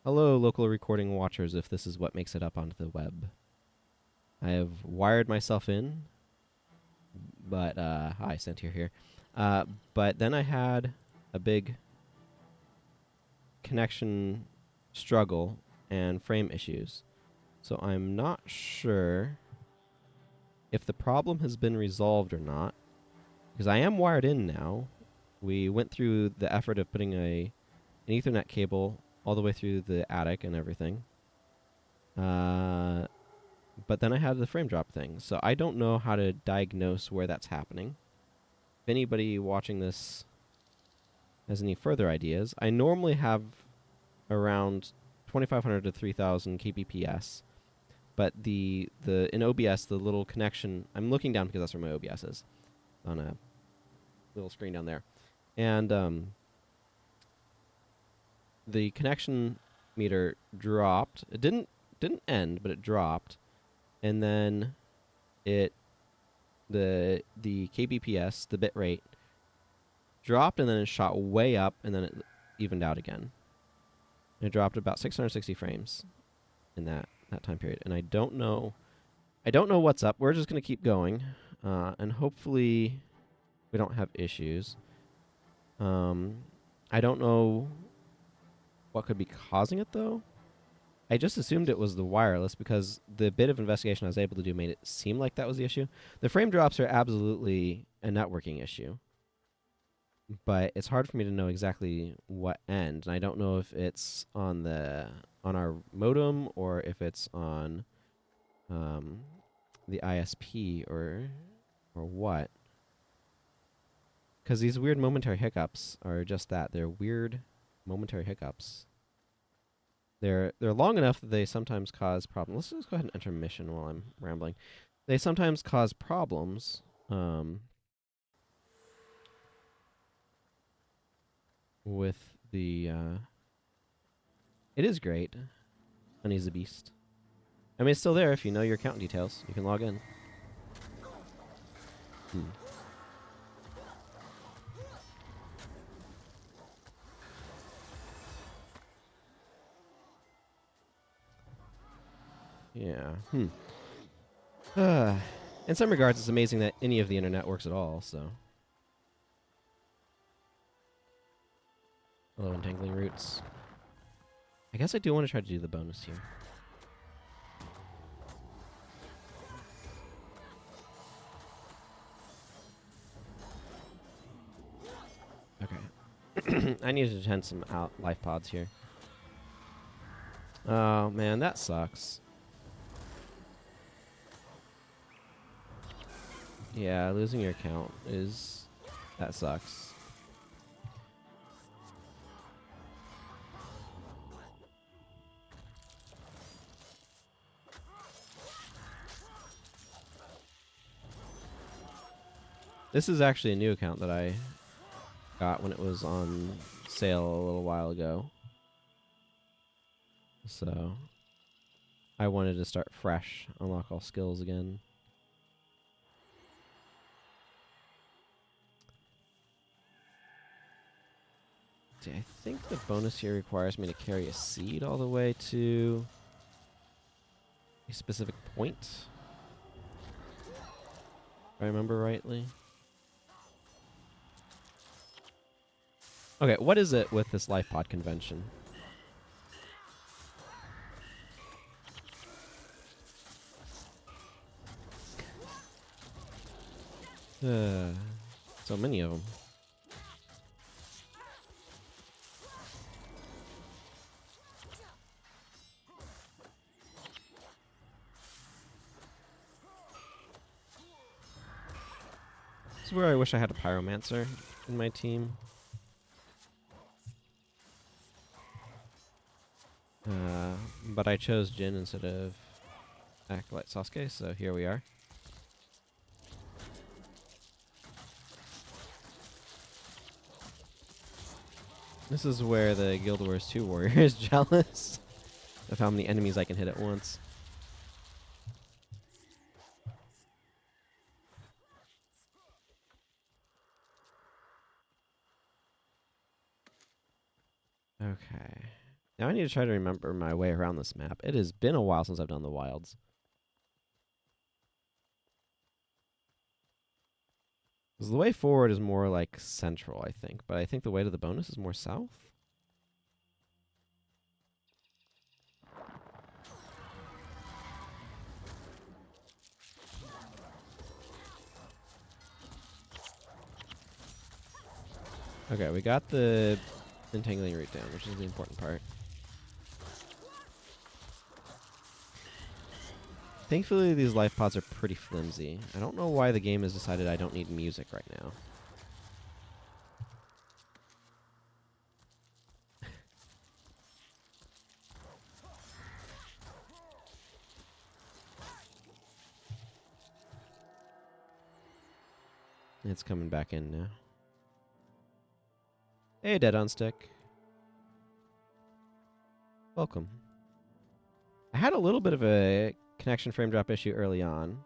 Hello, local recording watchers, if this is what makes it up onto the web. I have wired myself in, but, hi, Santier here. But then I had a big connection struggle and frame issues. So I'm not sure if the problem has been resolved or not, because I am wired in now. We went through the effort of putting an Ethernet cable all the way through the attic and everything. But then I had the frame drop thing. So I don't know how to diagnose where that's happening. If anybody watching this has any further ideas, I normally have around 2500 to 3000 kbps. But the in OBS, the little connection, I'm looking down because that's where my OBS is, on a little screen down there. And the connection meter dropped. It didn't end, but it dropped. And then the kbps, the bit rate, dropped, and then it shot way up, and then it evened out again. And it dropped about 660 frames in that time period. And I don't know what's up. We're just gonna keep going, and hopefully we don't have issues. I don't know what could be causing it though. I just assumed it was the wireless because the bit of investigation I was able to do made it seem like that was the issue. The frame drops are absolutely a networking issue, but it's hard for me to know exactly what end. And I don't know if it's on our modem or if it's on the ISP or what. Because these weird momentary hiccups are just that. They're weird momentary hiccups. They're long enough that they sometimes cause problems. Let's just go ahead and enter mission while I'm rambling. They sometimes cause problems. With the it is great. Honey's a beast. I mean, it's still there if you know your account details. You can log in. Yeah. In some regards, it's amazing that any of the internet works at all, so. Hello, entangling roots. I guess I do want to try to do the bonus here. Okay. I need to attend some life pods here. Oh, man, that sucks. Yeah, losing your account that sucks. This is actually a new account that I got when it was on sale a little while ago. So I wanted to start fresh, unlock all skills again. See, I think the bonus here requires me to carry a seed all the way to a specific point. If I remember rightly. Okay, what is it with this life pod convention? So many of them. This is where I wish I had a pyromancer in my team. But I chose Jin instead of Acolyte Sasuke, so here we are. This is where the Guild Wars 2 warrior is jealous of how many enemies I can hit at once. Okay. Now I need to try to remember my way around this map. It has been a while since I've done the wilds. 'Cause the way forward is more like central, I think. But I think the way to the bonus is more south. Okay, we got the entangling route down, which is the important part. Thankfully, these life pods are pretty flimsy. I don't know why the game has decided I don't need music right now. It's coming back in now. Hey, Dead on Stick. Welcome. I had a little bit of a connection frame drop issue early on,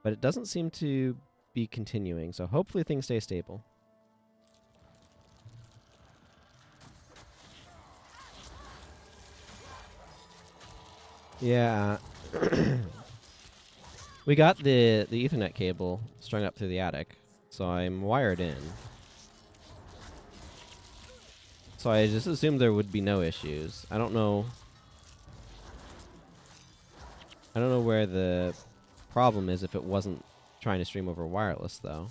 but it doesn't seem to be continuing, so hopefully things stay stable. Yeah. We got the Ethernet cable strung up through the attic, so I'm wired in. So I just assumed there would be no issues. I don't know where the problem is if it wasn't trying to stream over wireless, though.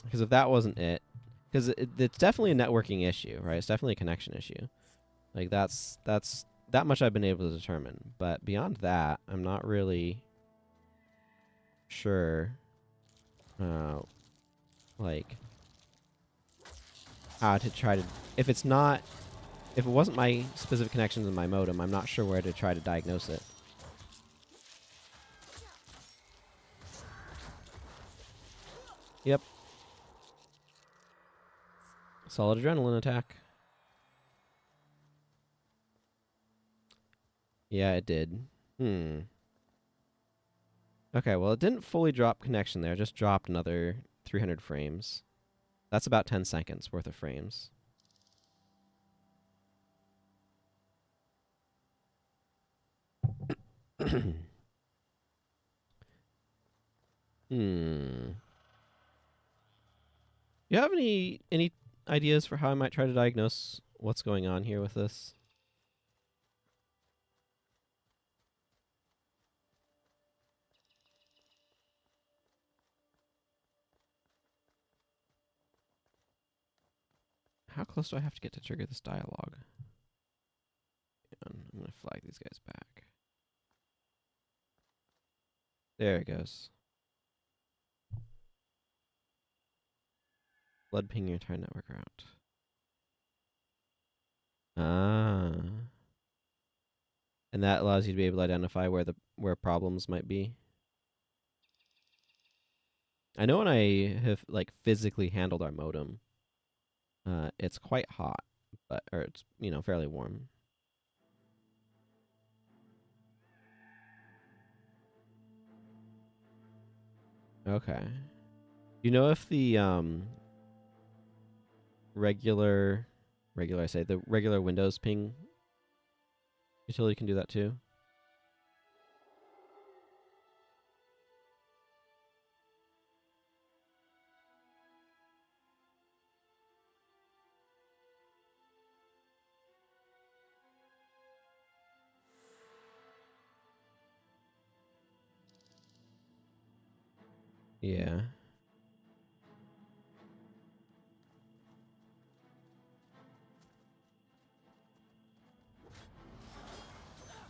Because if that wasn't it, because it's definitely a networking issue, right? It's definitely a connection issue. Like that's that much I've been able to determine. But beyond that, I'm not really sure, like how to try to. If it wasn't my specific connections in my modem, I'm not sure where to try to diagnose it. Yep. Solid adrenaline attack. Yeah, it did. Okay, well, it didn't fully drop connection there. It just dropped another 300 frames. That's about 10 seconds worth of frames. You have any ideas for how I might try to diagnose what's going on here with this? How close do I have to get to trigger this dialogue? I'm going to flag these guys back. There it goes. Blood ping your entire network route. Ah. And that allows you to be able to identify where problems might be. I know when I have like physically handled our modem, it's quite hot, or it's fairly warm. Okay. You know if the the regular Windows ping utility can do that too? Yeah.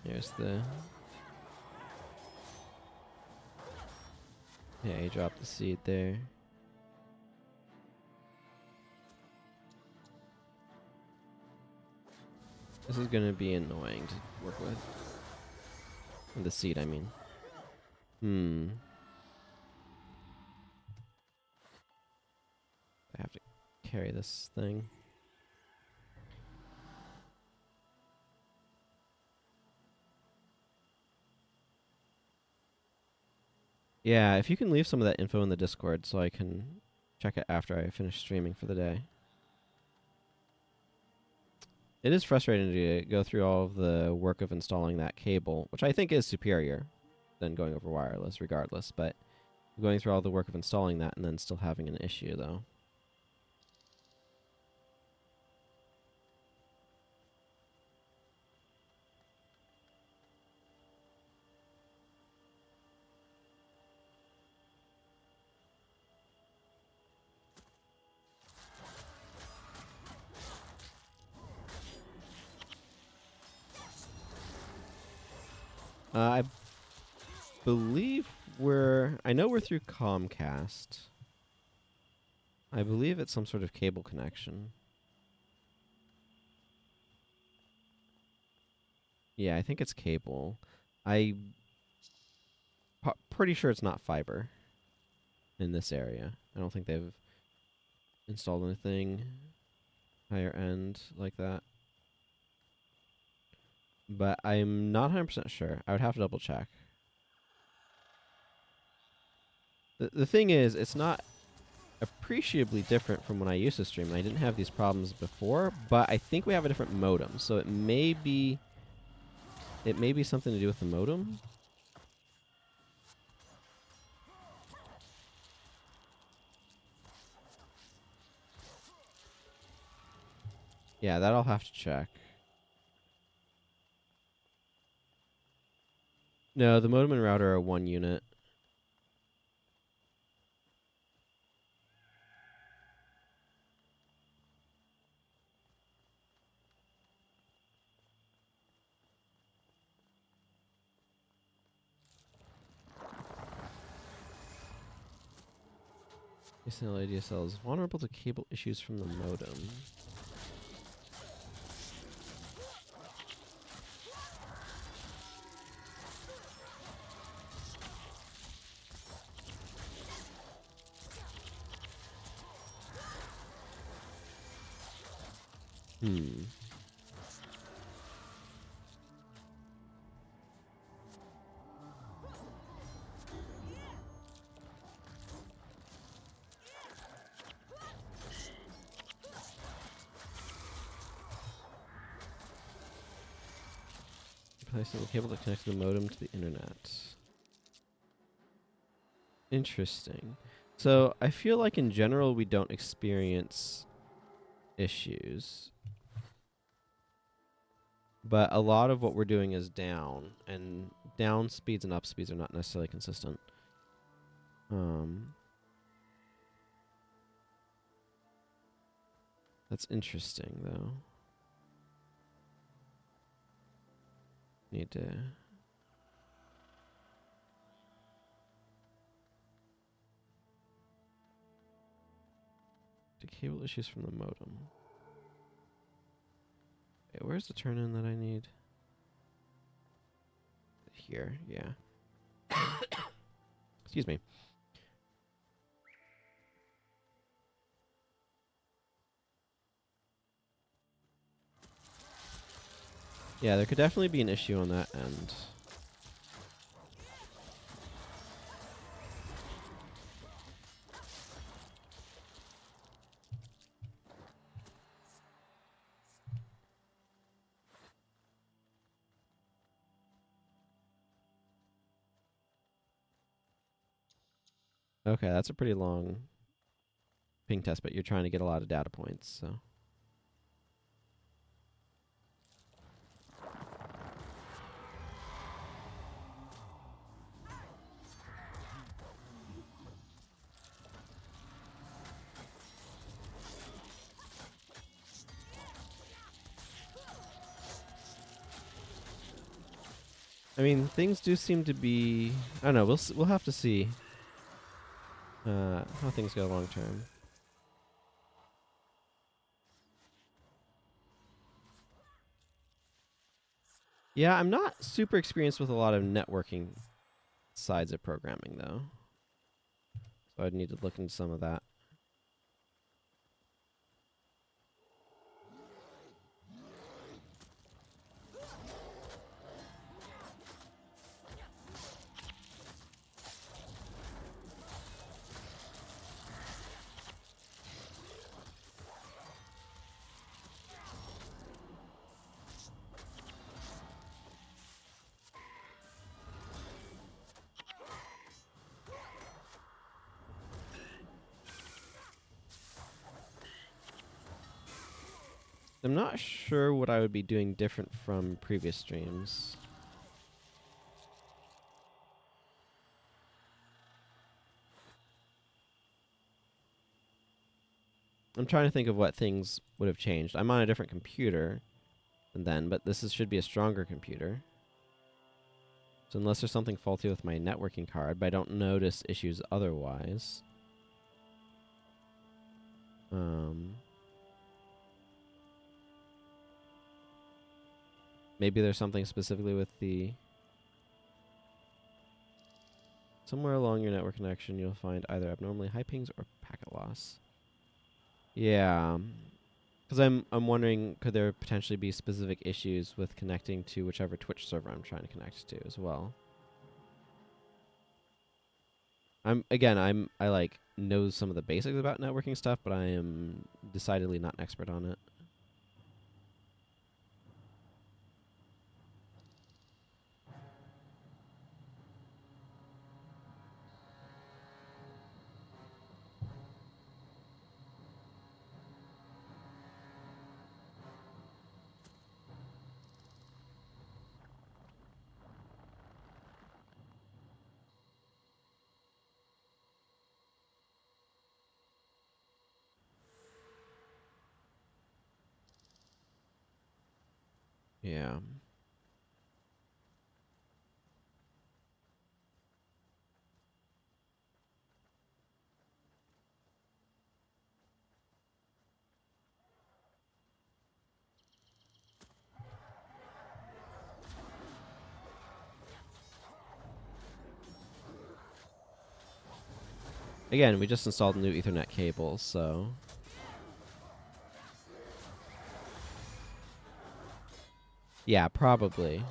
Here's the... Yeah, he dropped the seed there. This is gonna be annoying to work with. The seed, I mean. I have to carry this thing. Yeah, if you can leave some of that info in the Discord so I can check it after I finish streaming for the day. It is frustrating to go through all of the work of installing that cable, which I think is superior than going over wireless regardless, but going through all the work of installing that and then still having an issue, though. I believe I know we're through Comcast. I believe it's some sort of cable connection. Yeah, I think it's cable. Pretty sure it's not fiber in this area. I don't think they've installed anything higher end like that. But I'm not 100% sure. I would have to double check. The thing is, it's not appreciably different from when I used to stream, and I didn't have these problems before, but I think we have a different modem, so it may be something to do with the modem. Yeah, that I'll have to check. No, the modem and router are one unit. ASL ADSL is vulnerable to cable issues from the modem. Hmm. Placing the cable that connects the modem to the internet. Interesting. So I feel like in general we don't experience issues, but a lot of what we're doing is down, and down speeds and up speeds are not necessarily consistent. That's interesting though. Need to cable issues from the modem. Okay, where's the turn-in that I need? Here, yeah. Excuse me. Yeah, there could definitely be an issue on that end. Okay, that's a pretty long ping test, but you're trying to get a lot of data points, so. I mean, things do seem to be. I don't know. We'll have to see how things go long term. Yeah, I'm not super experienced with a lot of networking sides of programming though, so I'd need to look into some of that. I'm not sure what I would be doing different from previous streams. I'm trying to think of what things would have changed. I'm on a different computer than then, but should be a stronger computer. So unless there's something faulty with my networking card, but I don't notice issues otherwise. Maybe there's something specifically with the... Somewhere along your network connection, you'll find either abnormally high pings or packet loss. Yeah. Because I'm wondering, could there potentially be specific issues with connecting to whichever Twitch server I'm trying to connect to as well? I like know some of the basics about networking stuff, but I am decidedly not an expert on it. Yeah. Again, we just installed new Ethernet cables, so... Yeah, probably.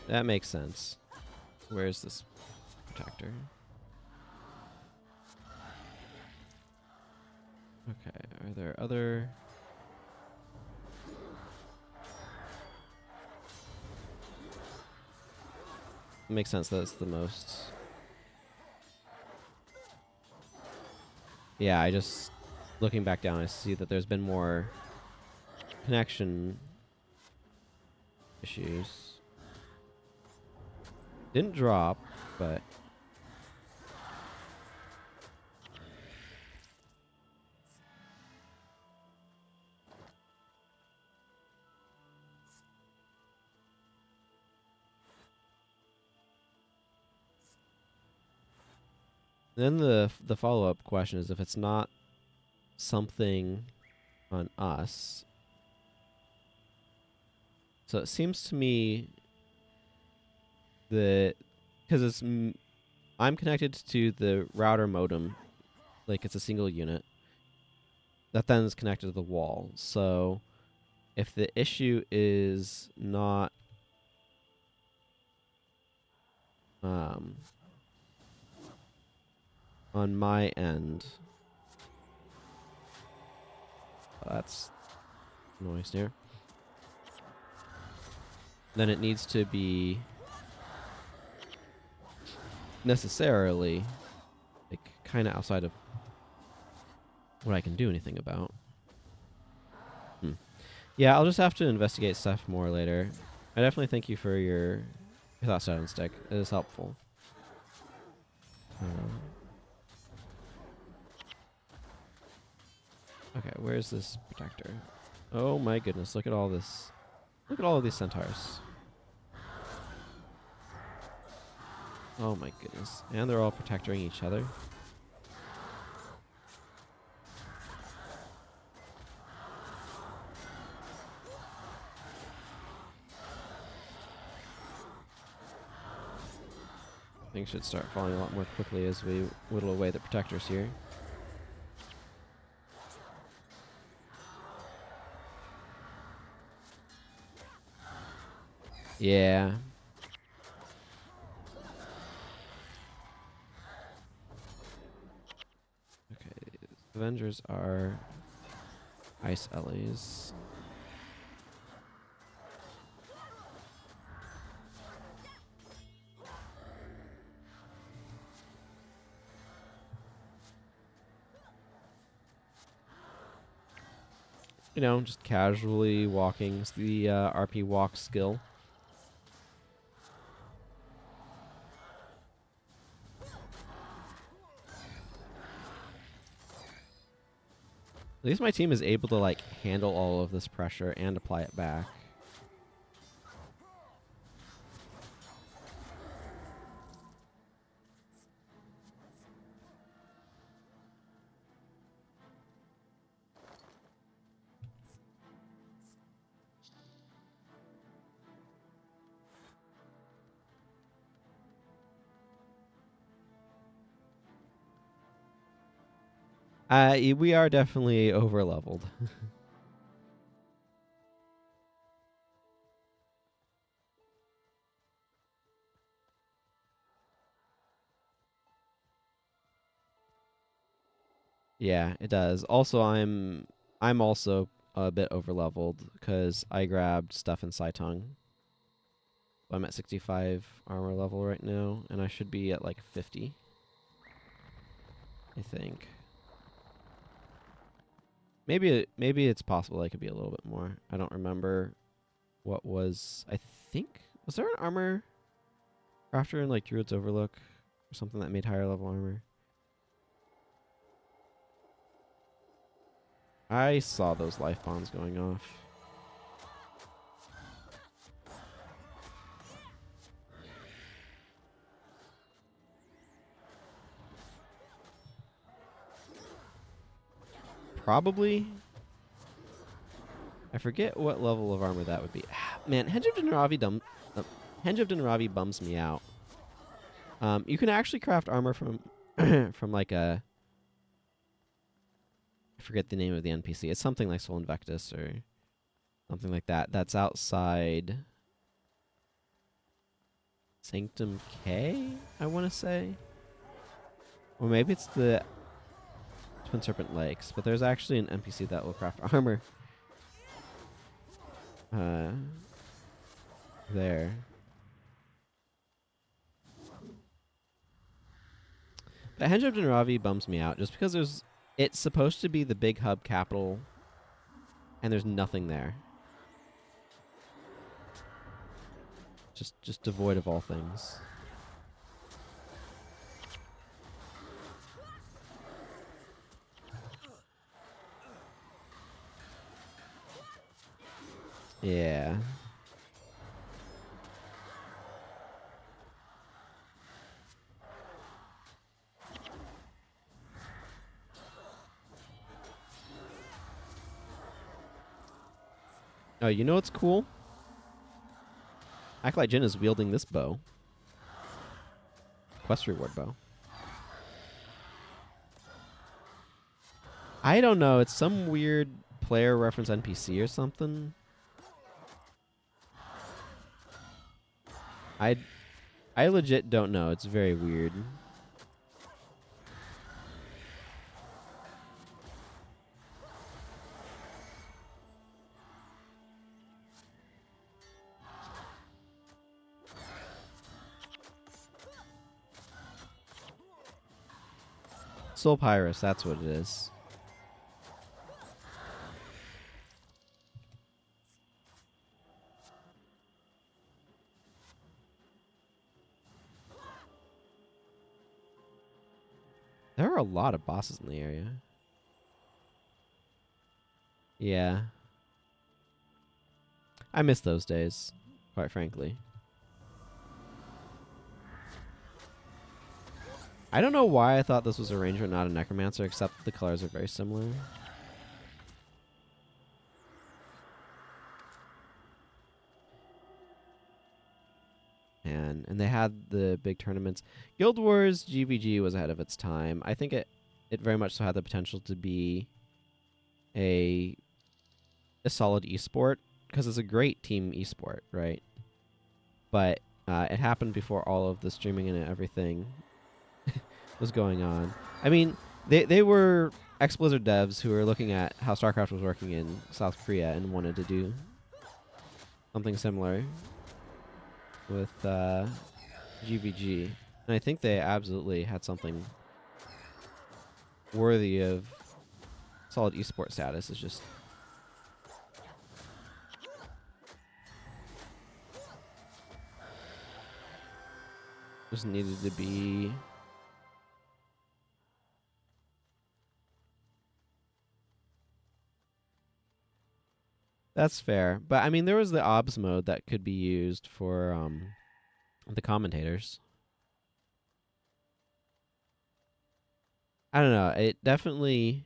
That makes sense. Where's this protector? Okay, are there other... It makes sense that it's the most... Yeah, I just... Looking back down, I see that there's been more connection issues. Didn't drop, but... Then the follow-up question is, if it's not something on us... So it seems to me that... Because it's... I'm connected to the router modem, like it's a single unit, that then is connected to the wall. So if the issue is not on my end, that's noise here, then it needs to be necessarily like kind of outside of what I can do anything about. Yeah, I'll just have to investigate stuff more later. I definitely thank you for your thoughts on stick. It is helpful. Okay, where's this protector? Oh my goodness, look at all this. Look at all of these centaurs. Oh my goodness. And they're all protectoring each other. Things should start falling a lot more quickly as we whittle away the protectors here. Yeah. Okay, Avengers are ice Ellies. You know, just casually walking. It's the RP walk skill. At least my team is able to like handle all of this pressure and apply it back. We are definitely over leveled. Yeah, it does. Also, I'm also a bit over leveled because I grabbed stuff in Saitong. I'm at 65 armor level right now, and I should be at like 50. I think. Maybe it's possible I could be a little bit more. I don't remember what was. I think was there an armor crafter in like Druid's Overlook or something that made higher level armor? I saw those life bonds going off. Probably. I forget what level of armor that would be. Man, Henge of Dinravi bums me out. You can actually craft armor from from like a. I forget the name of the NPC. It's something like Soul Invectus or something like that. That's outside Sanctum K, I want to say. Or maybe it's the Twin Serpent Lakes. But there's actually an NPC that will craft armor. There. But Henge of Dinravi bums me out just because it's supposed to be the big hub capital and there's nothing there. Just devoid of all things. Yeah. Oh, you know what's cool? Acolyte Jin is wielding this bow. Quest reward bow. I don't know. It's some weird player reference NPC or something. I legit don't know. It's very weird. Soul Pyrus, that's what it is. There are a lot of bosses in the area. Yeah. I miss those days, quite frankly. I don't know why I thought this was a ranger, not a necromancer, except the colors are very similar. And they had the big tournaments. Guild Wars GVG was ahead of its time. I think it very much so had the potential to be a solid esport because it's a great team esport, right? But it happened before all of the streaming and everything was going on. I mean, they were ex-Blizzard devs who were looking at how StarCraft was working in South Korea and wanted to do something similar with GVG. And I think they absolutely had something worthy of solid esport status. It's just Just needed to be... That's fair. But, I mean, there was the OBS mode that could be used for the commentators. I don't know. It definitely...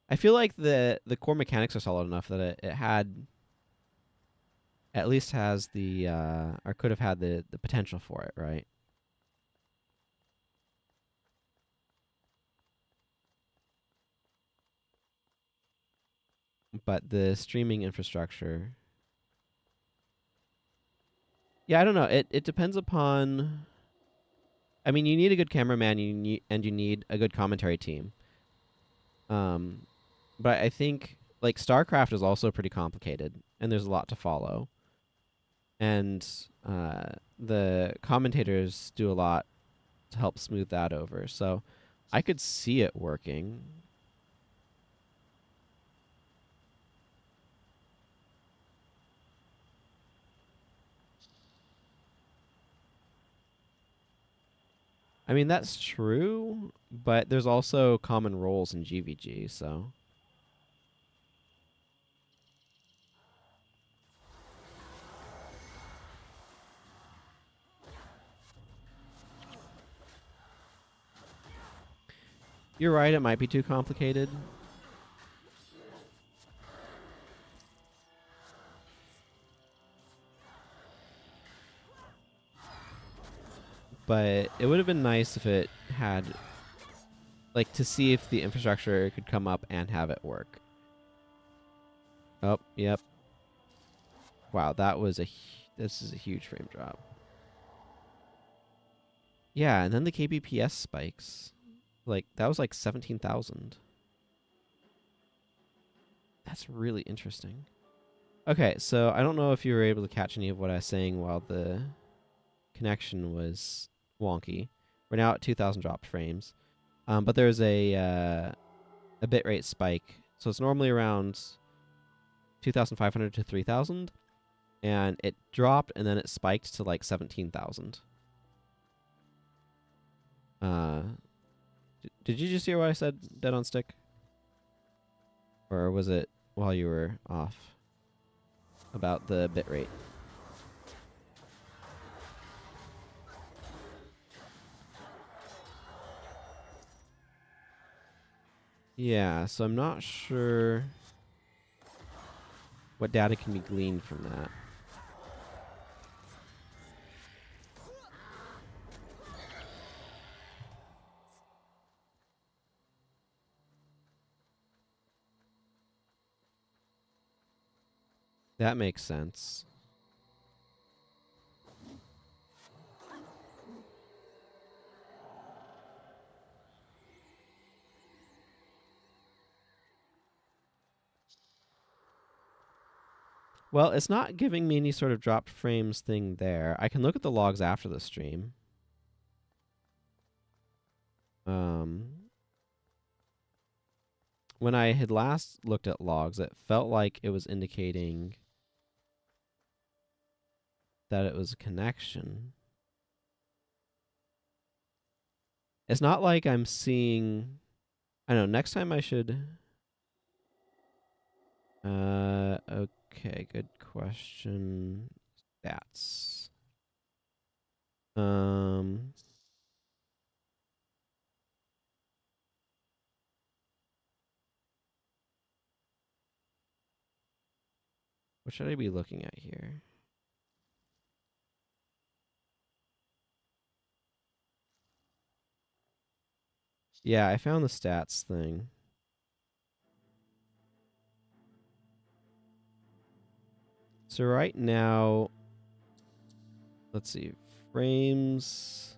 I feel like the core mechanics are solid enough that it had... At least has the... or could have had the potential for it, right? But the streaming infrastructure... Yeah, I don't know. It depends upon... I mean, you need a good cameraman, and you need a good commentary team. Um, but I think like StarCraft is also pretty complicated, and there's a lot to follow. And the commentators do a lot to help smooth that over. So I could see it working. I mean, that's true, but there's also common roles in GVG, so. You're right, it might be too complicated. But it would have been nice if it had, like, to see if the infrastructure could come up and have it work. Oh, yep. Wow, that was this is a huge frame drop. Yeah, and then the kbps spikes. Like, that was like 17,000. That's really interesting. Okay, so I don't know if you were able to catch any of what I was saying while the connection was wonky. We're now at 2,000 dropped frames. But there's a bitrate spike. So it's normally around 2,500 to 3,000. And it dropped and then it spiked to like 17,000. Did you just hear what I said, dead on stick? Or was it while you were off about the bitrate? Yeah, so I'm not sure what data can be gleaned from that. That makes sense. Well, it's not giving me any sort of dropped frames thing there. I can look at the logs after the stream. When I had last looked at logs, it felt like it was indicating that it was a connection. It's not like I'm seeing... I don't know, next time I should... Okay, good question. Stats. What should I be looking at here? Yeah, I found the stats thing. So right now, let's see, frames.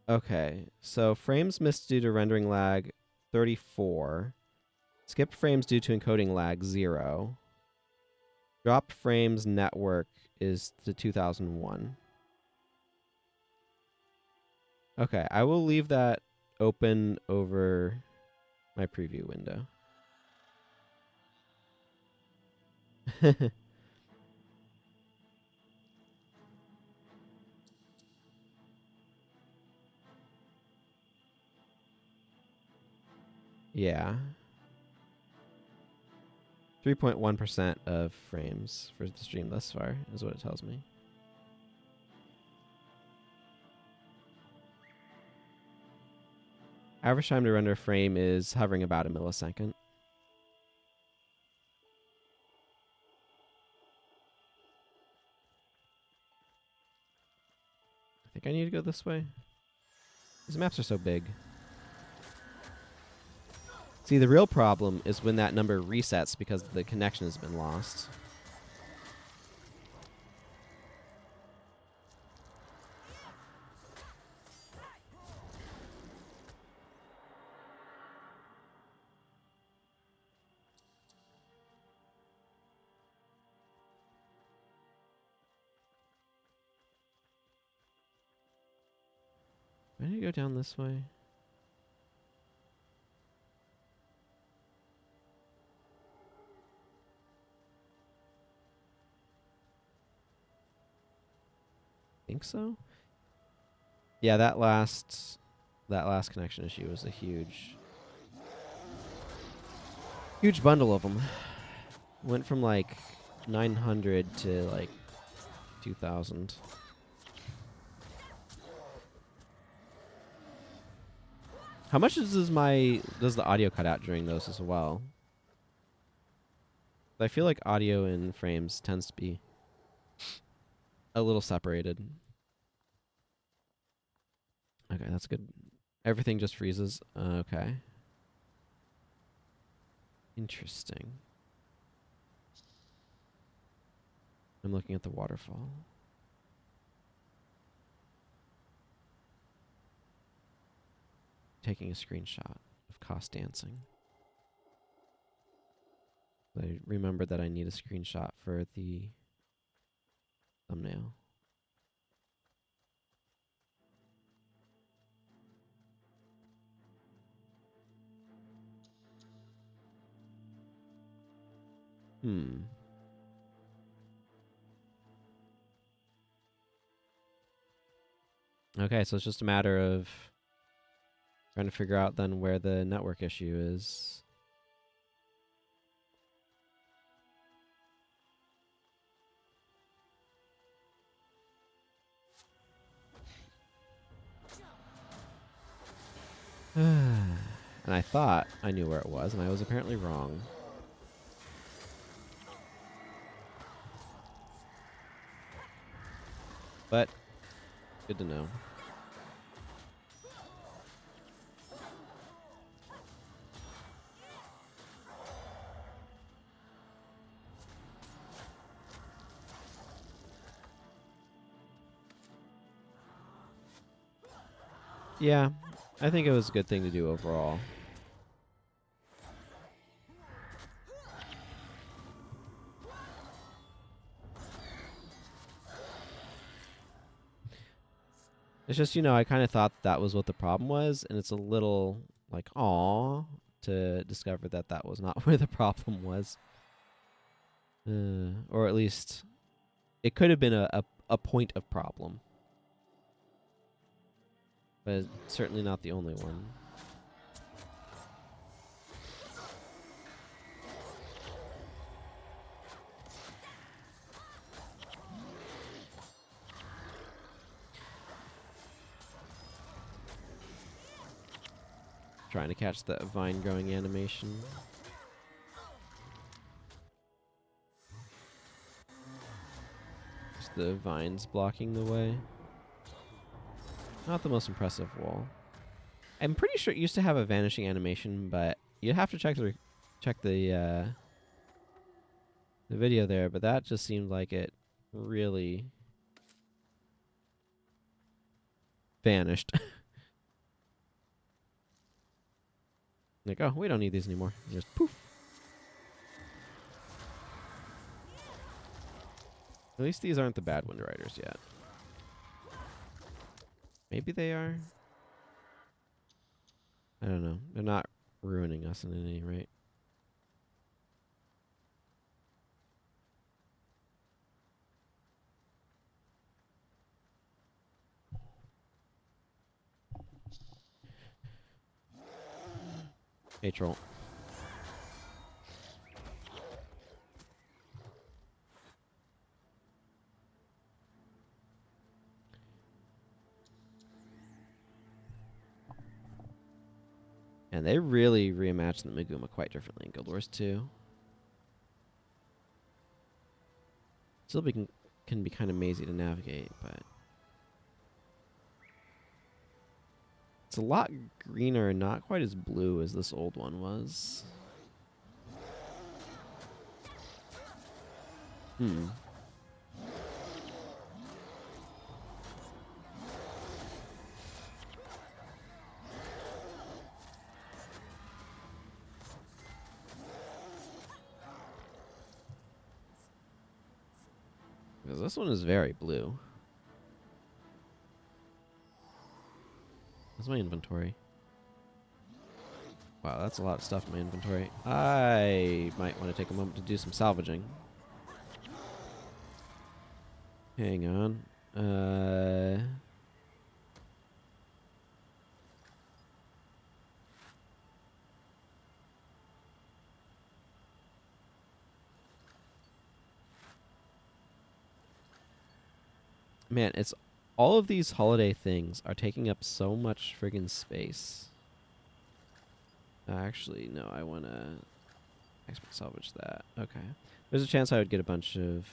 Okay, so frames missed due to rendering lag, 34. Skipped frames due to encoding lag, 0. Dropped frames network is to 2001. Okay, I will leave that open over my preview window. Yeah. 3.1% of frames for the stream thus far is what it tells me. Average time to render a frame is hovering about a millisecond. I think I need to go this way. These maps are so big. See, the real problem is when that number resets because the connection has been lost. Why did I go down this way? Think so? Yeah, that last connection issue was a huge bundle of them. Went from like 900 to like 2,000. How much does the audio cut out during those as well? I feel like audio in frames tends to be a little separated. Okay, that's good. Everything just freezes. Okay. Interesting. I'm looking at the waterfall. Taking a screenshot of Cost dancing. I remembered that I need a screenshot for the thumbnail. Okay, so it's just a matter of trying to figure out then where the network issue is. And I thought I knew where it was, and I was apparently wrong. But good to know. Yeah, I think it was a good thing to do overall. It's just, I kind of thought that was what the problem was, and it's a little like, aw, to discover that that was not where the problem was. Or at least, it could have been a point of problem. But certainly not the only one. Trying to catch the vine growing animation. Just the vines blocking the way. Not the most impressive wall. I'm pretty sure it used to have a vanishing animation, but you'd have to check the video there. But that just seemed like it really vanished. Like, oh, we don't need these anymore. And just poof. At least these aren't the bad Wind Riders yet. Maybe they are. I don't know. They're not ruining us in any rate. Hey, troll. And they really reimagined the Meguma quite differently in Guild Wars 2. Still can be kind of mazy to navigate, but it's a lot greener and not quite as blue as this old one was. Hmm. Because this one is very blue. What's my inventory? Wow, that's a lot of stuff in my inventory. I might want to take a moment to do some salvaging. Hang on. Man, it's all of these holiday things are taking up so much friggin' space. Actually, no, I want to export salvage that. Okay. There's a chance I would get a bunch of...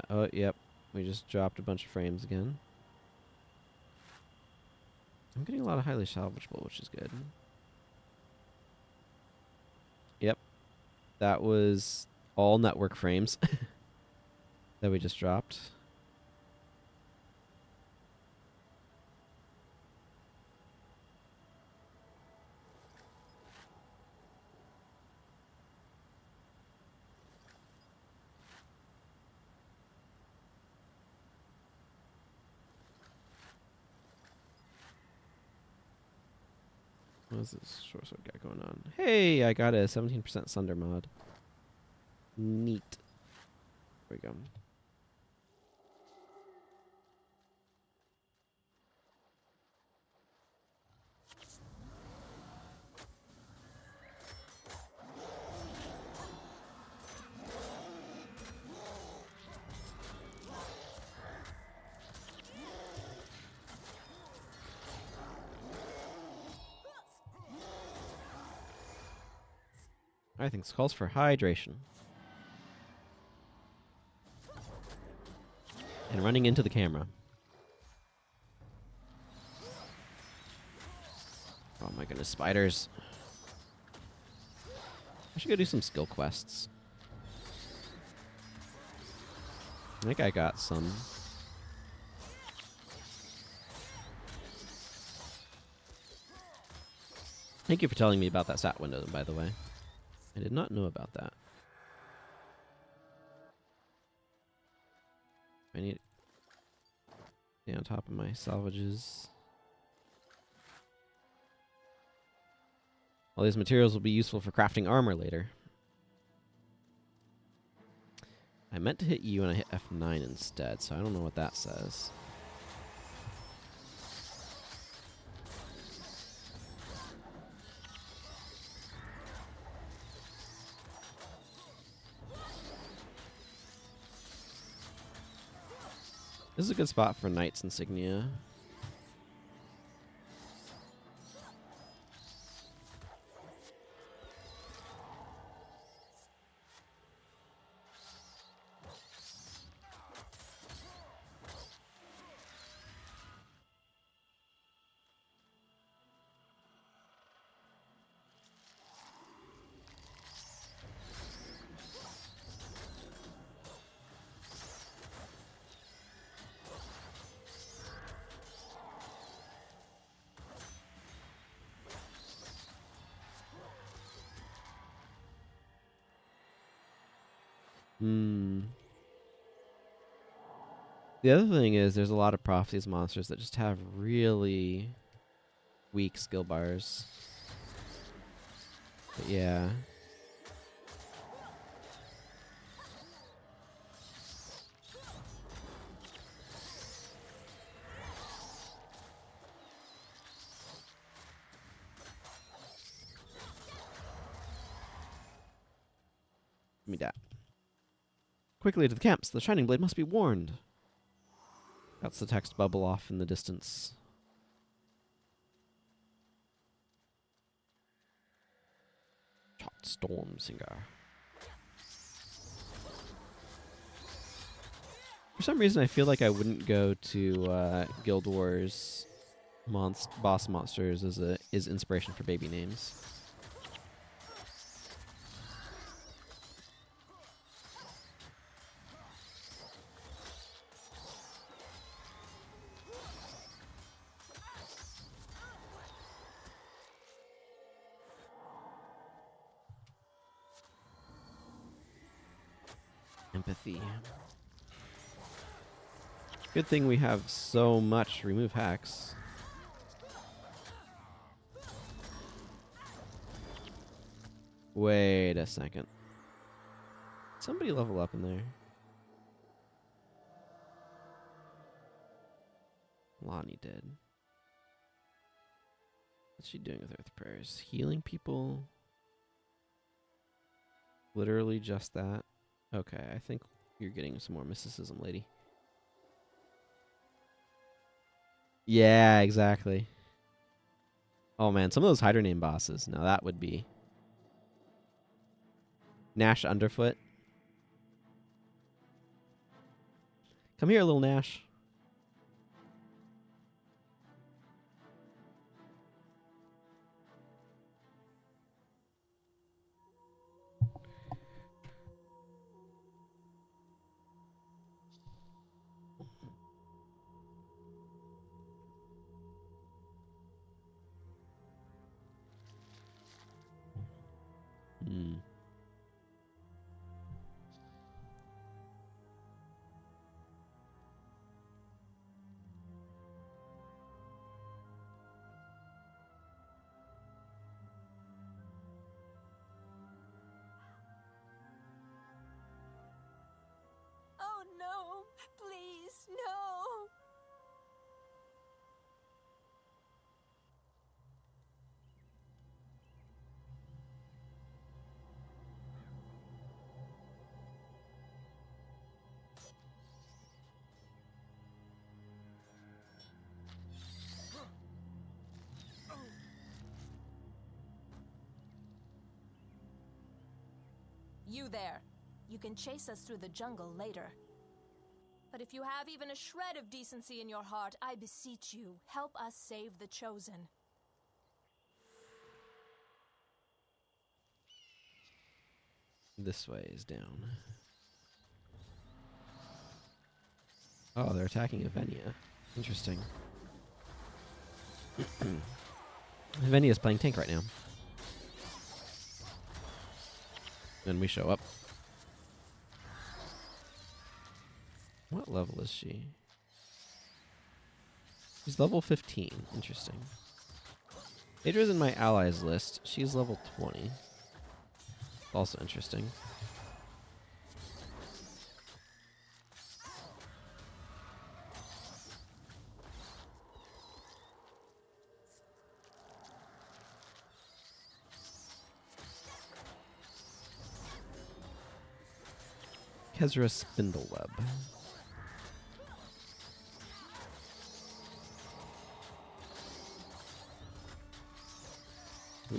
oh, yep. We just dropped a bunch of frames again. I'm getting a lot of highly salvageable, which is good. Yep. That was all network frames that we just dropped. What is this short sword guy going on? Hey, I got a 17% Sunder mod. Neat. There we go. I think this calls for hydration. And running into the camera. Oh my goodness, spiders. I should go do some skill quests. I think I got some. Thank you for telling me about that stat window, by the way. I did not know about that. I need to stay on top of my salvages. All these materials will be useful for crafting armor later. I meant to hit U and I hit F9 instead, so I don't know what that says. This is a good spot for Knight's Insignia. The other thing is there's a lot of Prophecies monsters that just have really weak skill bars. But yeah. Give me that. Quickly to the camps. The Shining Blade must be warned. That's the text bubble off in the distance. Shot Storm Singer. For some reason, I feel like I wouldn't go to Guild Wars boss monsters as inspiration for baby names. Empathy. Good thing we have so much remove hacks. Wait a second. Somebody level up in there. Lonnie did. What's she doing with Earth Prayers? Healing people? Literally just that? Okay, I think you're getting some more mysticism, lady. Yeah, exactly. Oh man, some of those Hydra name bosses. Now that would be... Nash Underfoot. Come here, little Nash. Hmm. Oh no! Please, no! You there. You can chase us through the jungle later. But if you have even a shred of decency in your heart, I beseech you, help us save the Chosen. This way is down. Oh, they're attacking Avenia. Interesting. Avenia's playing tank right now. Then we show up. What level is she? She's level 15. Interesting. Adra's in my allies list. She's level 20. Also interesting. Kezra Spindleweb.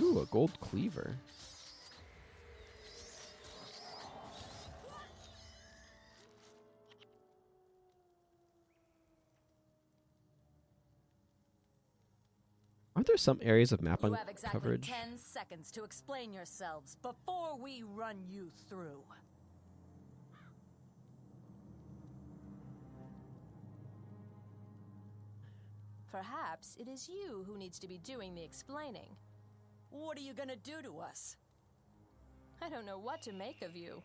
Ooh, a gold cleaver. Aren't there some areas of map You have exactly coverage? 10 seconds to explain yourselves before we run you through. Perhaps it is you who needs to be doing the explaining. What are you gonna do to us? I don't know what to make of you.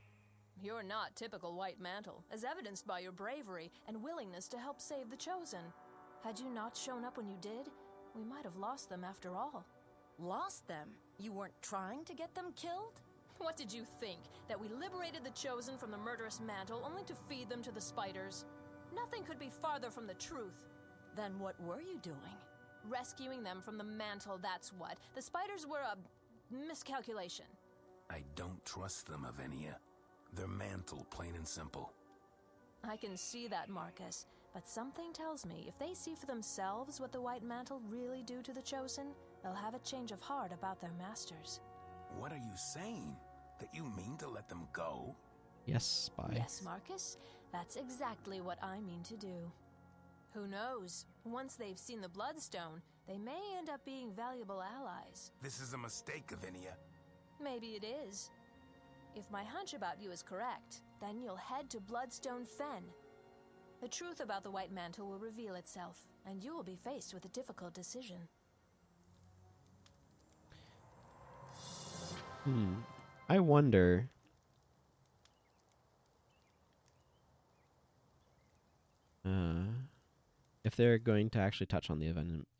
You're not typical White Mantle, as evidenced by your bravery and willingness to help save the Chosen. Had you not shown up when you did, we might have lost them after all. Lost them? You weren't trying to get them killed? What did you think? That we liberated the Chosen from the murderous Mantle only to feed them to the spiders? Nothing could be farther from the truth. Then what were you doing? Rescuing them from the Mantle, that's what. The spiders were a miscalculation. I don't trust them, Avenia. Their mantle, plain and simple. I can see that, Marcus, but something tells me if they see for themselves what the White Mantle really do to the Chosen, they'll have a change of heart about their masters. What are you saying? That you mean to let them go? Yes, spy. Yes, Marcus, that's exactly what I mean to do. Who knows? Once they've seen the Bloodstone, they may end up being valuable allies. This is a mistake, Avinia. Maybe it is. If my hunch about you is correct, then you'll head to Bloodstone Fen. The truth about the White Mantle will reveal itself, and you will be faced with a difficult decision. I wonder... if they're going to actually touch on the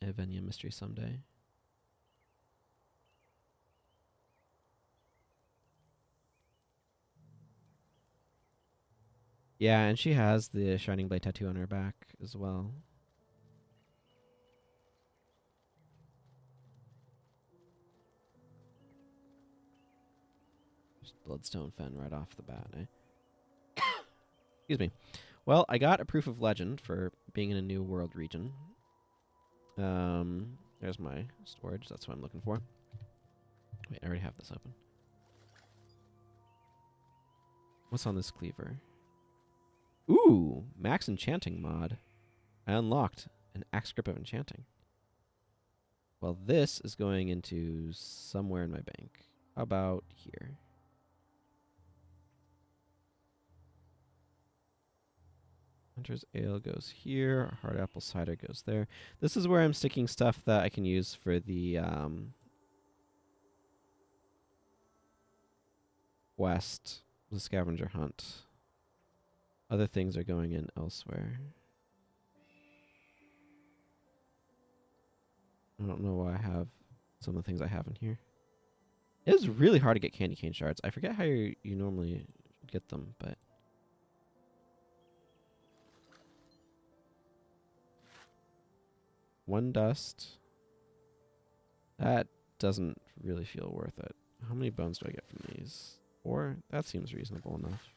Evenia mystery someday. Yeah, and she has the Shining Blade tattoo on her back as well. Just Bloodstone Fen right off the bat, eh? Excuse me. Well, I got a proof of legend for being in a new world region. There's my storage. That's what I'm looking for. Wait, I already have this open. What's on this cleaver? Ooh, max enchanting mod. I unlocked an axe grip of enchanting. Well, this is going into somewhere in my bank. How about here? Hunter's Ale goes here. Hard apple cider goes there. This is where I'm sticking stuff that I can use for the quest, the scavenger hunt. Other things are going in elsewhere. I don't know why I have some of the things I have in here. It is really hard to get candy cane shards. I forget how you normally get them, but... One dust. That doesn't really feel worth it. How many bones do I get from these? 4? That seems reasonable enough.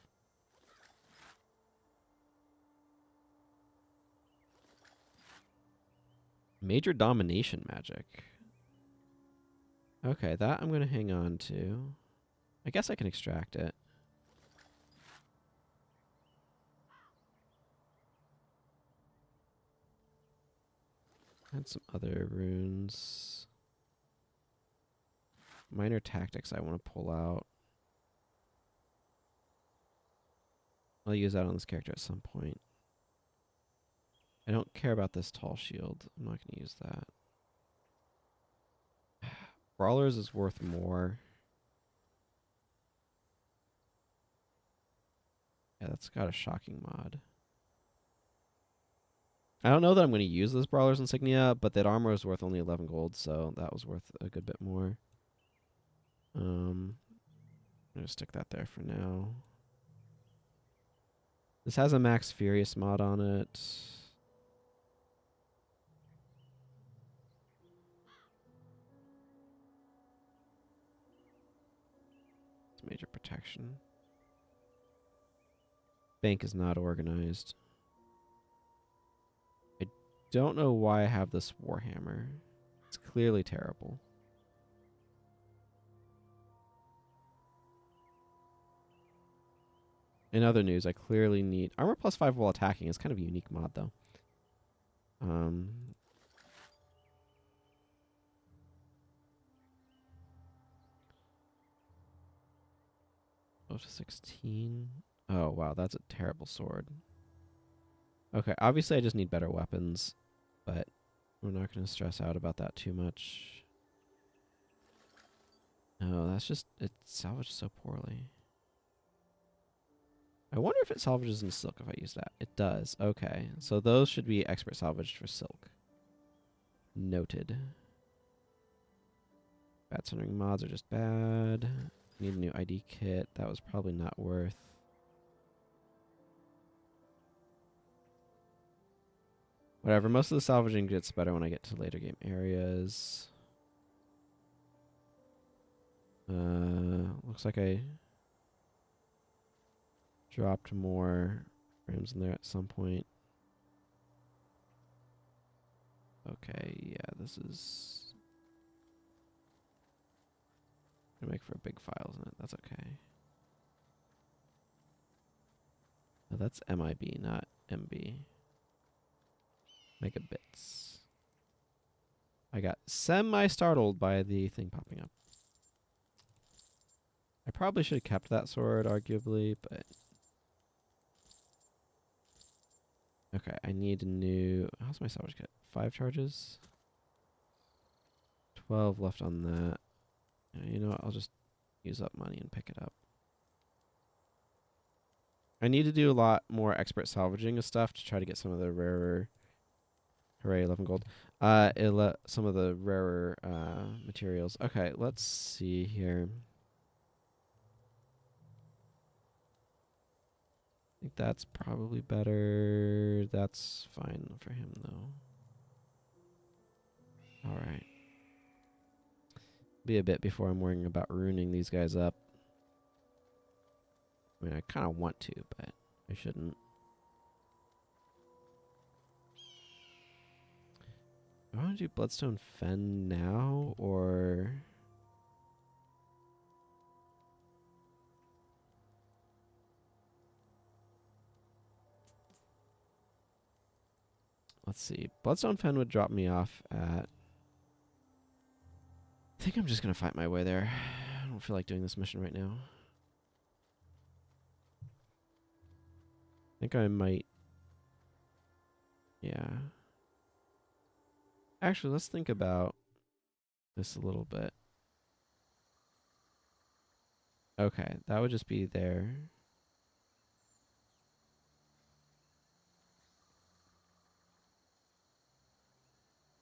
Major domination magic. Okay, that I'm going to hang on to. I guess I can extract it. And some other runes. Minor tactics I want to pull out. I'll use that on this character at some point. I don't care about this tall shield. I'm not going to use that. Brawlers is worth more. Yeah, that's got a shocking mod. I don't know that I'm going to use this Brawler's Insignia, but that armor is worth only 11 gold, so that was worth a good bit more. I'm going to stick that there for now. This has a Max Furious mod on it. It's major protection. Bank is not organized. I don't know why I have this Warhammer. It's clearly terrible. In other news, I clearly need... Armor plus 5 while attacking is kind of a unique mod, though. Go to 16. Oh, wow, that's a terrible sword. Okay, obviously I just need better weapons, but we're not going to stress out about that too much. No, that's just... It salvaged so poorly. I wonder if it salvages in silk if I use that. It does. Okay. So those should be expert salvaged for silk. Noted. Bad centering mods are just bad. Need a new ID kit. That was probably not worth. Whatever. Most of the salvaging gets better when I get to later game areas. Looks like I... dropped more frames in there at some point. Okay, yeah, this is gonna make for a big file, isn't it? That's okay. No, that's MIB, not MB. Megabits. I got semi-startled by the thing popping up. I probably should have kept that sword, arguably, but... Okay, I need a new... How's my salvage kit? 5 charges? 12 left on that. You know what? I'll just use up money and pick it up. I need to do a lot more expert salvaging of stuff to try to get some of the rarer... Hooray, 11 gold. Some of the rarer materials. Okay, let's see here. I think that's probably better. That's fine for him, though. Alright. Be a bit before I'm worrying about ruining these guys up. I mean, I kind of want to, but I shouldn't. Do I want to do Bloodstone Fen now, or... Let's see. Bloodstone Fen would drop me off at... I think I'm just going to fight my way there. I don't feel like doing this mission right now. I think I might... Yeah. Actually, let's think about this a little bit. Okay, that would just be there.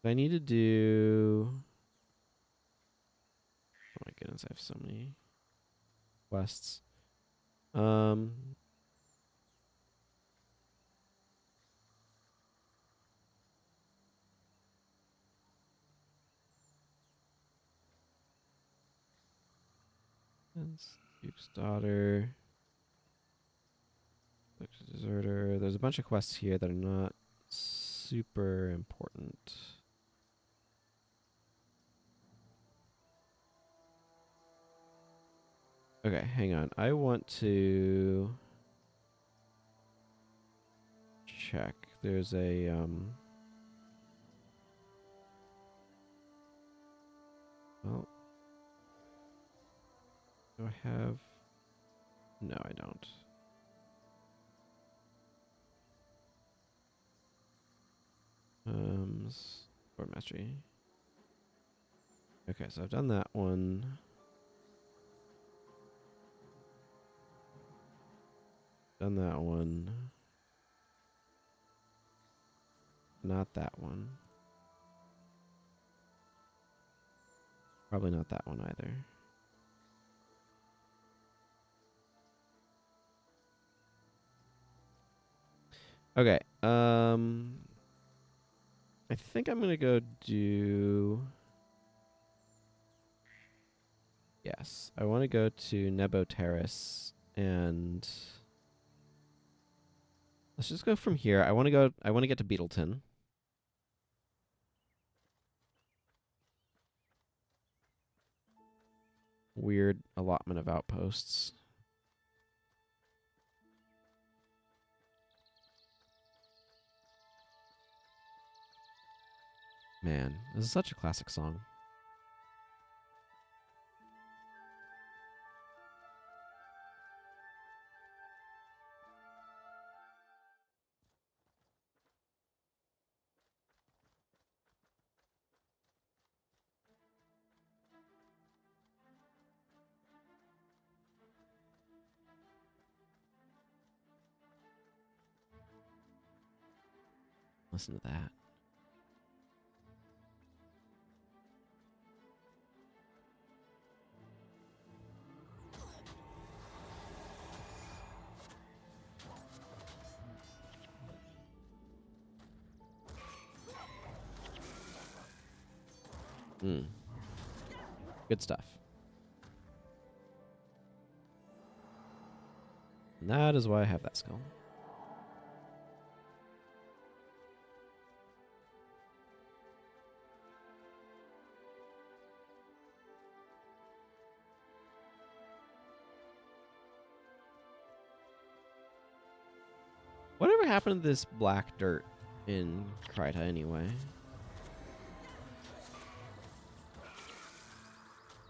I need to do... Oh my goodness, I have so many quests. Duke's daughter. Deserter. There's a bunch of quests here that are not super important. Okay, hang on. I want to check. There's a well, do I have? No, I don't. Sword mastery. Okay, so I've done that one. Done that one. Not that one. Probably not that one either. Okay. I think I'm gonna go do... Yes, I want to go to Nebo Terrace and... Let's just go from here. I want to get to Beetleton. Weird allotment of outposts. Man, this is such a classic song. Listen to that. Good stuff. And that is why I have that skull. Whatever happened to this black dirt in Kryta anyway?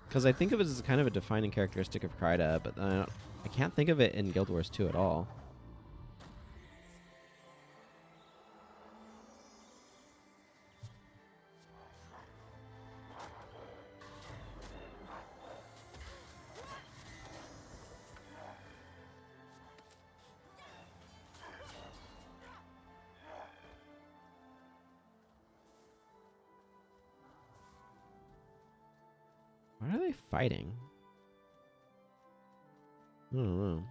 Because I think of it as kind of a defining characteristic of Kryta, but I can't think of it in Guild Wars 2 at all. What are they fighting? I don't know.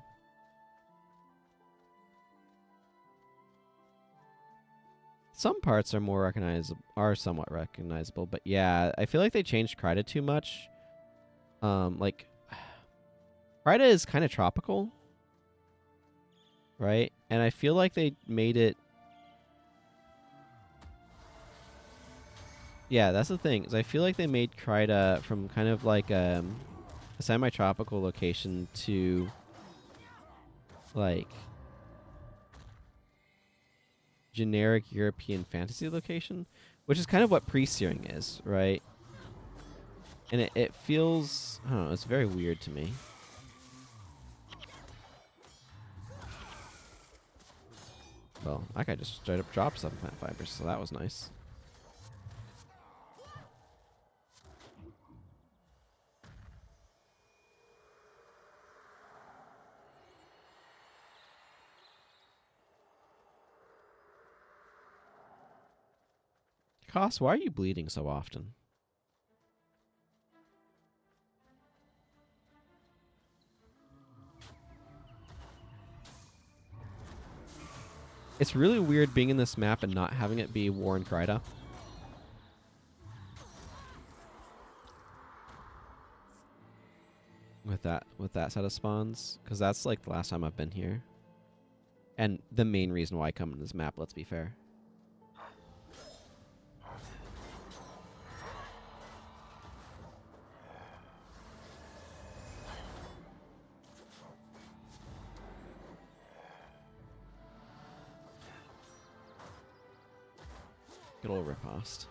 Some parts are somewhat recognizable, but yeah, I feel like they changed Kryta too much. Like Kryta is kind of tropical, right? And I feel like they made it. Yeah, that's the thing. Is I feel like they made Kryta from kind of like a semi-tropical location to like generic European fantasy location, which is kind of what pre-searing is, right? And it feels, I don't know, it's very weird to me. Well, that guy just straight up dropped 7 plant fibers, so that was nice. Koss, why are you bleeding so often? It's really weird being in this map and not having it be War in Kryta. With that set of spawns, because that's like the last time I've been here. And the main reason why I come to this map, let's be fair. Good old riposte.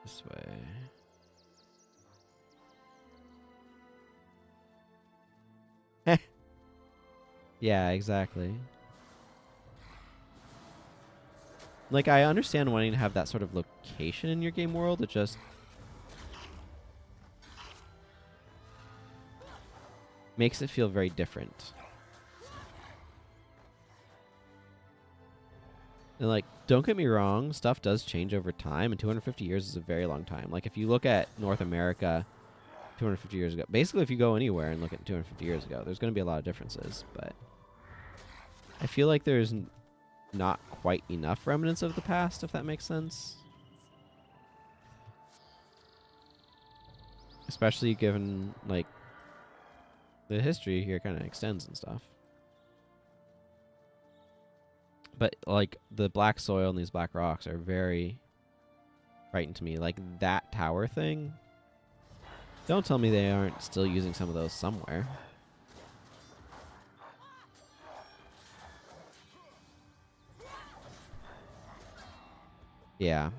This way. Yeah, exactly. Like, I understand wanting to have that sort of location in your game world. It just makes it feel very different. And, like, don't get me wrong, stuff does change over time, and 250 years is a very long time. Like, if you look at North America 250 years ago, basically if you go anywhere and look at 250 years ago, there's going to be a lot of differences, but I feel like there's not quite enough remnants of the past, if that makes sense. Especially given, like, the history here kind of extends and stuff. But, like, the black soil and these black rocks are very frightening to me. Like, that tower thing, don't tell me they aren't still using some of those somewhere. Yeah.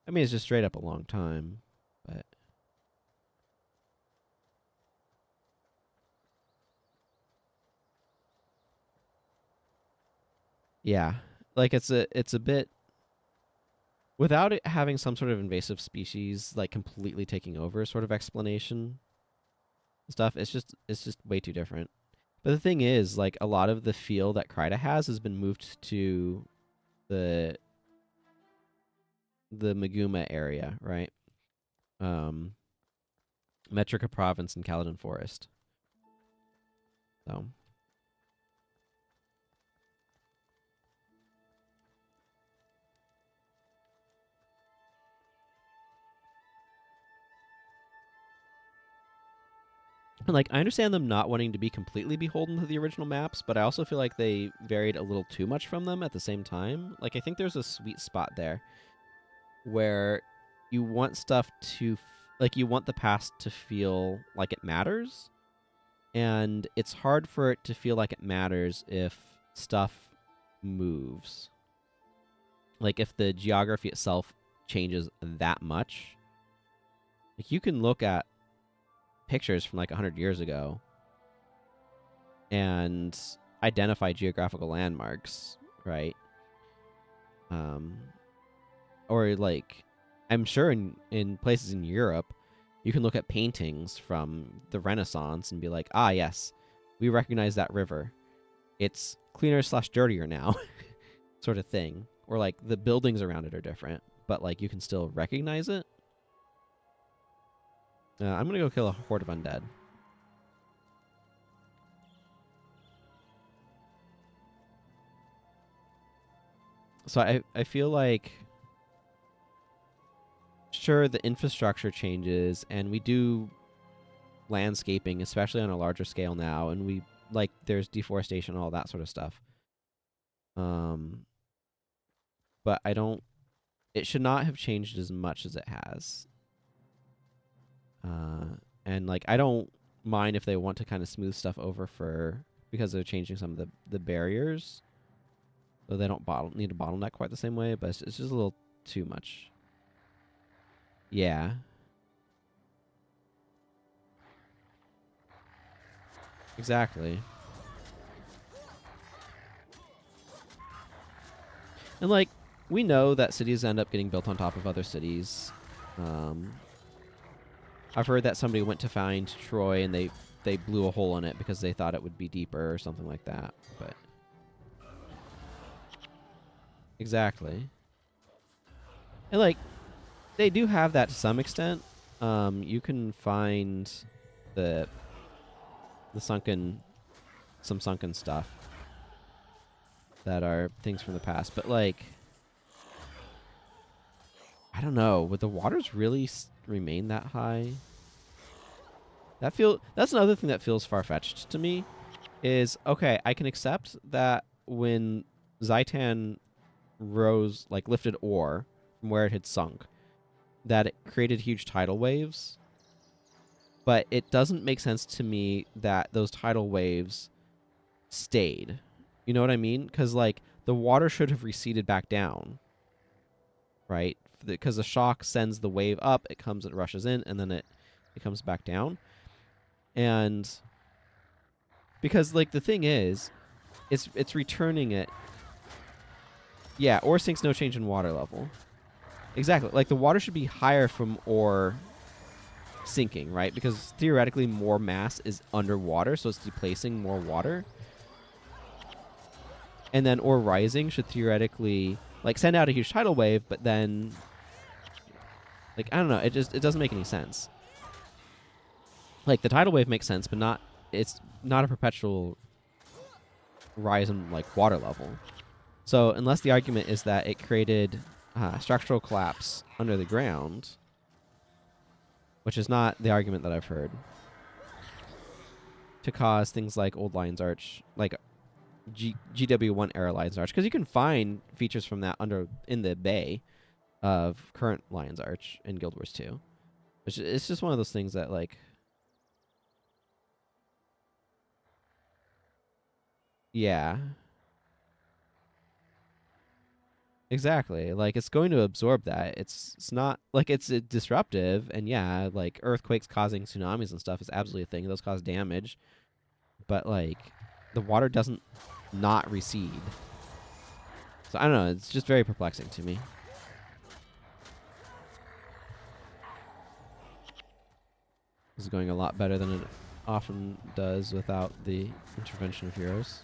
I mean, it's just straight up a long time, but yeah, like it's a bit without it having some sort of invasive species like completely taking over sort of explanation stuff. It's just way too different. But the thing is, like, a lot of the feel that Kryta has been moved to the the Maguma area, right? Metrica Province and Caledon Forest. So. And, like, I understand them not wanting to be completely beholden to the original maps, but I also feel like they varied a little too much from them at the same time. Like, I think there's a sweet spot there where you want stuff to, like, you want the past to feel like it matters, and it's hard for it to feel like it matters if stuff moves. Like, if the geography itself changes that much. Like, you can look at pictures from like 100 years ago and identify geographical landmarks, right? Or like, I'm sure in places in Europe, you can look at paintings from the Renaissance and be like, ah, yes, we recognize that river. It's cleaner / dirtier now, sort of thing. Or like the buildings around it are different, but like you can still recognize it. I'm gonna go kill a horde of undead. So I feel like, sure, the infrastructure changes, and we do landscaping, especially on a larger scale now, and we, like, there's deforestation and all that sort of stuff. But it should not have changed as much as it has. And like, I don't mind if they want to kind of smooth stuff over because they're changing some of the barriers, so they don't need to bottleneck quite the same way, but it's just a little too much. Yeah. Exactly. And like, we know that cities end up getting built on top of other cities. I've heard that somebody went to find Troy and they blew a hole in it because they thought it would be deeper or something like that. But exactly. And like, they do have that to some extent. You can find some sunken stuff that are things from the past, but like, I don't know, would the waters really remain that high? That's another thing that feels far-fetched to me. Is, okay, I can accept that when Zaitan rose, like, lifted ore from where it had sunk, that it created huge tidal waves. But it doesn't make sense to me that those tidal waves stayed. You know what I mean? Because, like, the water should have receded back down, right? Because the shock sends the wave up, it comes, it rushes in, and then it comes back down. And because, like, the thing is, it's returning it. Yeah, ore sinks, no change in water level. Exactly. Like, the water should be higher from ore sinking, right? Because theoretically more mass is underwater, so it's displacing more water. And then ore rising should theoretically, like, send out a huge tidal wave, but then, like, I don't know, it doesn't make any sense. Like, the tidal wave makes sense, but it's not a perpetual rise in, like, water level. So unless the argument is that it created structural collapse under the ground, which is not the argument that I've heard, to cause things like Old Lion's Arch, like GW1 era Lion's Arch, because you can find features from that in the bay of current Lion's Arch in Guild Wars 2. It's just one of those things that, like, yeah. Exactly. Like, it's going to absorb that. It's not like it's disruptive, and yeah, like, earthquakes causing tsunamis and stuff is absolutely a thing. Those cause damage, but like, the water doesn't not recede. So I don't know. It's just very perplexing to me. This is going a lot better than it often does without the intervention of heroes.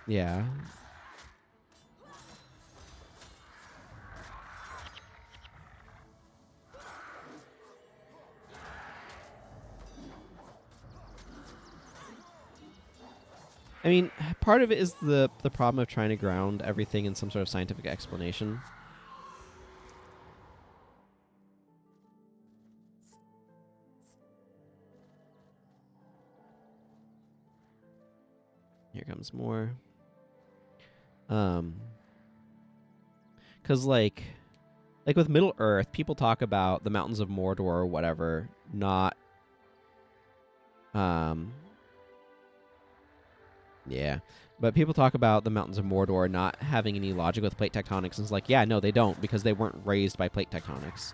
Yeah. I mean, part of it is the problem of trying to ground everything in some sort of scientific explanation. Here comes more. Cause like with Middle Earth, people talk about the mountains of Mordor or whatever, not yeah. But people talk about the mountains of Mordor not having any logic with plate tectonics, and it's like, yeah, no, they don't, because they weren't raised by plate tectonics.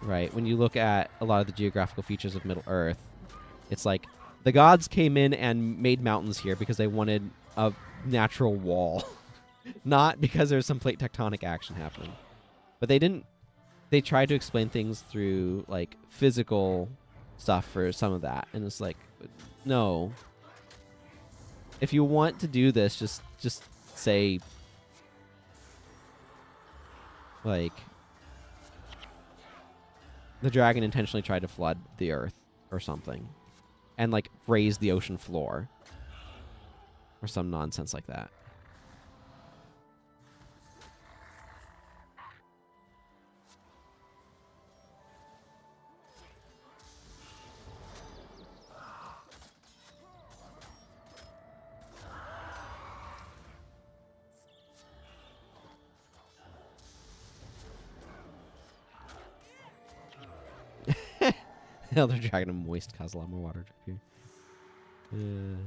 Right? When you look at a lot of the geographical features of Middle Earth, it's like the gods came in and made mountains here because they wanted a natural wall, not because there's some plate tectonic action happening. But they didn't. They tried to explain things through like physical stuff for some of that, and it's like, no. If you want to do this, just say like the dragon intentionally tried to flood the earth or something, and like raise the ocean floor or some nonsense like that. Elder Dragon of Moist causes a lot more water to appear.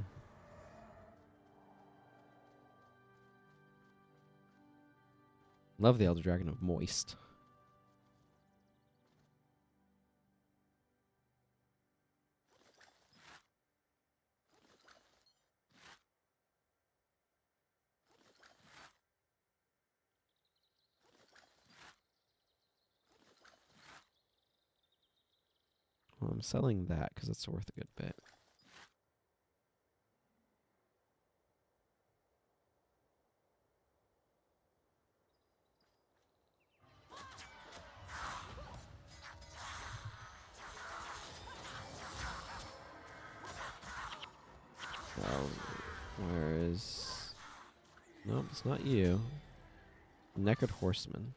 Love the Elder Dragon of Moist. Well, I'm selling that because it's worth a good bit. Well, where is... Nope, it's not you. Neckered Horseman.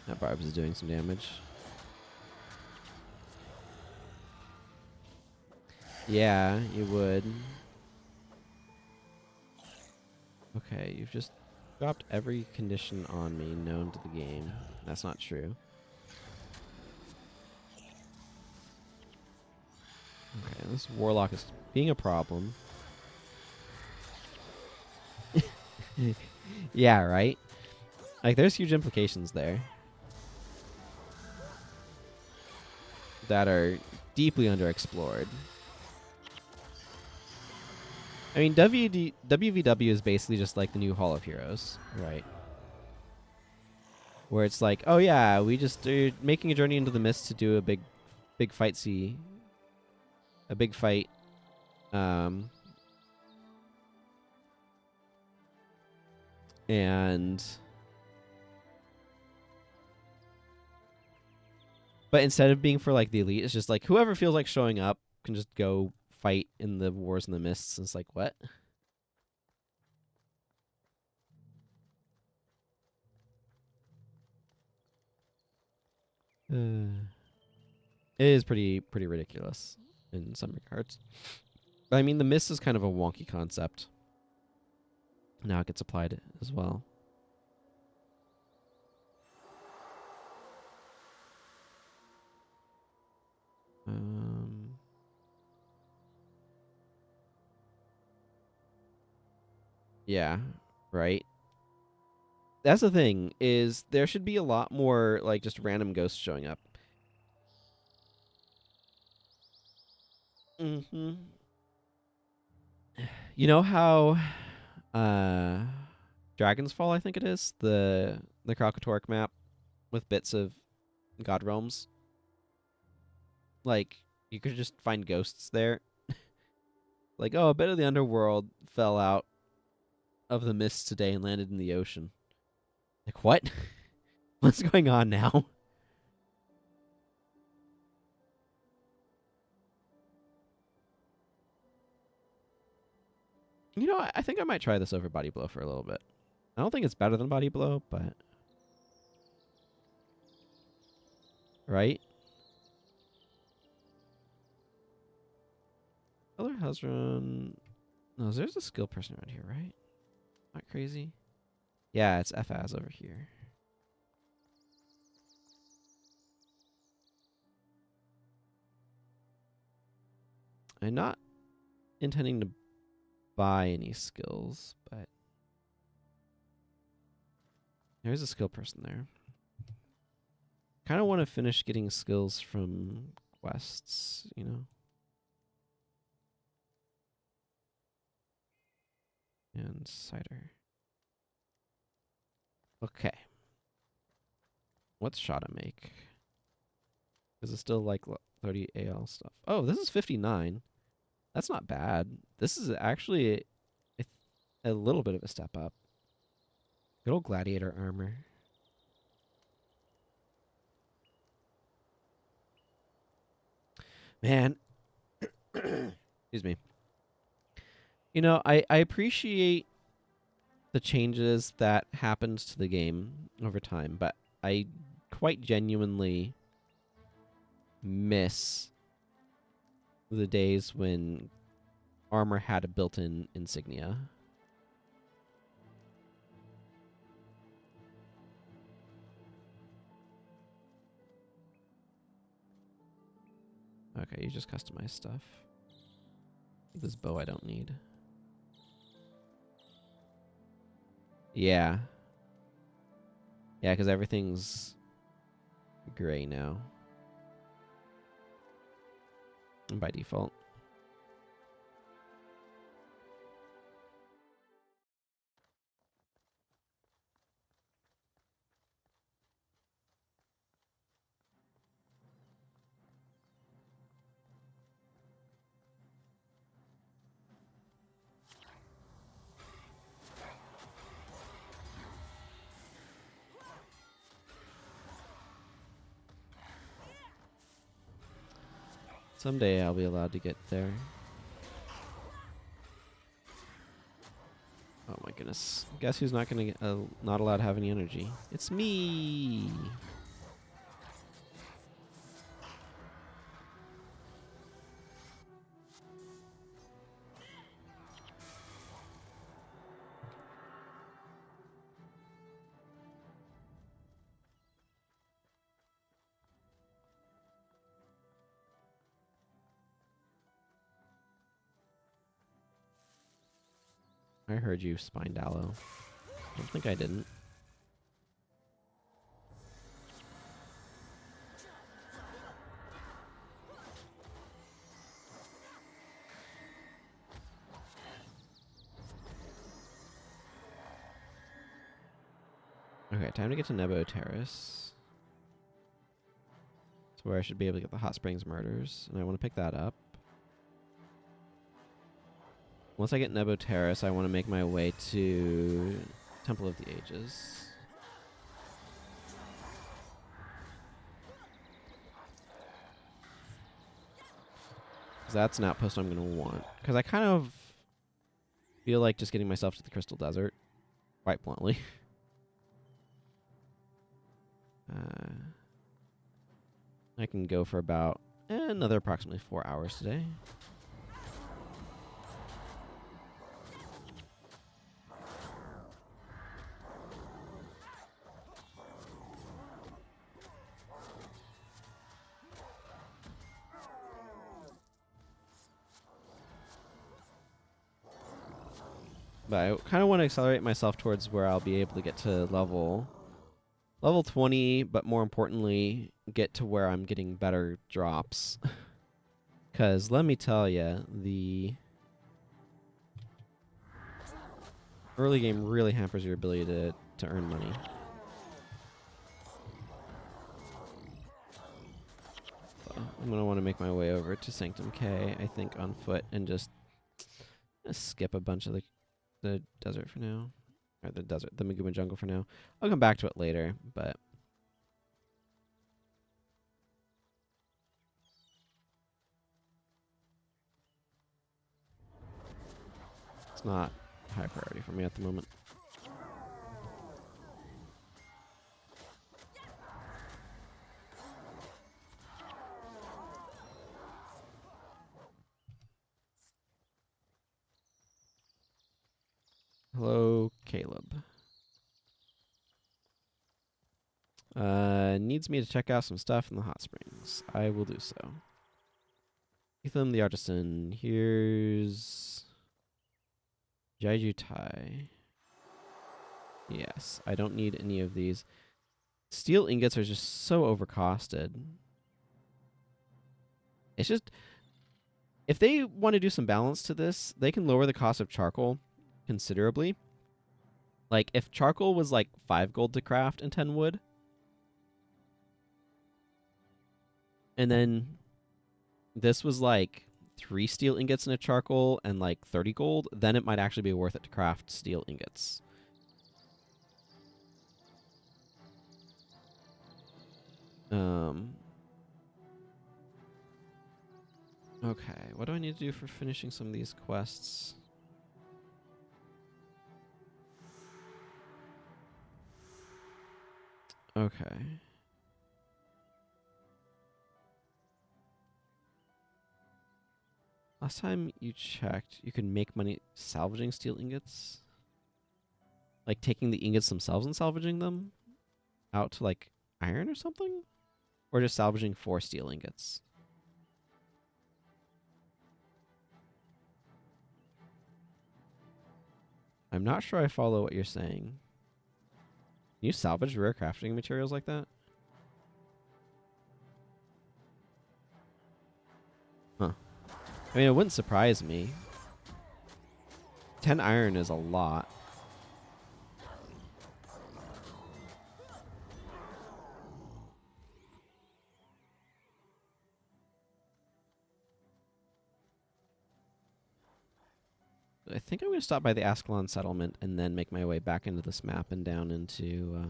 That Barbs is doing some damage. Yeah, you would. Okay, you've just dropped every condition on me known to the game. That's not true. Okay, this Warlock is being a problem. Yeah, right? Like, there's huge implications there that are deeply underexplored. I mean, WVW is basically just like the new Hall of Heroes, right? Where it's like, oh yeah, we just are making a journey into the mist to do a big fight a big fight. But instead of being for like the elite, it's just like whoever feels like showing up can just go fight in the wars in the mists. And it's like, what? It is pretty ridiculous in some regards. But I mean, the mist is kind of a wonky concept. Now it gets applied as well. Yeah, right. That's the thing, is there should be a lot more like just random ghosts showing up. Mm-hmm. You know how Dragon's Fall, I think it is, the Kralkatorrik map with bits of God Realms. Like, you could just find ghosts there. Like, oh, a bit of the underworld fell out of the mist today and landed in the ocean. Like, what? What's going on now? You know, I think I might try this over Body Blow for a little bit. I don't think it's better than Body Blow, but... Right? Color has run... No, there's a skill person around here, right? Not crazy? Yeah, it's FAS over here. I'm not intending to buy any skills, but... There's a skill person there. Kind of want to finish getting skills from quests, you know? And cider. Okay. What's shot to make? Is it still like 30 AL stuff? Oh, this is 59. That's not bad. This is actually a little bit of a step up. Good old gladiator armor. Man. Excuse me. You know, I appreciate the changes that happened to the game over time, but I quite genuinely miss the days when armor had a built-in insignia. Okay, you just customize stuff. This bow I don't need. Yeah. Yeah, because everything's gray now. By default. Someday I'll be allowed to get there. Oh my goodness. Guess who's not gonna get, not allowed to have any energy? It's me! I heard you, Spindallow. I don't think I didn't. Okay, time to get to Nebo Terrace. That's where I should be able to get the Hot Springs Murders, and I want to pick that up. Once I get Nebo Terrace, I want to make my way to Temple of the Ages. Because that's an outpost I'm going to want. Because I kind of feel like just getting myself to the Crystal Desert, quite bluntly. I can go for about another approximately 4 hours today. But I kind of want to accelerate myself towards where I'll be able to get to level 20, but more importantly, get to where I'm getting better drops. Because let me tell you, the early game really hampers your ability to earn money. I'm going to want to make my way over to Sanctum K, I think, on foot, and just skip a bunch of the desert for now. Or the Maguma jungle for now. I'll come back to it later, but... it's not high priority for me at the moment. Hello, Caleb. Needs me to check out some stuff in the hot springs. I will do so. Ethan the Artisan. Here's... Jaiju Tai. Yes, I don't need any of these. Steel ingots are just so overcosted. It's just... if they want to do some balance to this, they can lower the cost of charcoal considerably. Like, if charcoal was like 5 gold to craft and 10 wood, and then this was like 3 steel ingots and a charcoal and like 30 gold, then it might actually be worth it to craft steel ingots. Okay, what do I need to do for finishing some of these quests? Okay. Last time you checked, you could make money salvaging steel ingots? Like taking the ingots themselves and salvaging them out to like iron or something? Or just salvaging 4 steel ingots? I'm not sure I follow what you're saying. Can you salvage rare crafting materials like that? Huh. I mean, it wouldn't surprise me. 10 iron is a lot. I think I'm going to stop by the Ascalon settlement and then make my way back into this map and down into...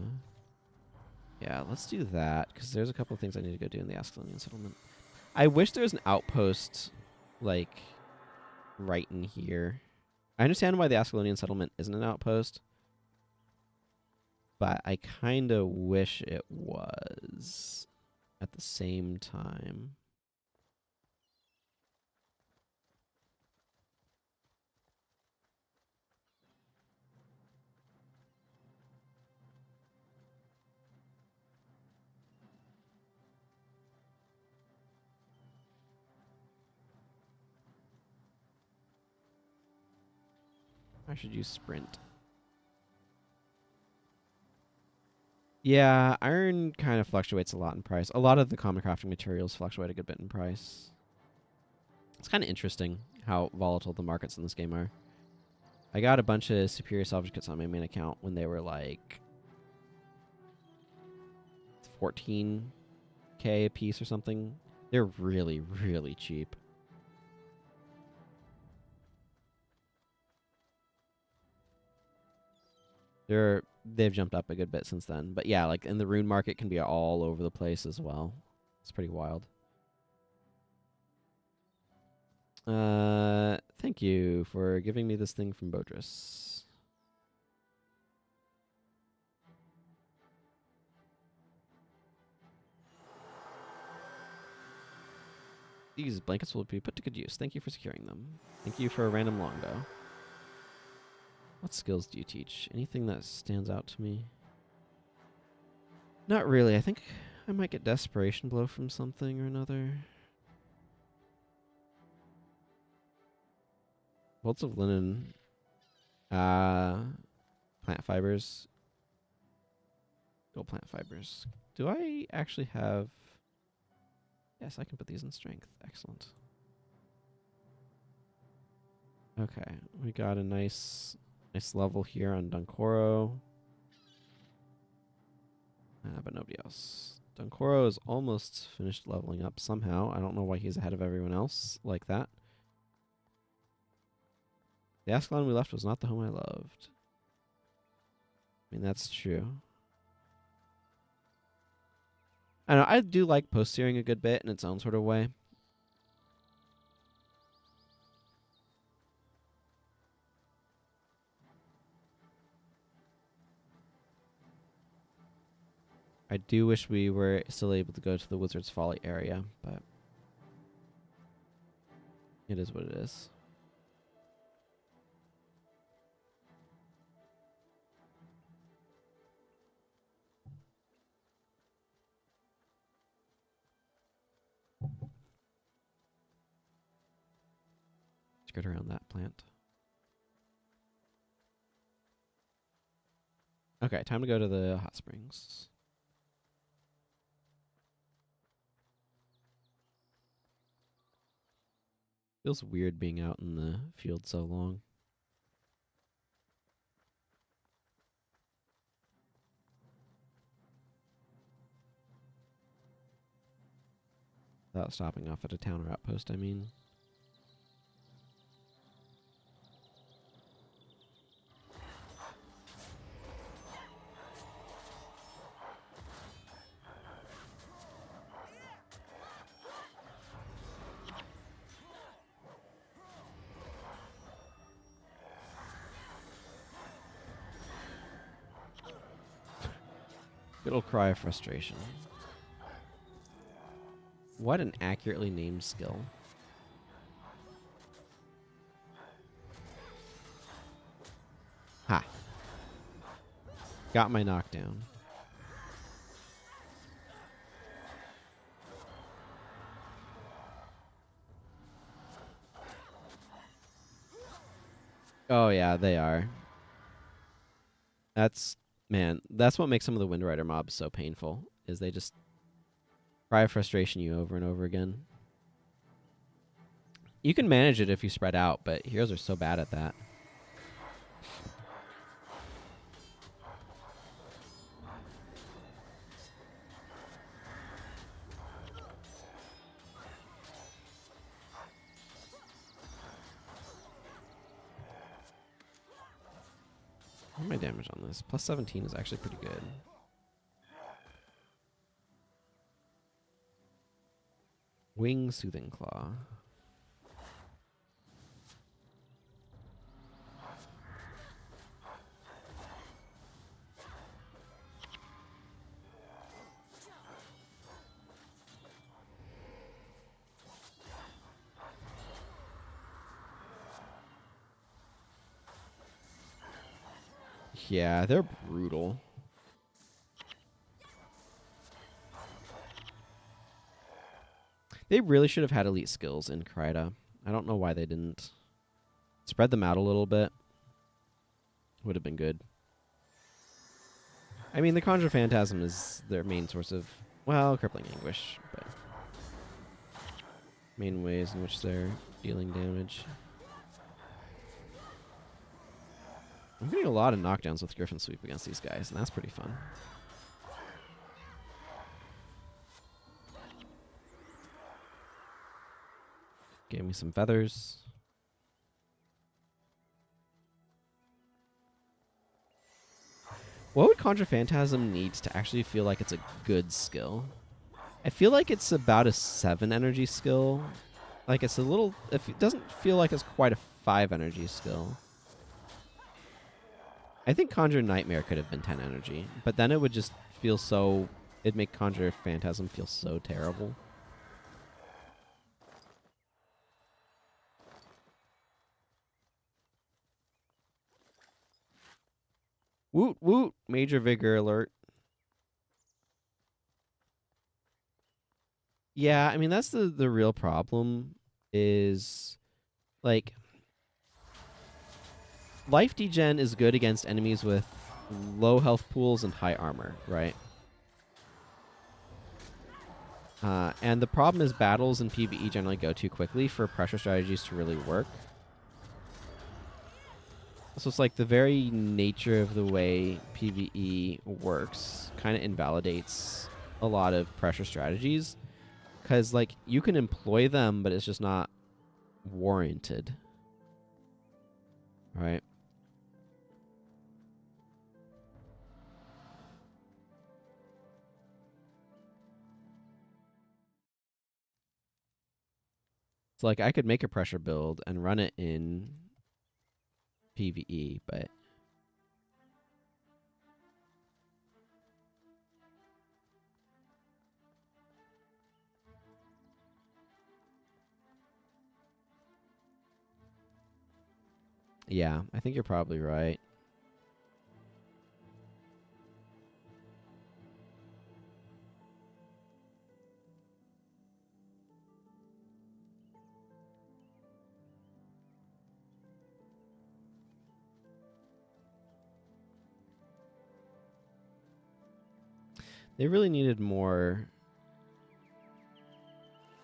yeah, let's do that, because there's a couple of things I need to go do in the Ascalonian settlement. I wish there was an outpost, like, right in here. I understand why the Ascalonian settlement isn't an outpost, but I kind of wish it was at the same time. I should use sprint. Yeah, iron kind of fluctuates a lot in price. A lot of the common crafting materials fluctuate a good bit in price. It's kind of interesting how volatile the markets in this game are. I got a bunch of superior salvage kits on my main account when they were like 14k a piece or something. They're really, really cheap. They've jumped up a good bit since then. But yeah, like, and the rune market can be all over the place as well. It's pretty wild. Thank you for giving me this thing from Bodris. These blankets will be put to good use. Thank you for securing them. Thank you for a random longbow. What skills do you teach? Anything that stands out to me? Not really. I think I might get Desperation Blow from something or another. Bolts of Linen. Plant Fibers. Gold Plant Fibers. Do I actually have... Yes, I can put these in Strength. Excellent. Okay, we got a nice level here on Dunkoro. But nobody else. Dunkoro is almost finished leveling up somehow. I don't know why he's ahead of everyone else like that. The Ascalon we left was not the home I loved. I mean, that's true. I know, I do like post-steering a good bit in its own sort of way. I do wish we were still able to go to the Wizard's Folly area, but it is what it is. Let's get around that plant. Okay, time to go to the hot springs. Feels weird being out in the field so long. Without stopping off at a town or outpost, I mean. Good old cry of frustration. What an accurately named skill. Ha. Got my knockdown. Oh yeah, they are. Man, that's what makes some of the Wind Rider mobs so painful, is they just cry of frustration you over and over again. You can manage it if you spread out, but heroes are so bad at that. What my damage on this? Plus 17 is actually pretty good. Wing Soothing Claw. Yeah, they're brutal. They really should have had elite skills in Kryta. I don't know why they didn't. Spread them out a little bit. Would have been good. I mean, the Conjure Phantasm is their main source of, well, Crippling Anguish, but main ways in which they're dealing damage. I'm getting a lot of knockdowns with Griffin Sweep against these guys, and that's pretty fun. Gave me some feathers. What would Conjure Phantasm need to actually feel like it's a good skill? I feel like it's about a 7 energy skill. Like it's a little... It doesn't feel like it's quite a 5 energy skill. I think Conjure Nightmare could have been 10 energy, but then it would just feel so... It'd make Conjure Phantasm feel so terrible. Woot woot! Major Vigor alert. Yeah, I mean, that's the real problem is, like, life degen is good against enemies with low health pools and high armor, right? And the problem is battles in PvE generally go too quickly for pressure strategies to really work. So it's like the very nature of the way PvE works kind of invalidates a lot of pressure strategies, because like you can employ them, but it's just not warranted, right? So like I could make a pressure build and run it in PvE, but yeah, I think you're probably right. They really needed more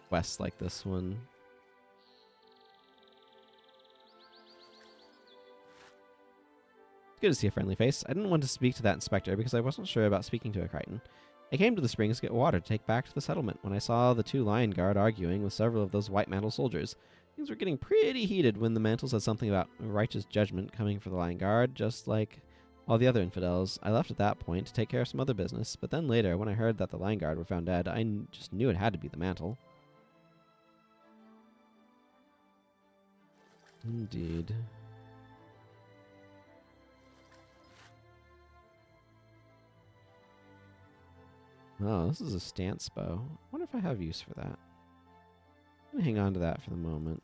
quests like this one. It's good to see a friendly face. I didn't want to speak to that inspector because I wasn't sure about speaking to a Crichton. I came to the springs to get water to take back to the settlement when I saw the two lion guard arguing with several of those white mantle soldiers. Things were getting pretty heated when the mantle said something about righteous judgment coming for the lion guard, just like all the other infidels. I left at that point to take care of some other business, but then later, when I heard that the lion guard were found dead, I just knew it had to be the mantle. Indeed. Oh, this is a stance bow. I wonder if I have use for that. I'm gonna hang on to that for the moment.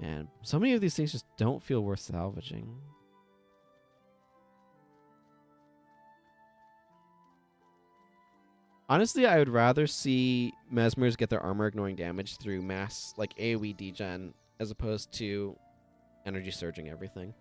Man, so many of these things just don't feel worth salvaging. Honestly, I would rather see Mesmers get their armor ignoring damage through mass, like AoE degen, as opposed to energy surging everything.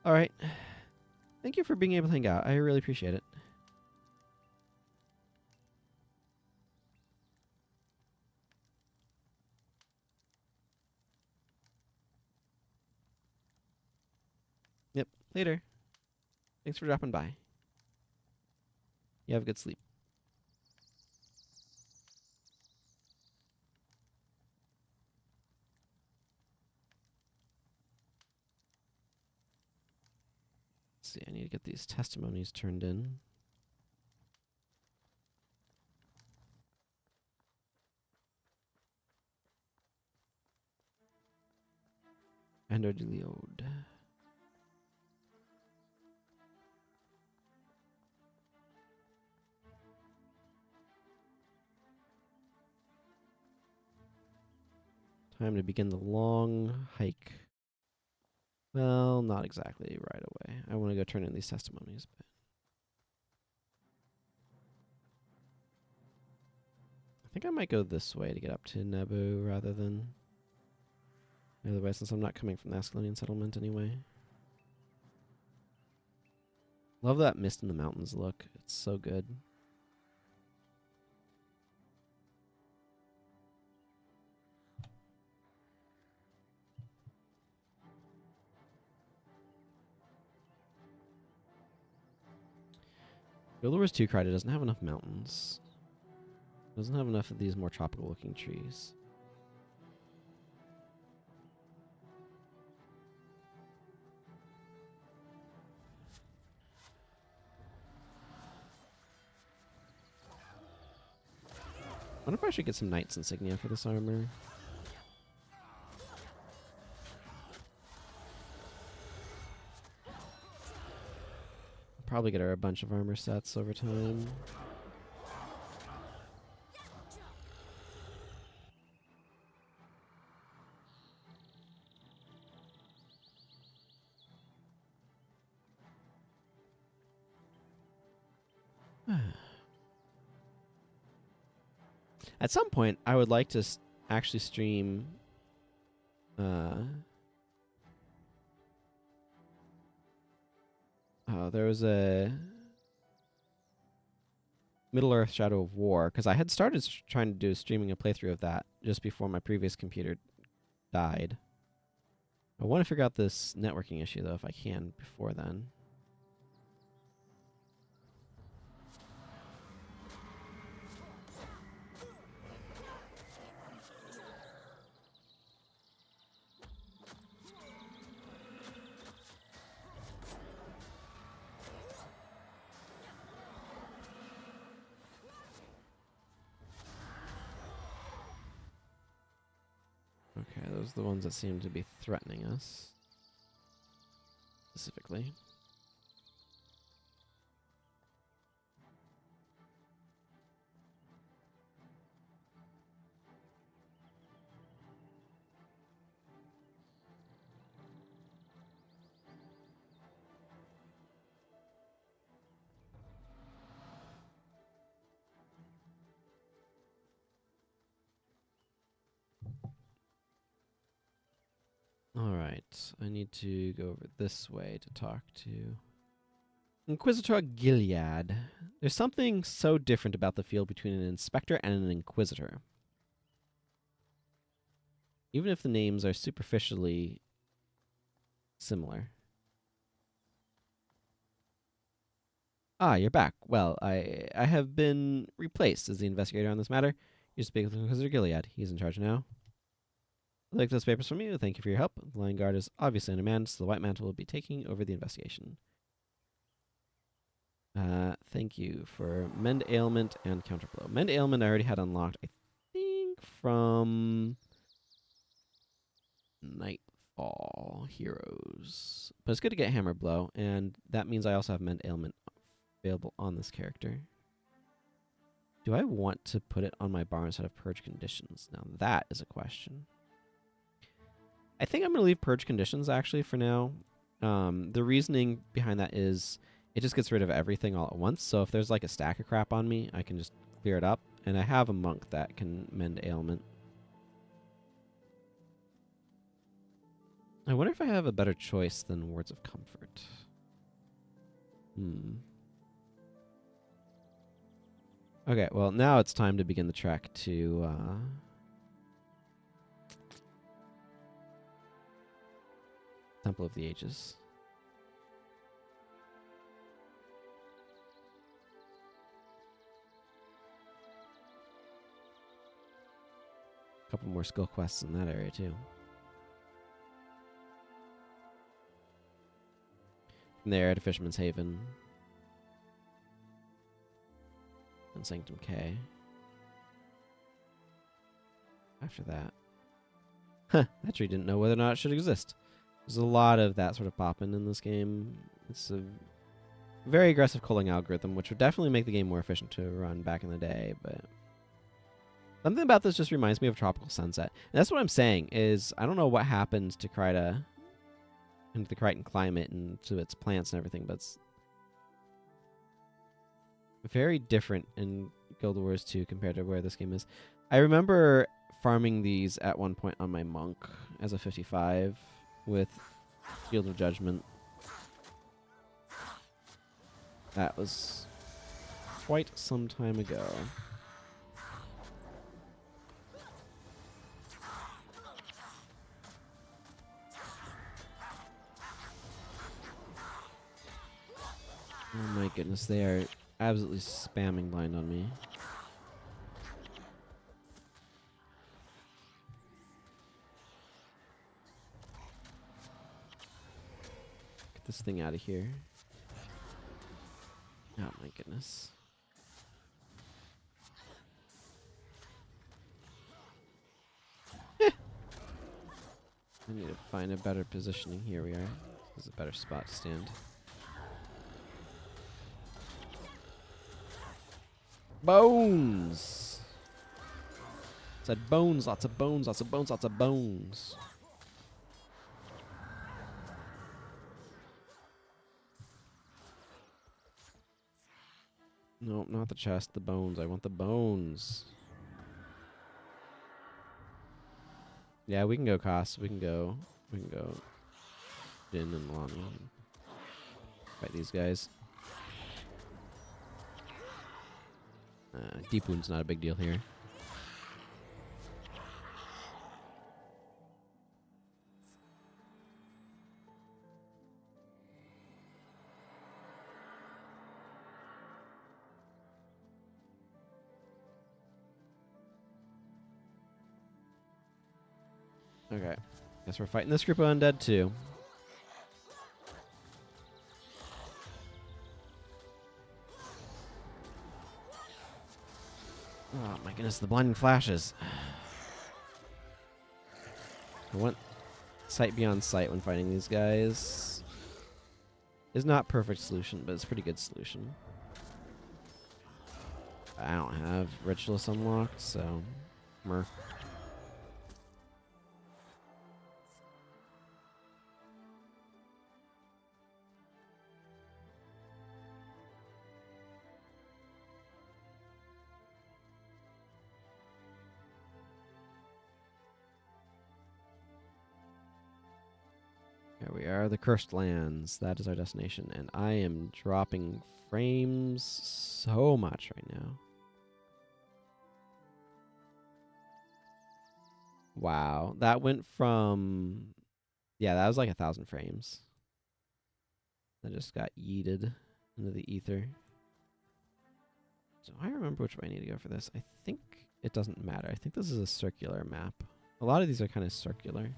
All right. Thank you for being able to hang out. I really appreciate it. Yep. Later. Thanks for dropping by. You have a good sleep. Let's see, I need to get these testimonies turned in. Ender de Leode. Time to begin the long hike. Well, not exactly right away. I want to go turn in these testimonies, but I think I might go this way to get up to Nebu rather than the other way, since I'm not coming from the Ascalonian settlement anyway. Love that mist in the mountains look. It's so good. Guild 2 Cried doesn't have enough mountains. Doesn't have enough of these more tropical looking trees. I wonder if I should get some Knight's Insignia for this armor. Probably get her a bunch of armor sets over time. At some point, I would like to actually stream. Oh, there was a Middle-earth Shadow of War, because I had started trying to do streaming a playthrough of that just before my previous computer died. I want to figure out this networking issue, though, if I can before then. Okay, those are the ones that seem to be threatening us. Specifically. Alright, I need to go over this way to talk to Inquisitor Gilead. There's something so different about the field between an inspector and an inquisitor. Even if the names are superficially similar. Ah, you're back. Well, I have been replaced as the investigator on this matter. You speak with Inquisitor Gilead. He's in charge now. I'd like those papers from you. Thank you for your help. The Lion Guard is obviously undermanned, so the White Mantle will be taking over the investigation. Thank you for Mend Ailment and Counterblow. Mend Ailment I already had unlocked, I think, from Nightfall Heroes. But it's good to get Hammer Blow, and that means I also have Mend Ailment available on this character. Do I want to put it on my bar instead of Purge Conditions? Now that is a question. I think I'm going to leave Purge Conditions, actually, for now. The reasoning behind that is it just gets rid of everything all at once. So if there's like a stack of crap on me, I can just clear it up. And I have a monk that can mend ailment. I wonder if I have a better choice than Words of Comfort. Okay, well, now it's time to begin the trek to... Temple of the Ages. A couple more skill quests in that area, too. From there to Fisherman's Haven. And Sanctum K. After that. Huh, that tree didn't know whether or not it should exist. There's a lot of that sort of popping in this game. It's a very aggressive culling algorithm, which would definitely make the game more efficient to run back in the day, but something about this just reminds me of Tropical Sunset. And that's what I'm saying, is I don't know what happened to Kryta and the Crichton climate and to its plants and everything, but it's very different in Guild Wars 2 compared to where this game is. I remember farming these at one point on my monk as a 55 with Field of Judgment. That was quite some time ago. Oh my goodness, they are absolutely spamming blind on me. Get this thing out of here. Oh my goodness. I need to find a better positioning. Here we are. This is a better spot to stand. Bones! Said bones, lots of bones, lots of bones, lots of bones. Nope, not the chest, the bones. I want the bones. Yeah, we can go Koss. We can go Jin and Lonnie. And fight these guys. Deep wound's not a big deal here. Okay. Guess we're fighting this group of undead too. Oh my goodness, the blinding flashes. I want sight beyond sight when fighting these guys. Is not perfect solution, but it's a pretty good solution. I don't have Ritualist unlocked, so... Meh. Here we are, the Cursed Lands. That is our destination, and I am dropping frames so much right now. Wow, that went from... Yeah, that was like 1,000 frames. That just got yeeted into the ether. So I remember which way I need to go for this. I think it doesn't matter. I think this is a circular map. A lot of these are kind of circular.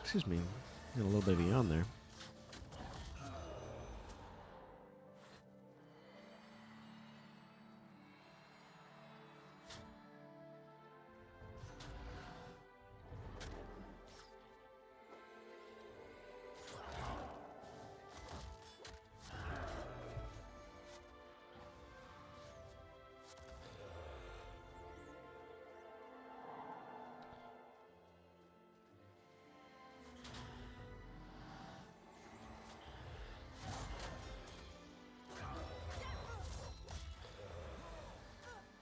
Excuse me. Got a little bit of yawn there.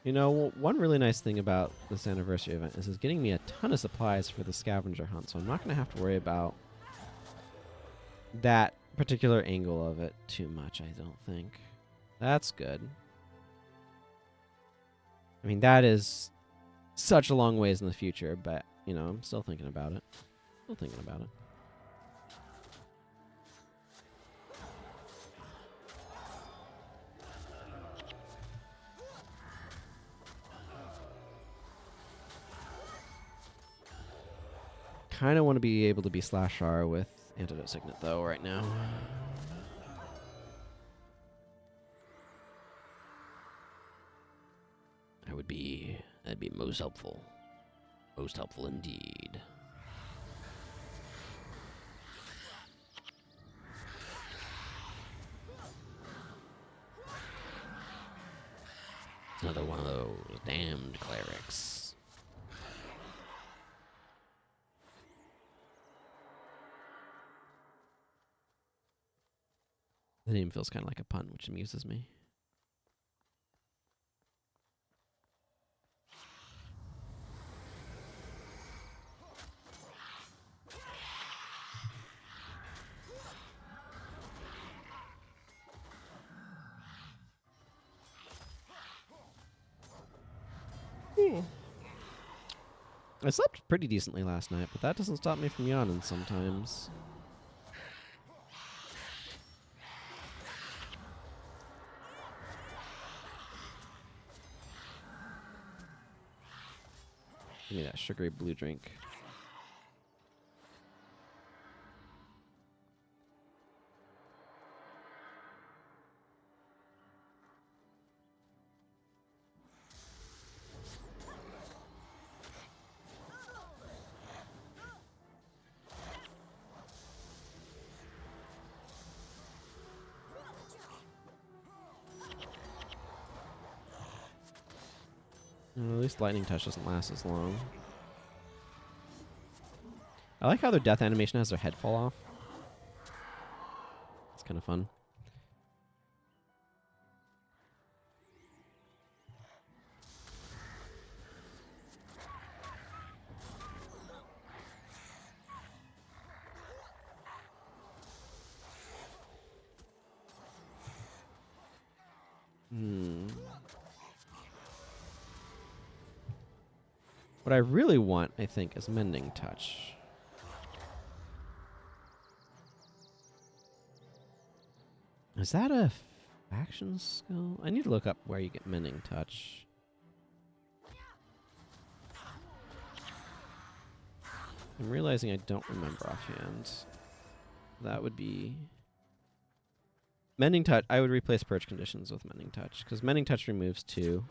You know, one really nice thing about this anniversary event is it's getting me a ton of supplies for the scavenger hunt, so I'm not going to have to worry about that particular angle of it too much, I don't think. That's good. I mean, that is such a long ways in the future, but, you know, I'm still thinking about it. Still thinking about it. Kind of want to be able to be /R with Antidote Signet, though, right now. That'd be most helpful. Most helpful indeed. Another one of those damned clerics. The name feels kind of like a pun, which amuses me. I slept pretty decently last night, but that doesn't stop me from yawning sometimes. Give me that sugary blue drink. Well, at least lightning touch doesn't last as long. I like how their death animation has their head fall off. It's kind of fun. Hmm. What I really want, I think, is Mending Touch. Is that a faction skill? I need to look up where you get Mending Touch. I'm realizing I don't remember offhand. That would be... Mending Touch. I would replace Purge Conditions with Mending Touch, because Mending Touch removes 2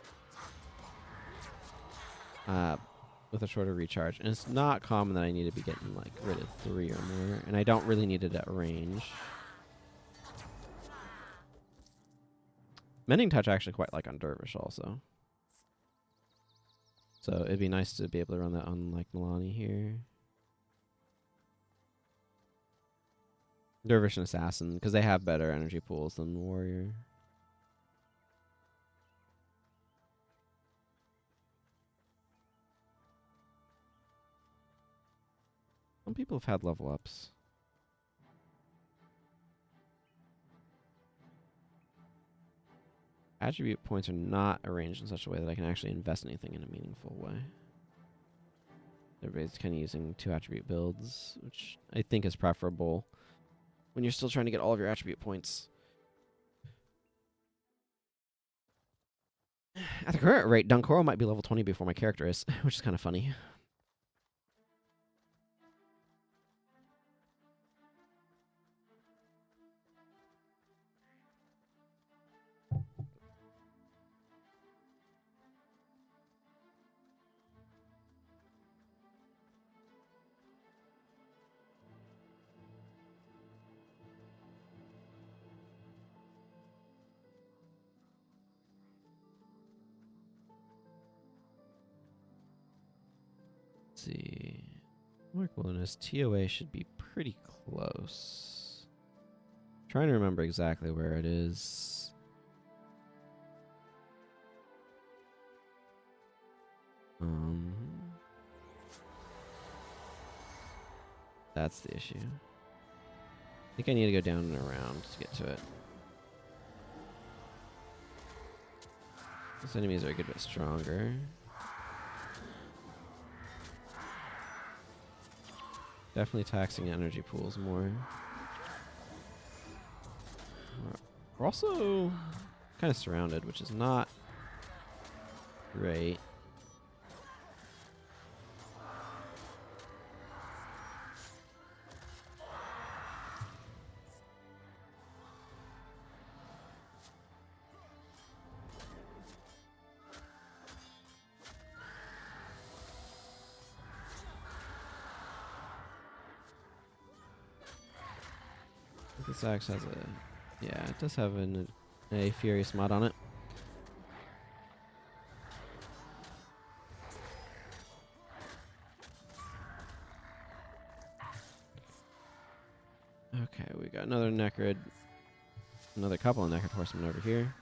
with a shorter recharge. And it's not common that I need to be getting like rid of 3 or more, and I don't really need it at range. Mending Touch I actually quite like on Dervish also. So it'd be nice to be able to run that on like Milani here. Dervish and Assassin, because they have better energy pools than Warrior. Some people have had level ups. Attribute points are not arranged in such a way that I can actually invest anything in a meaningful way. Everybody's kind of using 2 attribute builds, which I think is preferable when you're still trying to get all of your attribute points. At the current rate, Dunkoro might be level 20 before my character is, which is kind of funny. See. Mark Wilderness. TOA should be pretty close. Trying to remember exactly where it is. That's the issue. I think I need to go down and around to get to it. These enemies are a good bit stronger. Definitely taxing energy pools more. We're also kind of surrounded, which is not great. This axe has a... Yeah, it does have a Furious mod on it. Okay, we got another Necrid. Another couple of Necrid horsemen over here.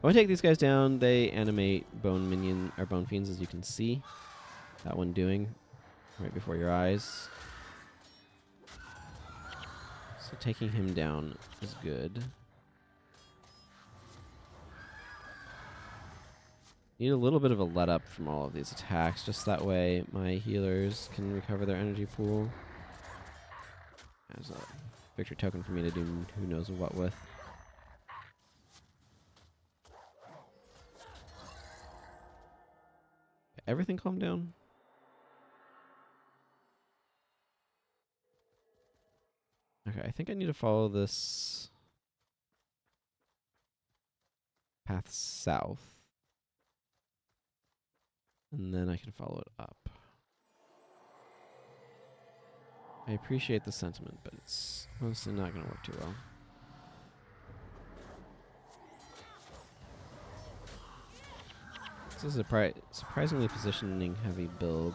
When I take these guys down, they animate bone minion or bone fiends, as you can see. That one doing right before your eyes. So taking him down is good. Need a little bit of a let up from all of these attacks, just that way my healers can recover their energy pool. There's a victory token for me to do who knows what with. Everything calm down? Okay, I think I need to follow this path south. And then I can follow it up. I appreciate the sentiment, but it's honestly not going to work too well. This is a surprisingly positioning heavy build.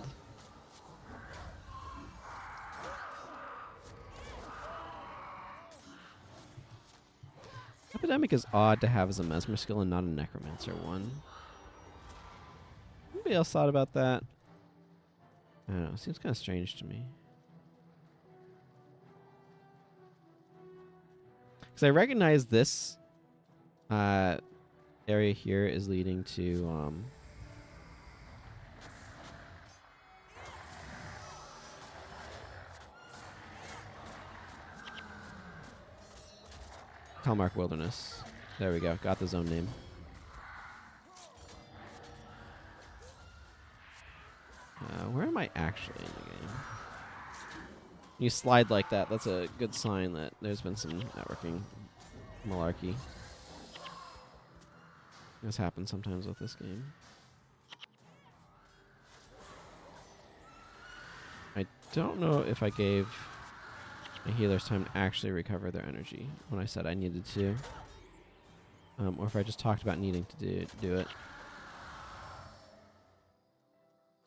Epidemic is odd to have as a Mesmer skill and not a Necromancer one. Anybody else thought about that? I don't know. It seems kind of strange to me. Because I recognize this area here is leading to Telmark Wilderness. There we go. Got the zone name. Where am I actually in the game? You slide like that. That's a good sign that there's been some networking malarkey. This happens sometimes with this game. I don't know if I gave my healers time to actually recover their energy when I said I needed to. Or if I just talked about needing to do it.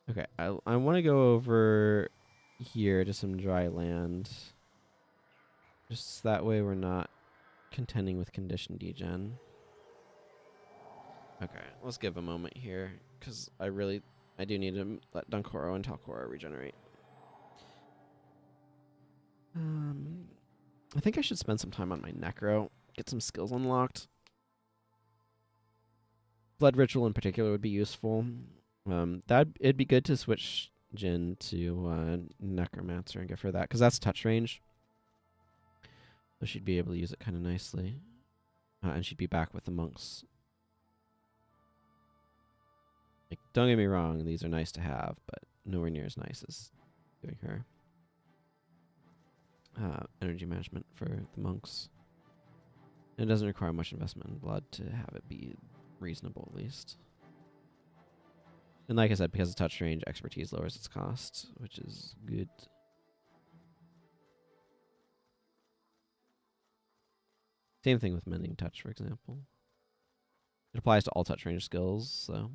Okay, I want to go over here to some dry land. Just that way we're not contending with condition degen. Okay, let's give a moment here, because I do need to let Dunkoro and Talcoro regenerate. I think I should spend some time on my Necro, get some skills unlocked. Blood Ritual in particular would be useful. It'd be good to switch Jin to Necromancer and give her that, because that's touch range. So she'd be able to use it kind of nicely. And she'd be back with the monks. Like, don't get me wrong, these are nice to have, but nowhere near as nice as giving her energy management for the monks. And it doesn't require much investment in blood to have it be reasonable, at least. And like I said, because of touch range, expertise lowers its cost, which is good. Same thing with mending touch, for example. It applies to all touch range skills, so.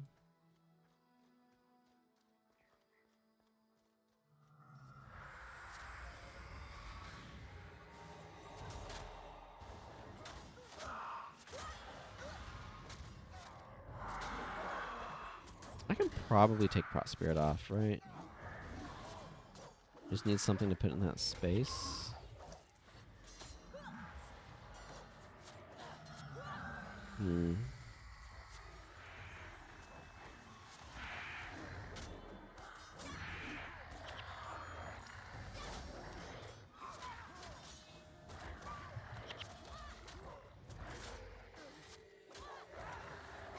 I can probably take Prot Spirit off, right? Just need something to put in that space.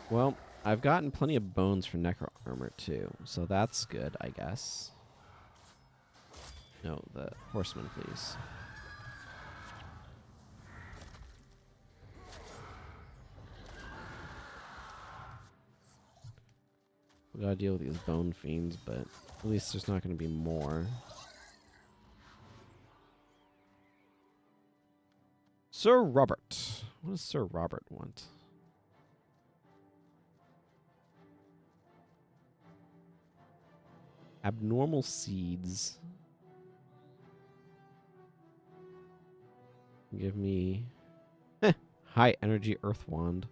Well, I've gotten plenty of bones for Necro Armor, too, so that's good, I guess. No, the Horseman, please. We gotta deal with these bone fiends, but at least there's not gonna be more. Sir Robert. What does Sir Robert want? Abnormal seeds. Give me high energy earth wand.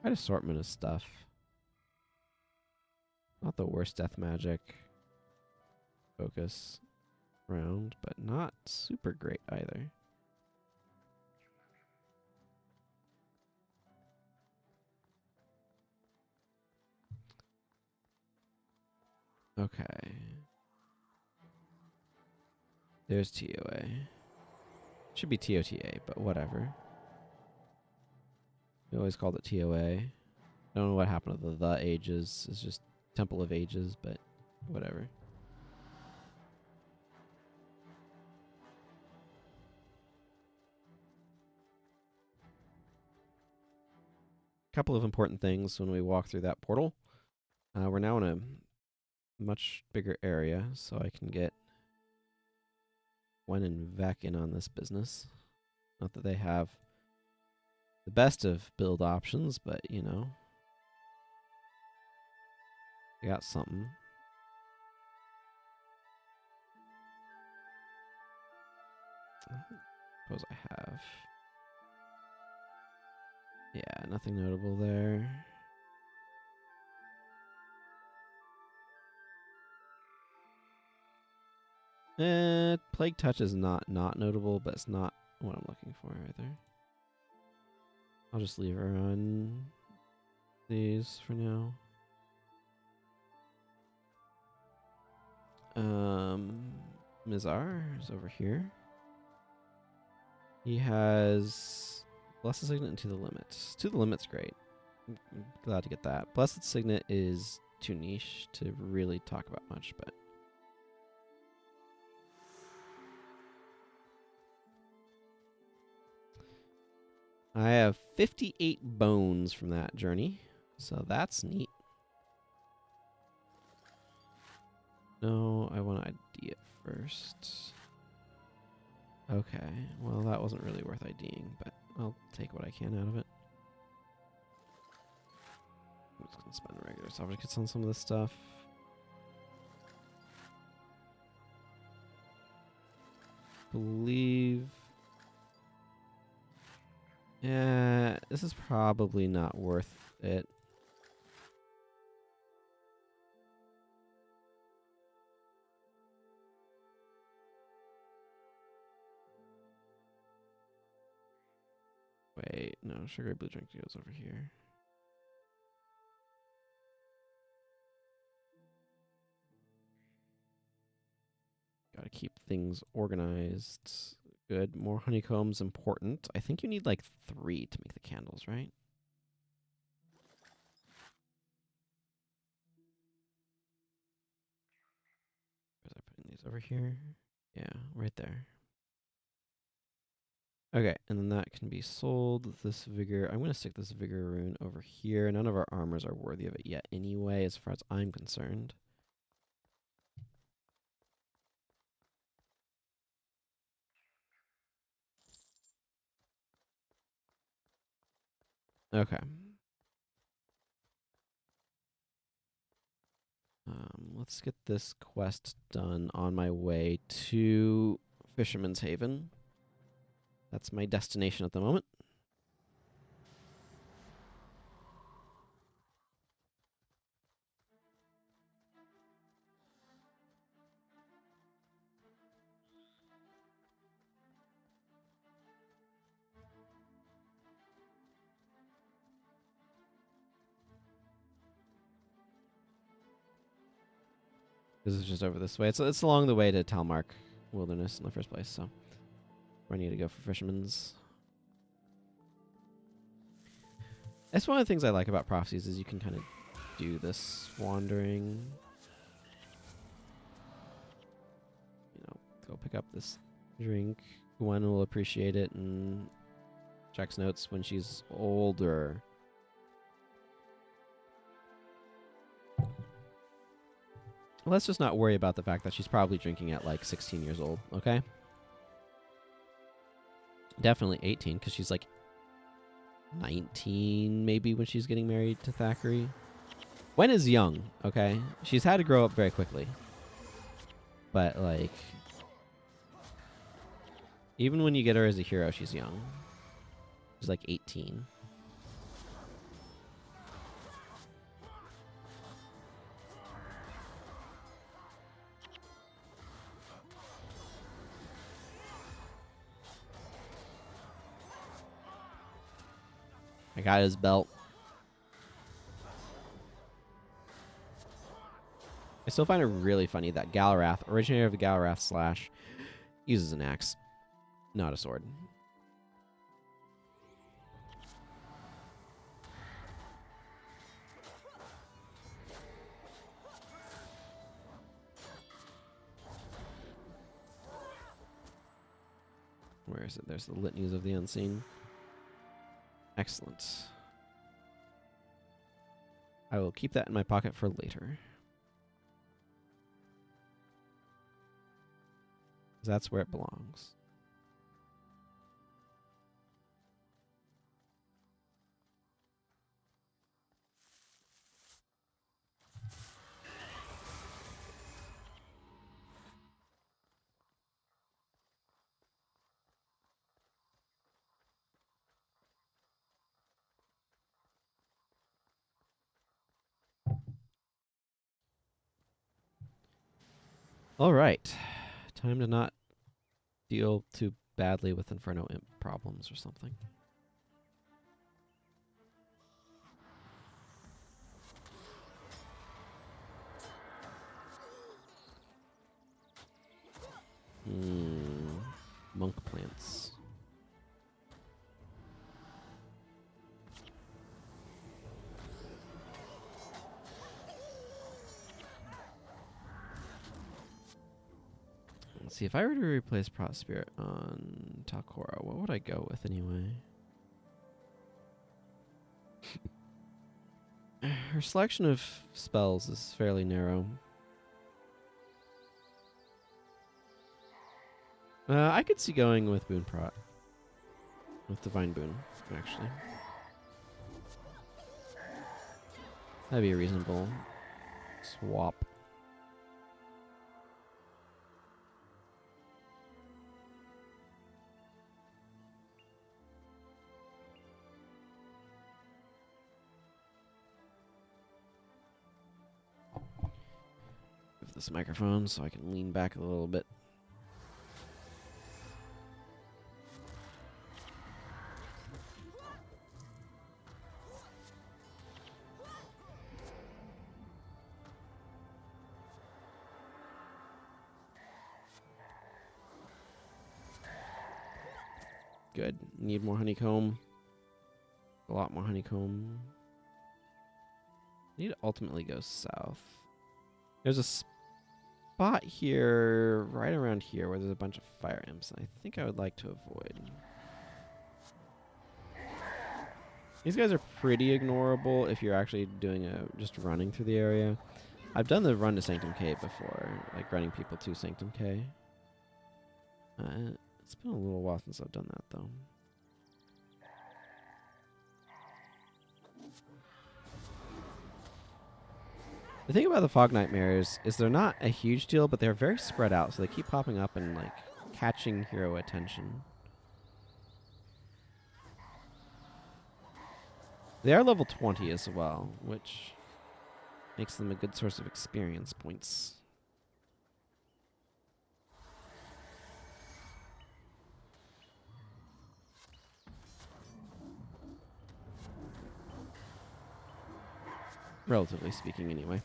Quite assortment of stuff. Not the worst death magic focus round, but not super great either. Okay. There's TOA. Should be TOTA, but whatever. We always called it TOA. I don't know what happened to the ages. It's just Temple of Ages, but whatever. Couple of important things when we walk through that portal. We're now in a much bigger area, so I can get Gwen and Vec in on this business. Not that they have the best of build options, but you know, they got something. I suppose I have. Yeah, nothing notable there. Plague Touch is not notable, but it's not what I'm looking for either. I'll just leave her on these for now. Mizar is over here. He has Blessed Signet and To the Limit. To the Limit's great. I'm glad to get that. Blessed Signet is too niche to really talk about much, but I have 58 bones from that journey, so that's neat. No, I want to ID it first. Okay, well that wasn't really worth IDing, but I'll take what I can out of it. I'm just going to spend regular suffragettes on some of this stuff. Believe... Yeah, this is probably not worth it. Wait, no, sugary blue drink goes over here. Gotta keep things organized. Good. More honeycombs important. I think you need like 3 to make the candles, right? Was I putting these over here? Yeah, right there. Okay, and then that can be sold. This vigor, I'm going to stick this vigor rune over here. None of our armors are worthy of it yet anyway, as far as I'm concerned. Okay. Let's get this quest done on my way to Fisherman's Haven. That's my destination at the moment. This is just over this way. It's along the way to Talmark Wilderness in the first place, so I need to go for Fisherman's. That's one of the things I like about Prophecies is you can kind of do this wandering. You know, go pick up this drink. Gwen will appreciate it and checks notes when she's older. Let's just not worry about the fact that she's probably drinking at like 16 years old, okay? Definitely 18, because she's like 19 maybe when she's getting married to Thackeray. Gwen is young, okay? She's had to grow up very quickly. But like, even when you get her as a hero, she's young. She's like 18. I got his belt. I still find it really funny that Galarath, originator of the Galarath Slash, uses an axe, not a sword. Where is it? There's the Litanies of the Unseen. Excellent. I will keep that in my pocket for later. That's where it belongs. All right. Time to not deal too badly with Inferno Imp problems or something. Monk plants. Let's see, if I were to replace Prot Spirit on Talcora, what would I go with anyway? Her selection of spells is fairly narrow. I could see going with Boon Prot. With Divine Boon, actually. That'd be a reasonable swap. Move this microphone so I can lean back a little bit. Good. Need more honeycomb. A lot more honeycomb. Need to ultimately go south. There's a spot here, right around here, where there's a bunch of fire imps. I think I would like to avoid. These guys are pretty ignorable if you're actually doing just running through the area. I've done the run to Sanctum K before, like running people to Sanctum K. It's been a little while since I've done that, though. The thing about the Fog Nightmares is they're not a huge deal, but they're very spread out, so they keep popping up and like catching hero attention. They are level 20 as well, which makes them a good source of experience points. Relatively speaking, anyway.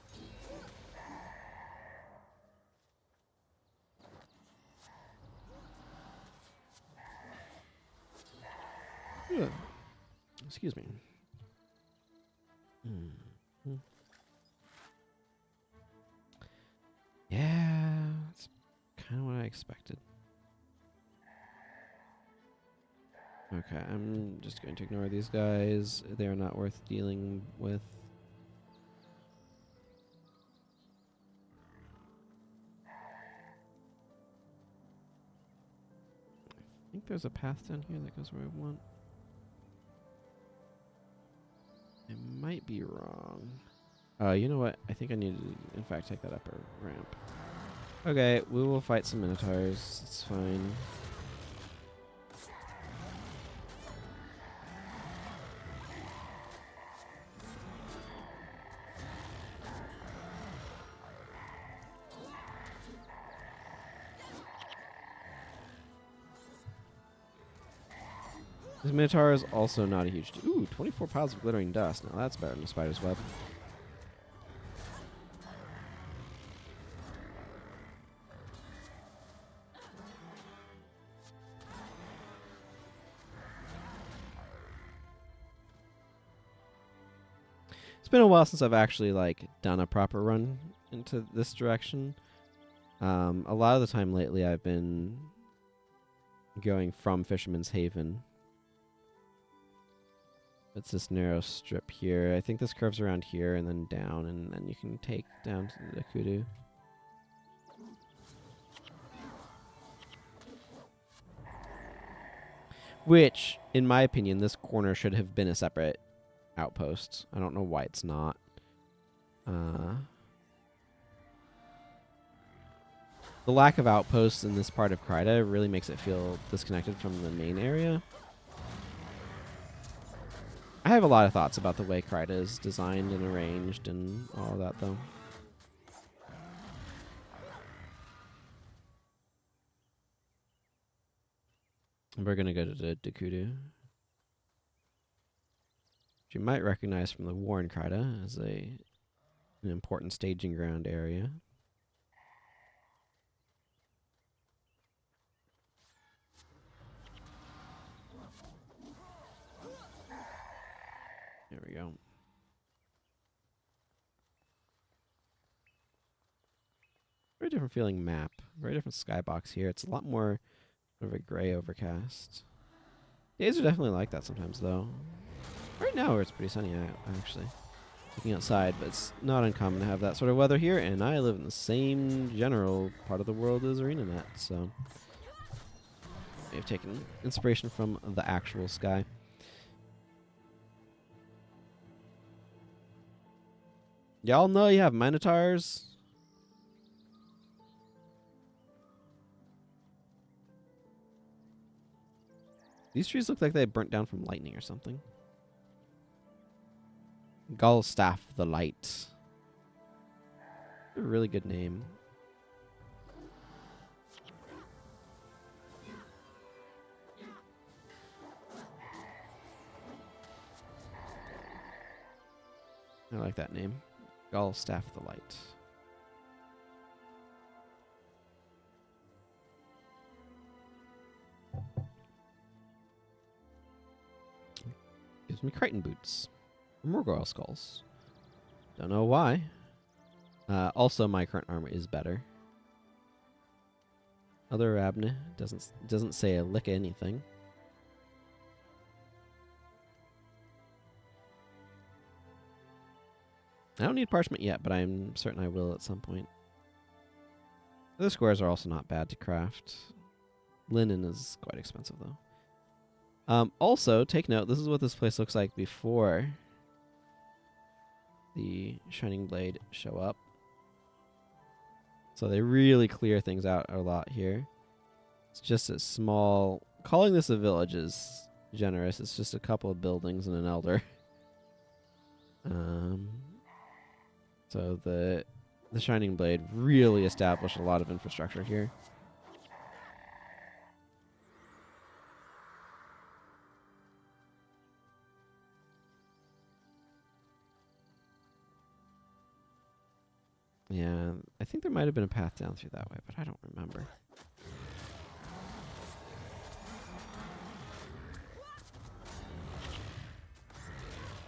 Ugh. Excuse me. Yeah, that's kind of what I expected. Okay, I'm just going to ignore these guys. They are not worth dealing with. I think there's a path down here that goes where I want. I might be wrong. You know what? I think I need to, in fact, take that upper ramp. Okay, we will fight some Minotaurs. It's fine. This Minotaur is also not a huge... Ooh, 24 piles of glittering dust. Now that's better than a spider's web. It's been a while since I've actually like done a proper run into this direction. A lot of the time lately I've been going from Fisherman's Haven. It's this narrow strip here. I think this curves around here and then down, and then you can take down to the kudu. Which, in my opinion, this corner should have been a separate outpost. I don't know why it's not. The lack of outposts in this part of Kryta really makes it feel disconnected from the main area. I have a lot of thoughts about the way Kryta is designed and arranged and all of that, though. We're going to go to the Dakudu, which you might recognize from the war in Kryta as an important staging ground area. There we go. Very different feeling map. Very different skybox here. It's a lot more of a gray overcast. Days are definitely like that sometimes, though. Right now, it's pretty sunny, actually. Looking outside, but it's not uncommon to have that sort of weather here, and I live in the same general part of the world as ArenaNet, so I've taken inspiration from the actual sky. Y'all know you have minotaurs. These trees look like they burnt down from lightning or something. Gullstaff the Light. A really good name. I like that name. Gullstaff the Light. Gives me Crichton boots. Morgul skulls. Don't know why. Also, my current armor is better. Other Abne doesn't say a lick of anything. I don't need parchment yet, but I'm certain I will at some point. Other squares are also not bad to craft. Linen is quite expensive, though. Also, take note, this is what this place looks like before the Shining Blade show up. So they really clear things out a lot here. It's just a small... Calling this a village is generous. It's just a couple of buildings and an elder. So the Shining Blade really established a lot of infrastructure here. Yeah, I think there might have been a path down through that way, but I don't remember.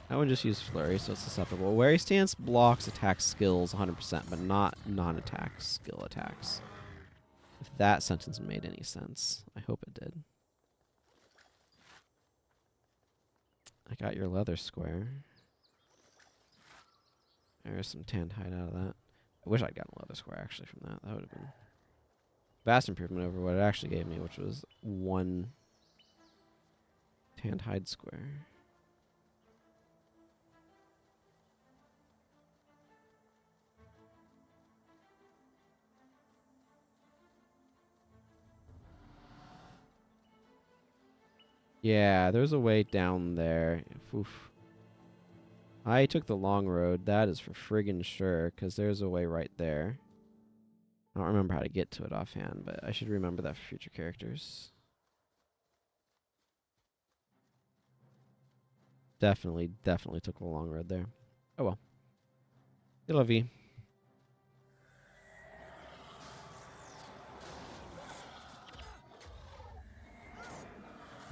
I would just use Flurry, so it's susceptible. Wary Stance blocks attack skills 100%, but not non-attack skill attacks. If that sentence made any sense. I hope it did. I got your leather square. There's some tanned hide out of that. I wish I'd gotten a leather square, actually, from that. That would have been vast improvement over what it actually gave me, which was 1 tanned hide square. Yeah, there's a way down there. Oof. I took the long road. That is for friggin' sure, because there's a way right there. I don't remember how to get to it offhand, but I should remember that for future characters. Definitely took the long road there. Oh well. C'est la vie.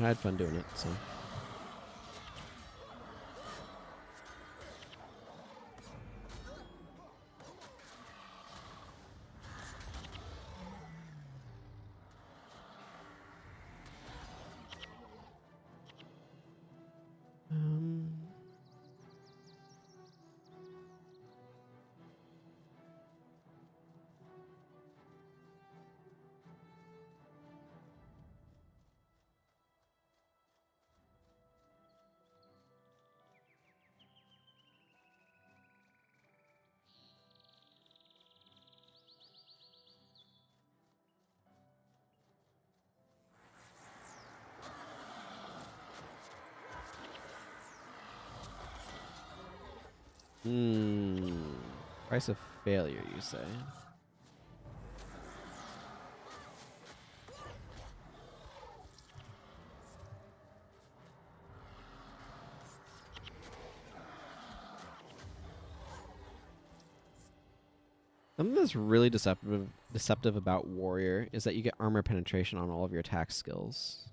I had fun doing it, so. Price of failure, you say? Something that's really deceptive about Warrior is that you get armor penetration on all of your attack skills,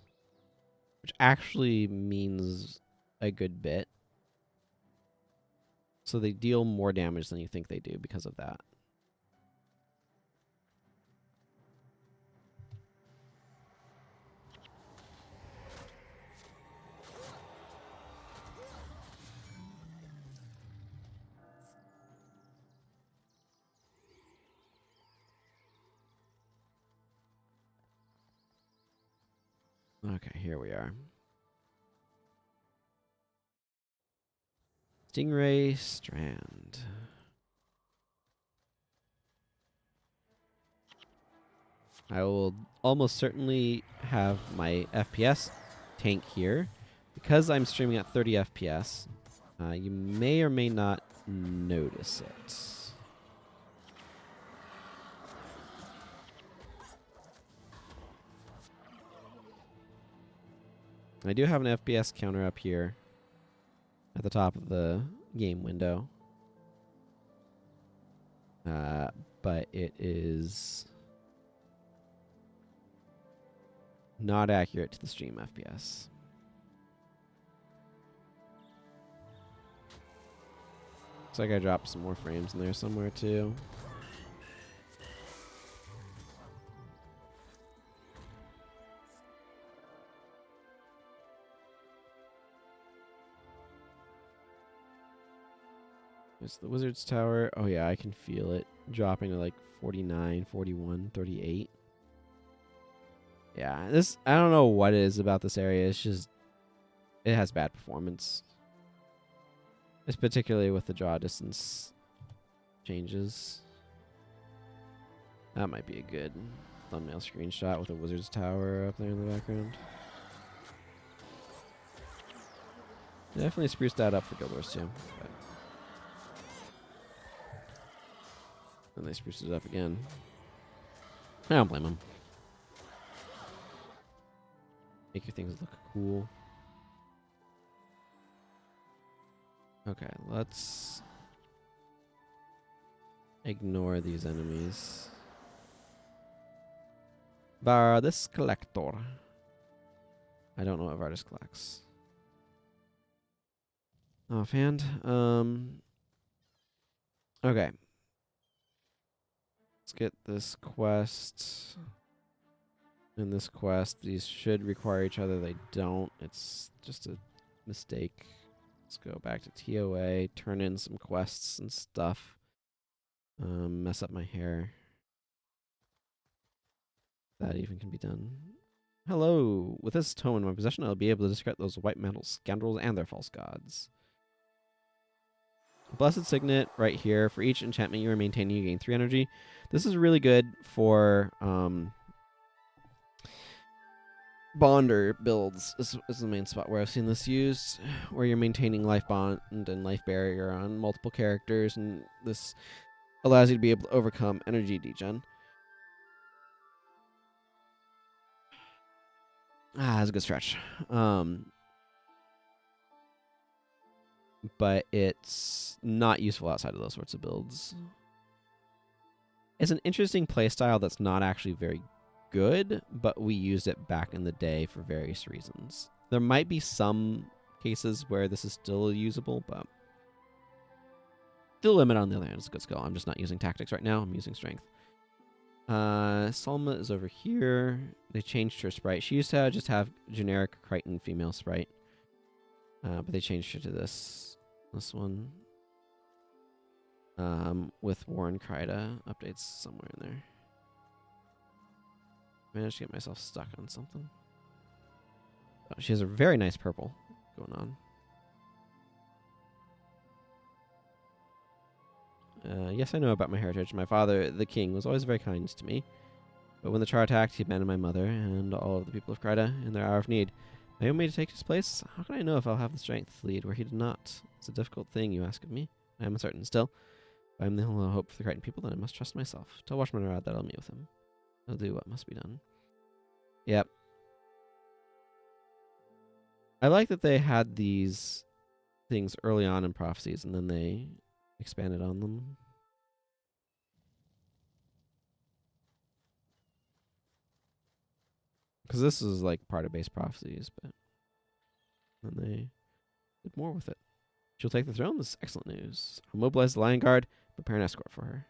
which actually means a good bit. So they deal more damage than you think they do because of that. Okay, here we are. Stingray Strand. I will almost certainly have my FPS tank here. Because I'm streaming at 30 FPS, you may or may not notice it. I do have an FPS counter up here at the top of the game window. But it is not accurate to the stream FPS. Looks like I dropped some more frames in there somewhere too. There's the Wizard's Tower. Oh yeah, I can feel it dropping to like 49, 41, 38. Yeah, this, I don't know what it is about this area. It's just, it has bad performance. It's particularly with the draw distance changes. That might be a good thumbnail screenshot with a Wizard's Tower up there in the background. Definitely spruced that up for Guild Wars 2. But then they spruced it up again. I don't blame them. Make your things look cool. Okay, let's ignore these enemies. Vardis Collector. I don't know what Vardis collects. Offhand. Okay. Let's get this quest. And this quest. These should require each other. They don't. It's just a mistake. Let's go back to TOA. Turn in some quests and stuff. Mess up my hair. That even can be done. Hello. With this tome in my possession, I'll be able to discredit those white metal scoundrels and their false gods. Blessed Signet right here. For each enchantment you are maintaining, you gain 3 energy. This is really good for Bonder builds. This is the main spot where I've seen this used, where you're maintaining life bond and life barrier on multiple characters, and this allows you to be able to overcome energy degen. That's a good stretch. But it's not useful outside of those sorts of builds. It's an interesting playstyle that's not actually very good, but we used it back in the day for various reasons. There might be some cases where this is still usable, but still limit on the other hand is a good skill. I'm just not using tactics right now. I'm using strength. Salma is over here. They changed her sprite. She used to just have generic Crichton female sprite, but they changed her to this one. With Warren Kryda updates somewhere in there. Managed to get myself stuck on something. Oh, she has a very nice purple going on. Yes, I know about my heritage. My father, the king, was always very kind to me. But when the Char attacked, he abandoned my mother and all of the people of Kryda in their hour of need. Now you want me to take his place? How can I know if I'll have the strength to lead where he did not? It's a difficult thing you ask of me. I am uncertain still. If I am the only hope for the Crichton people, then I must trust myself. Tell Watchman Arad that I'll meet with him. I'll do what must be done. Yep. I like that they had these things early on in prophecies and then they expanded on them. Because this is like part of base prophecies, but then they did more with it. She'll take the throne. This is excellent news. I'll mobilize the Lion Guard, prepare an escort for her.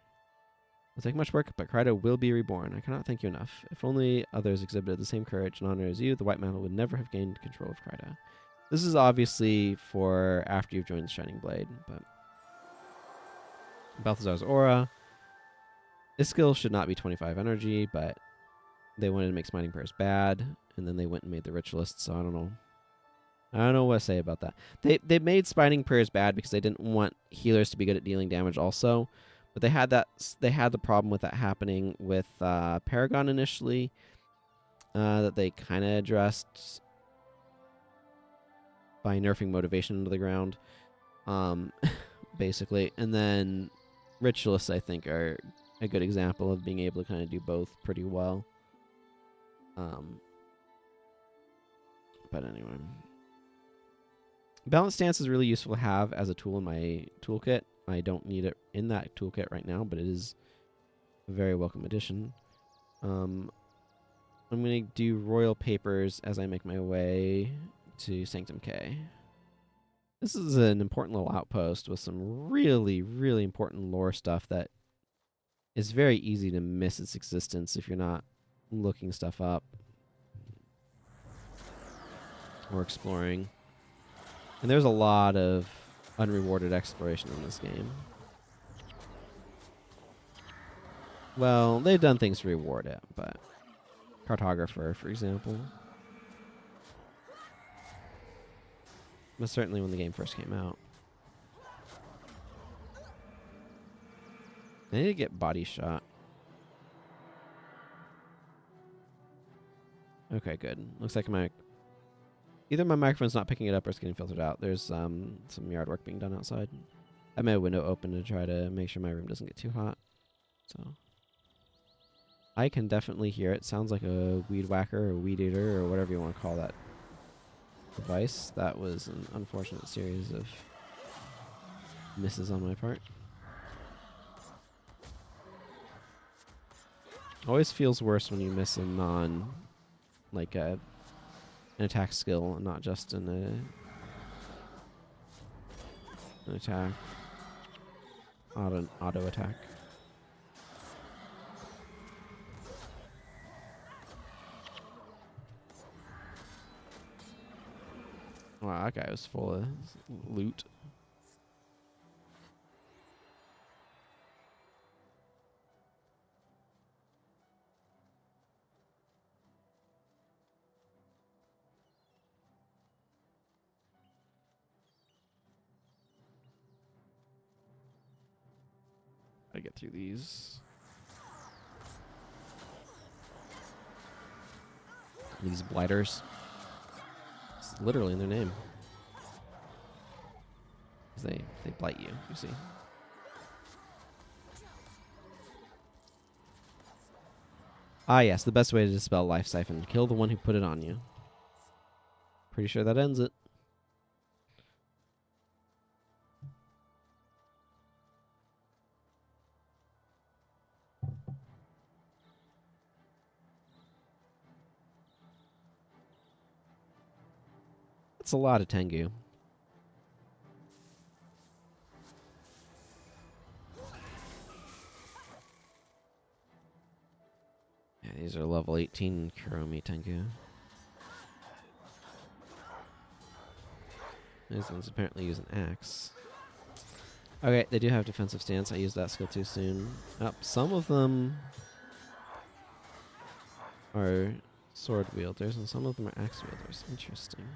It'll take much work, but Kryda will be reborn. I cannot thank you enough. If only others exhibited the same courage and honor as you, the White Mantle would never have gained control of Kryda. This is obviously for after you've joined the Shining Blade, but Balthazar's aura. This skill should not be 25 energy, but they wanted to make Smiting Prayers bad, and then they went and made the Ritualist, so I don't know. I don't know what to say about that. They made Smiting Prayers bad because they didn't want healers to be good at dealing damage also. But they had the problem with that happening with Paragon initially, that they kind of addressed by nerfing motivation into the ground, basically. And then Ritualists, I think, are a good example of being able to kind of do both pretty well. But anyway, Balance Stance is really useful to have as a tool in my toolkit. I don't need it in that toolkit right now, but it is a very welcome addition. I'm going to do Royal Papers as I make my way to Sanctum K. This is an important little outpost with some really, really important lore stuff that is very easy to miss its existence if you're not looking stuff up or exploring. And there's a lot of unrewarded exploration in this game. Well, they've done things to reward it, but Cartographer, for example. But certainly when the game first came out. I need to get body shot. Okay, good. Looks like either my microphone's not picking it up or it's getting filtered out. There's some yard work being done outside. I have my window open to try to make sure my room doesn't get too hot. So I can definitely hear it. Sounds like a weed whacker or weed eater or whatever you want to call that device. That was an unfortunate series of misses on my part. Always feels worse when you miss a an attack skill and not just an attack. Auto attack. Wow, that guy was full of loot. I get through these. These blighters. It's literally in their name. 'Cause they blight you, you see. Ah yes, the best way to dispel Life Siphon. Kill the one who put it on you. Pretty sure that ends it. That's a lot of Tengu. Yeah, these are level 18 Kuromi Tengu. This one's apparently use an axe. Okay, they do have defensive stance. I used that skill too soon. Some of them are sword wielders and some of them are axe wielders. Interesting.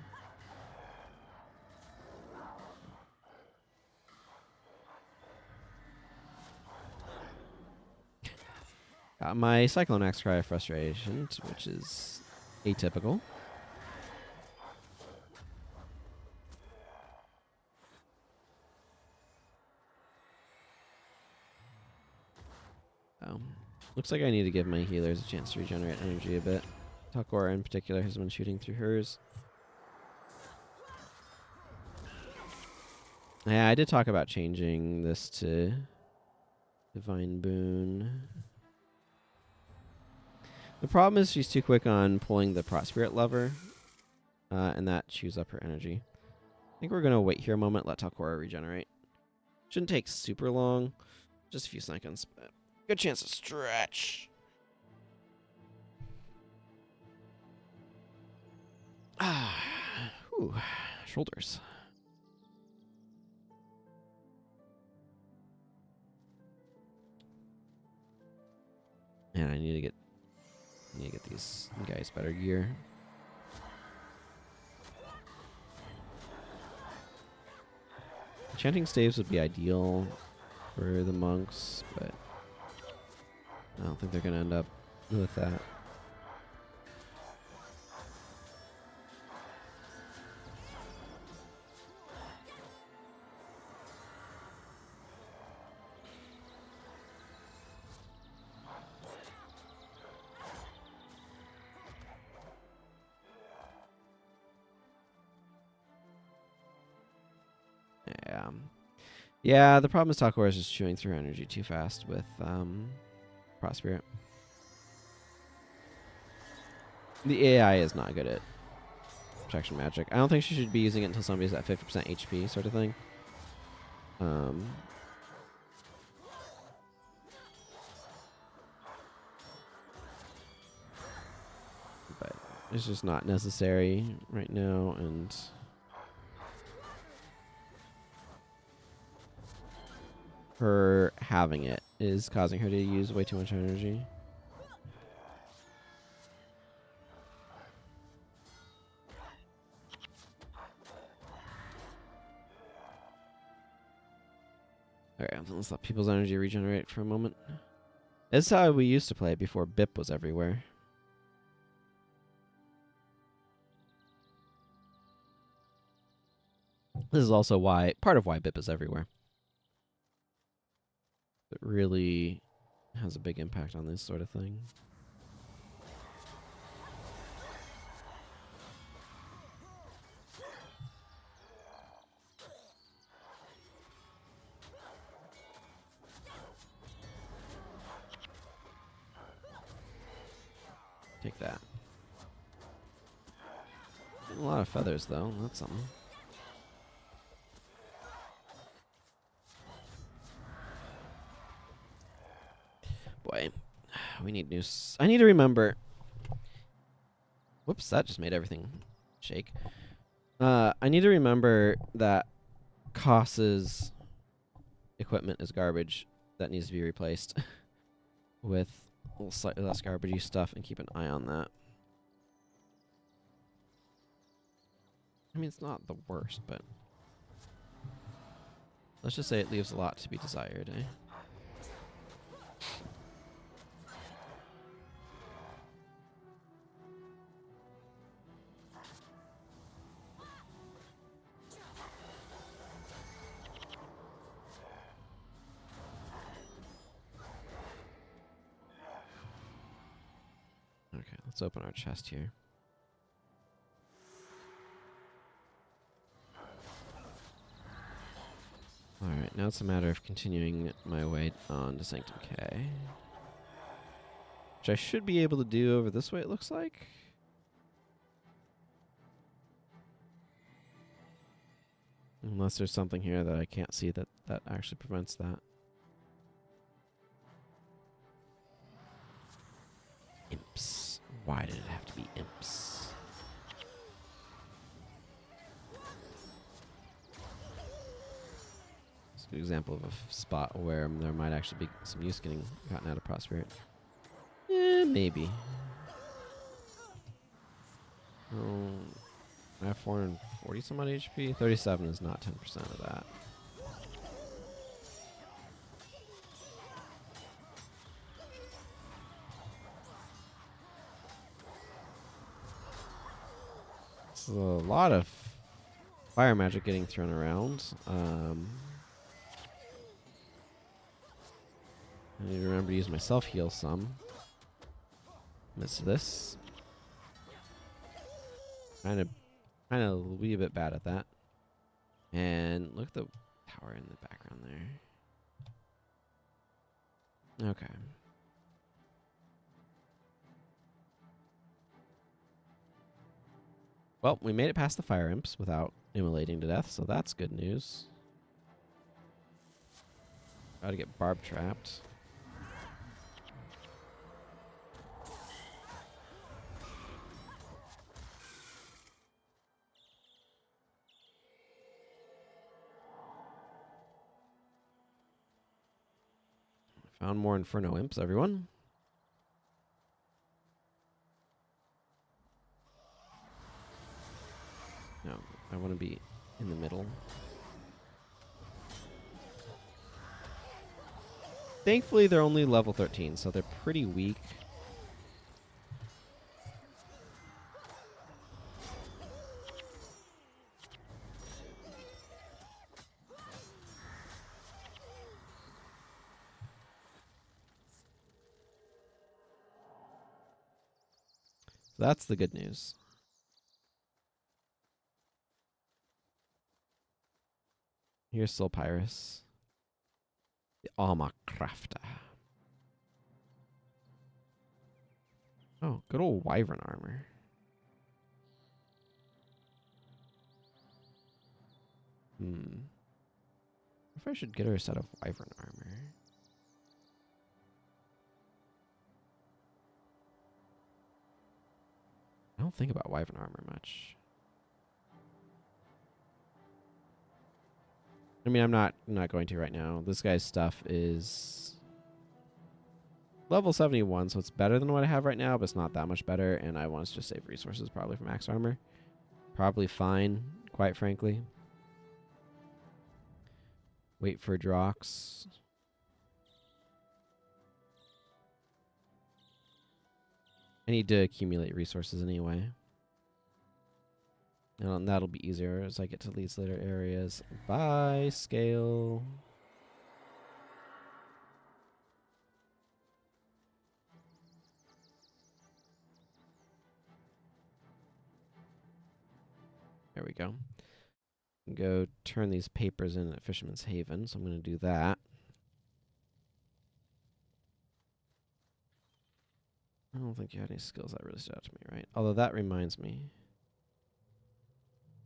Got my Cyclone Axe Cry of Frustration, which is atypical. Looks like I need to give my healers a chance to regenerate energy a bit. Takora in particular has been shooting through hers. Yeah, I did talk about changing this to Divine Boon. The problem is she's too quick on pulling the Prot Spirit lever, and that chews up her energy. think we're going to wait here a moment, let Talcora regenerate. Shouldn't take super long. Just a few seconds, but good chance to stretch. Whew, shoulders. Man, I need to get these guys better gear. Enchanting staves would be ideal for the monks, but I don't think they're gonna end up with that. Yeah, the problem is Talcora is just chewing through energy too fast with Prospirit. The AI is not good at protection magic. I don't think she should be using it until somebody's at 50% HP sort of thing. But it's just not necessary right now, and her having it is causing her to use way too much energy. Alright, let's let people's energy regenerate for a moment. This is how we used to play before BIP was everywhere. This is also part of why BIP is everywhere. It really has a big impact on this sort of thing. Take that. A lot of feathers, though. That's something. Boy, we need new... I need to remember... Whoops, that just made everything shake. I need to remember that Koss's equipment is garbage that needs to be replaced with a little slightly less garbagey stuff, and keep an eye on that. I mean, it's not the worst, but let's just say it leaves a lot to be desired, eh? Okay, let's open our chest here. Alright, now it's a matter of continuing my way on to Sanctum K. Which I should be able to do over this way, it looks like. Unless there's something here that I can't see that actually prevents that. Imps. Why did it have to be imps? It's a good example of a spot where there might actually be some use getting gotten out of Prospirit. Yeah, maybe. Oh, I have 440 some odd HP. 37 is not 10% of that. This is a lot of fire magic getting thrown around. I need to remember to use my self-heal some. Miss this. Kind of be a bit bad at that. And look at the tower in the background there. Okay. Well, we made it past the fire imps without immolating to death, so that's good news. Gotta get barb trapped. Found more Inferno Imps, everyone. No, I want to be in the middle. Thankfully, they're only level 13, so they're pretty weak. So that's the good news. Here's Soul Pyrus. The Armor Crafter. Oh, good old Wyvern armor. If I should get her a set of Wyvern armor. I don't think about Wyvern armor much. I mean, I'm not going to right now. This guy's stuff is level 71, so it's better than what I have right now, but it's not that much better, and I want to just save resources probably for max armor. Probably fine, quite frankly. Wait for Drox. I need to accumulate resources anyway. And that'll be easier as I get to these later areas. Bye, scale. There we go. Go turn these papers in at Fisherman's Haven, so I'm going to do that. I don't think you had any skills that really stood out to me, right? Although that reminds me.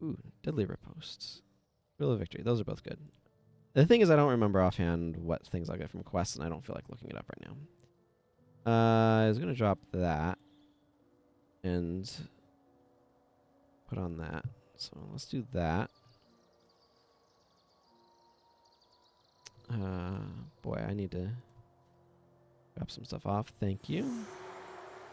Ooh, Deadly Riposts. Rule of Victory. Those are both good. The thing is, I don't remember offhand what things I'll get from quests, and I don't feel like looking it up right now. I was going to drop that and put on that. So let's do that. Boy, I need to drop some stuff off. Thank you.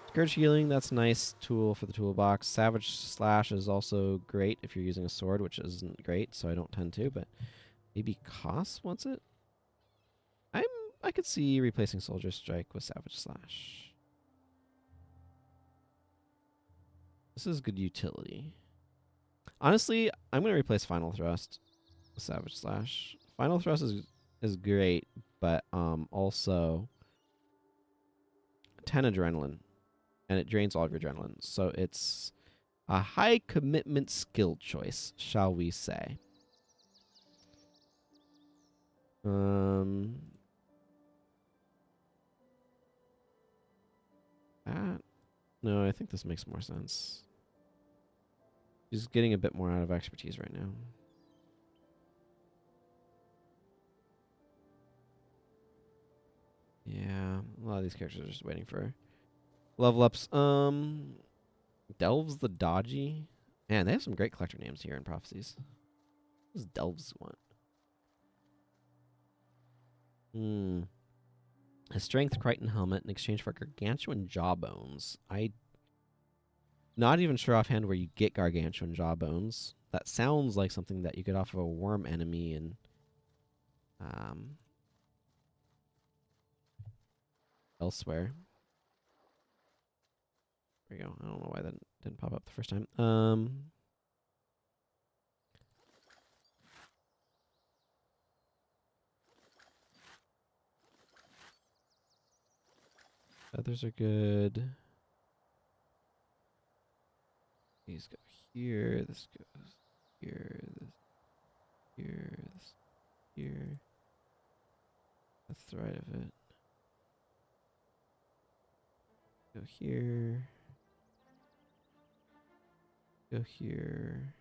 Scourge Healing, that's a nice tool for the toolbox. Savage Slash is also great if you're using a sword, which isn't great, so I don't tend to, but maybe Koss wants it? I could see replacing Soldier Strike with Savage Slash. This is good utility. Honestly, I'm going to replace Final Thrust with Savage Slash. Final Thrust is great, but also 10 adrenaline, and it drains all of your adrenaline. So it's a high commitment skill choice, shall we say. No, I think this makes more sense. He's getting a bit more out of expertise right now. Yeah, a lot of these characters are just waiting for level ups. Delves the Dodgy. Man, they have some great collector names here in Prophecies. What does Delves want? A Strength Crichton Helmet in exchange for Gargantuan Jawbones. I'm not even sure offhand where you get Gargantuan Jawbones. That sounds like something that you get off of a worm enemy in elsewhere. There we go. I don't know why that didn't pop up the first time. Feathers are good. These go here. This goes here. This here. This here. That's the right of it. Go here. Go here.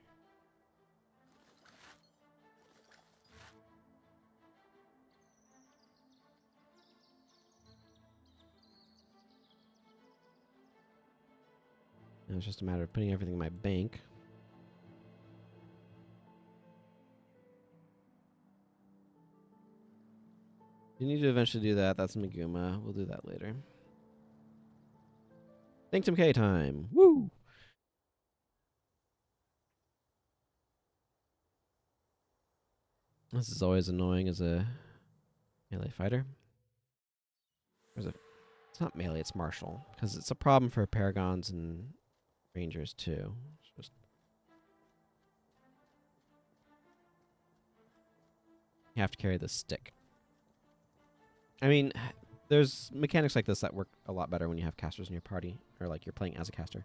And it's just a matter of putting everything in my bank. You need to eventually do that. That's Meguma. We'll do that later. Sanctum K time. Woo! This is always annoying as a melee fighter. Or is it? It's not melee, it's martial. Because it's a problem for paragons and rangers too. It's just you have to carry the stick. I mean, there's mechanics like this that work a lot better when you have casters in your party, or like you're playing as a caster.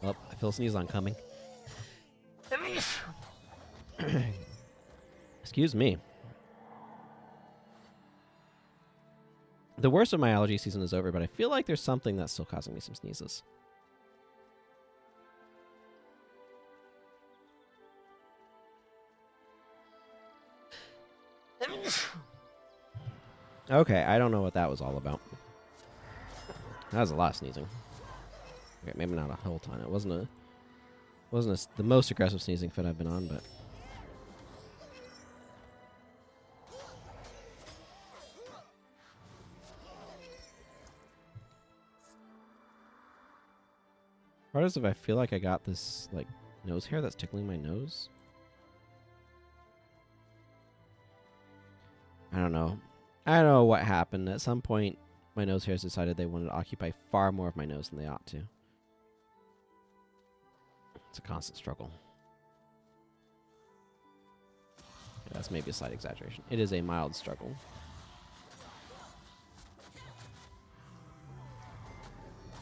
Oh, I feel a sneeze on coming. Excuse me. The worst of my allergy season is over, but I feel like there's something that's still causing me some sneezes. Okay, I don't know what that was all about. That was a lot of sneezing. Okay, maybe not a whole ton. It wasn't the most aggressive sneezing fit I've been on, but part is if I feel like I got this like nose hair that's tickling my nose. I don't know. I don't know what happened. At some point, my nose hairs decided they wanted to occupy far more of my nose than they ought to. It's a constant struggle. Yeah, that's maybe a slight exaggeration. It is a mild struggle.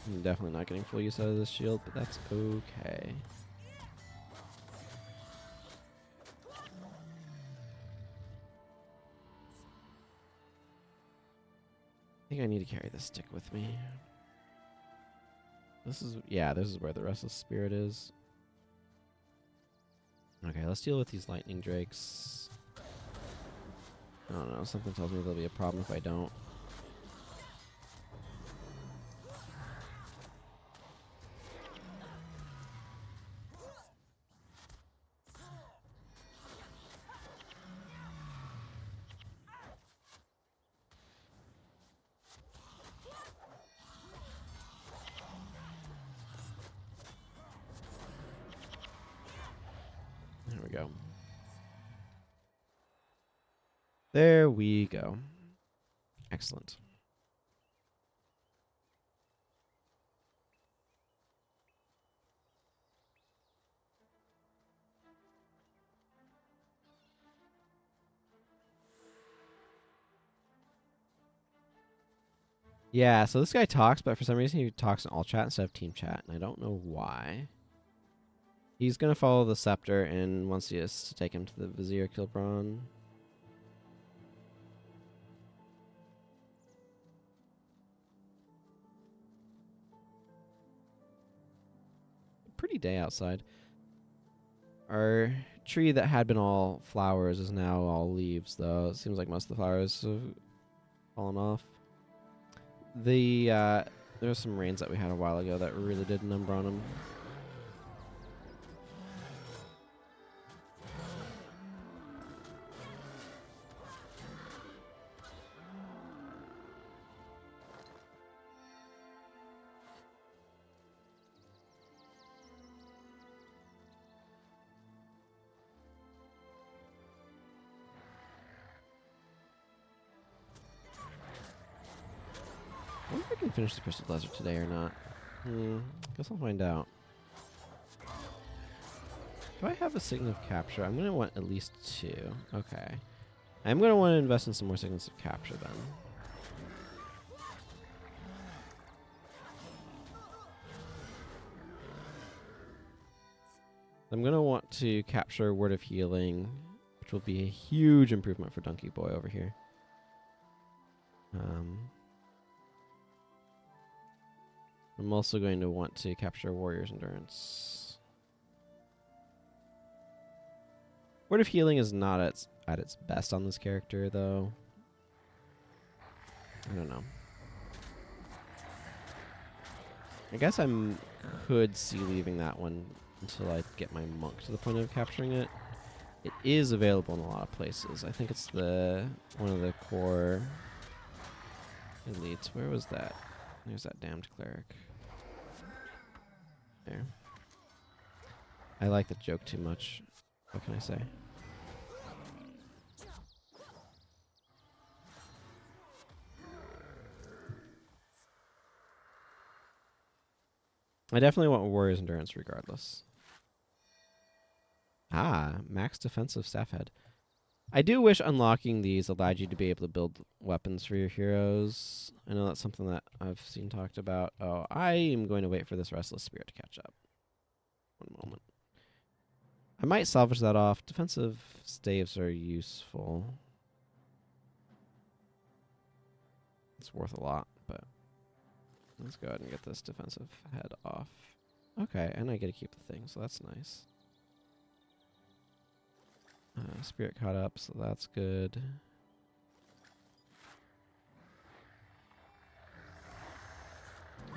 I'm definitely not getting full use out of this shield, but that's okay. I think I need to carry this stick with me. This is where the restless spirit is. Okay, let's deal with these lightning drakes. I don't know, something tells me there'll be a problem if I don't. There we go. There we go. Excellent. Yeah, so this guy talks, but for some reason he talks in all chat instead of team chat, and I don't know why. He's gonna follow the scepter and wants us to take him to the Vizier Kilbron. Pretty day outside. Our tree that had been all flowers is now all leaves, though. It seems like most of the flowers have fallen off. There were some rains that we had a while ago that really did a number on them. I wonder if I can finish the Crystal Desert today or not. Guess I'll find out. Do I have a Sign of Capture? I'm going to want at least 2. Okay. I'm going to want to invest in some more Signals of Capture then. I'm going to want to capture Word of Healing, which will be a huge improvement for Donkey Boy over here. I'm also going to want to capture Warrior's Endurance. Word of Healing is not at its best on this character, though. I don't know. I guess I could see leaving that one until I get my monk to the point of capturing it. It is available in a lot of places. I think it's one of the core elites. Where was that? There's that damned cleric. There. I like the joke too much. What can I say? I definitely want Warrior's Endurance regardless. Ah, max defensive staff head. I do wish unlocking these allowed you to be able to build weapons for your heroes. I know that's something that I've seen talked about. Oh, I am going to wait for this Restless Spirit to catch up. One moment. I might salvage that off. Defensive staves are useful. It's worth a lot, but let's go ahead and get this defensive head off. Okay, and I get to keep the thing, so that's nice. Spirit caught up, so that's good.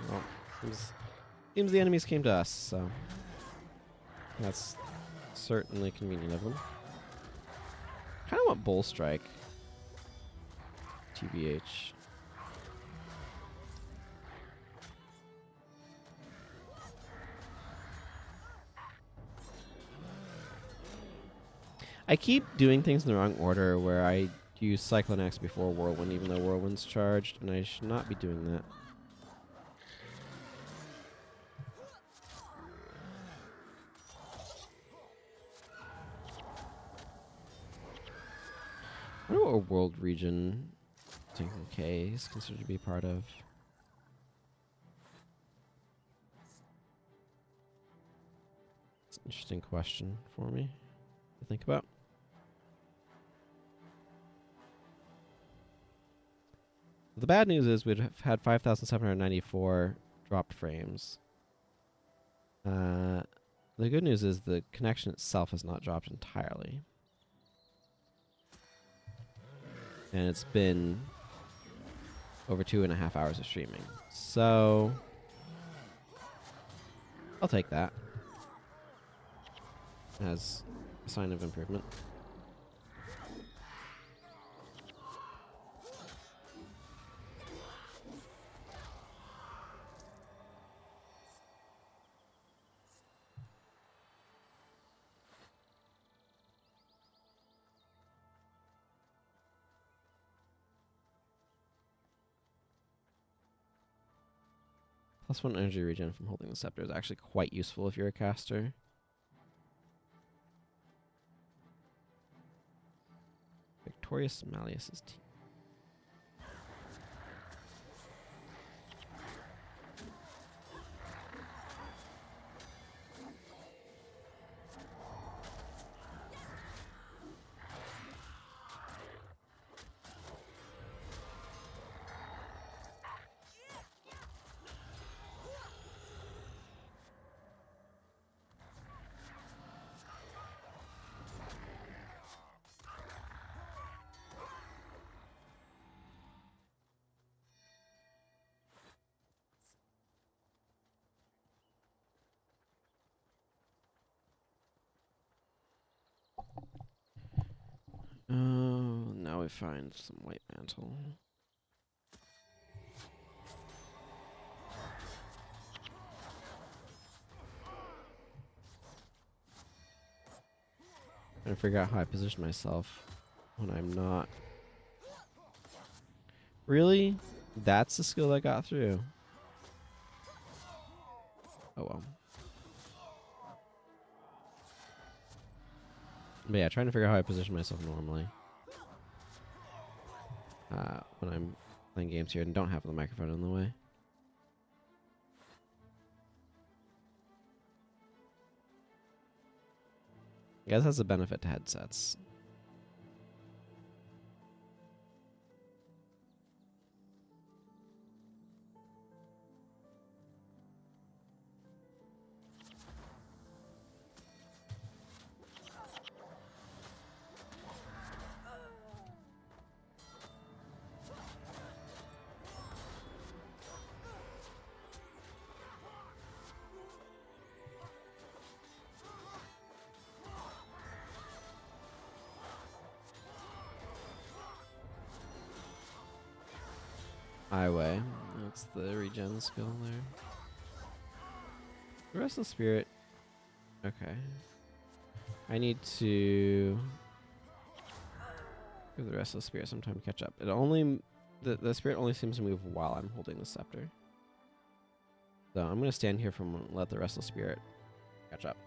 Well, seems the enemies came to us, so that's certainly convenient of them. Kind of want Bull Strike. TBH. I keep doing things in the wrong order where I use Cyclone X before Whirlwind, even though Whirlwind's charged, and I should not be doing that. I wonder what world region K is considered to be part of. It's an interesting question for me to think about. The bad news is we'd have had 5,794 dropped frames. The good news is the connection itself has not dropped entirely. And it's been over 2.5 hours of streaming. So I'll take that as a sign of improvement. +1 energy regen from holding the scepter is actually quite useful if you're a caster. Victorious Malleus's team. Oh, now we find some white mantle. Trying to figure out how I position myself when I'm not. Really? That's the skill I got through. Oh well. But yeah, trying to figure out how I position myself normally. When I'm playing games here and don't have the microphone in the way. I guess that's a benefit to headsets. Highway. That's the regen skill there. The Restless Spirit. Okay. I need to give the Restless Spirit some time to catch up. It only the spirit only seems to move while I'm holding the scepter. So I'm gonna stand here and let the Restless Spirit catch up.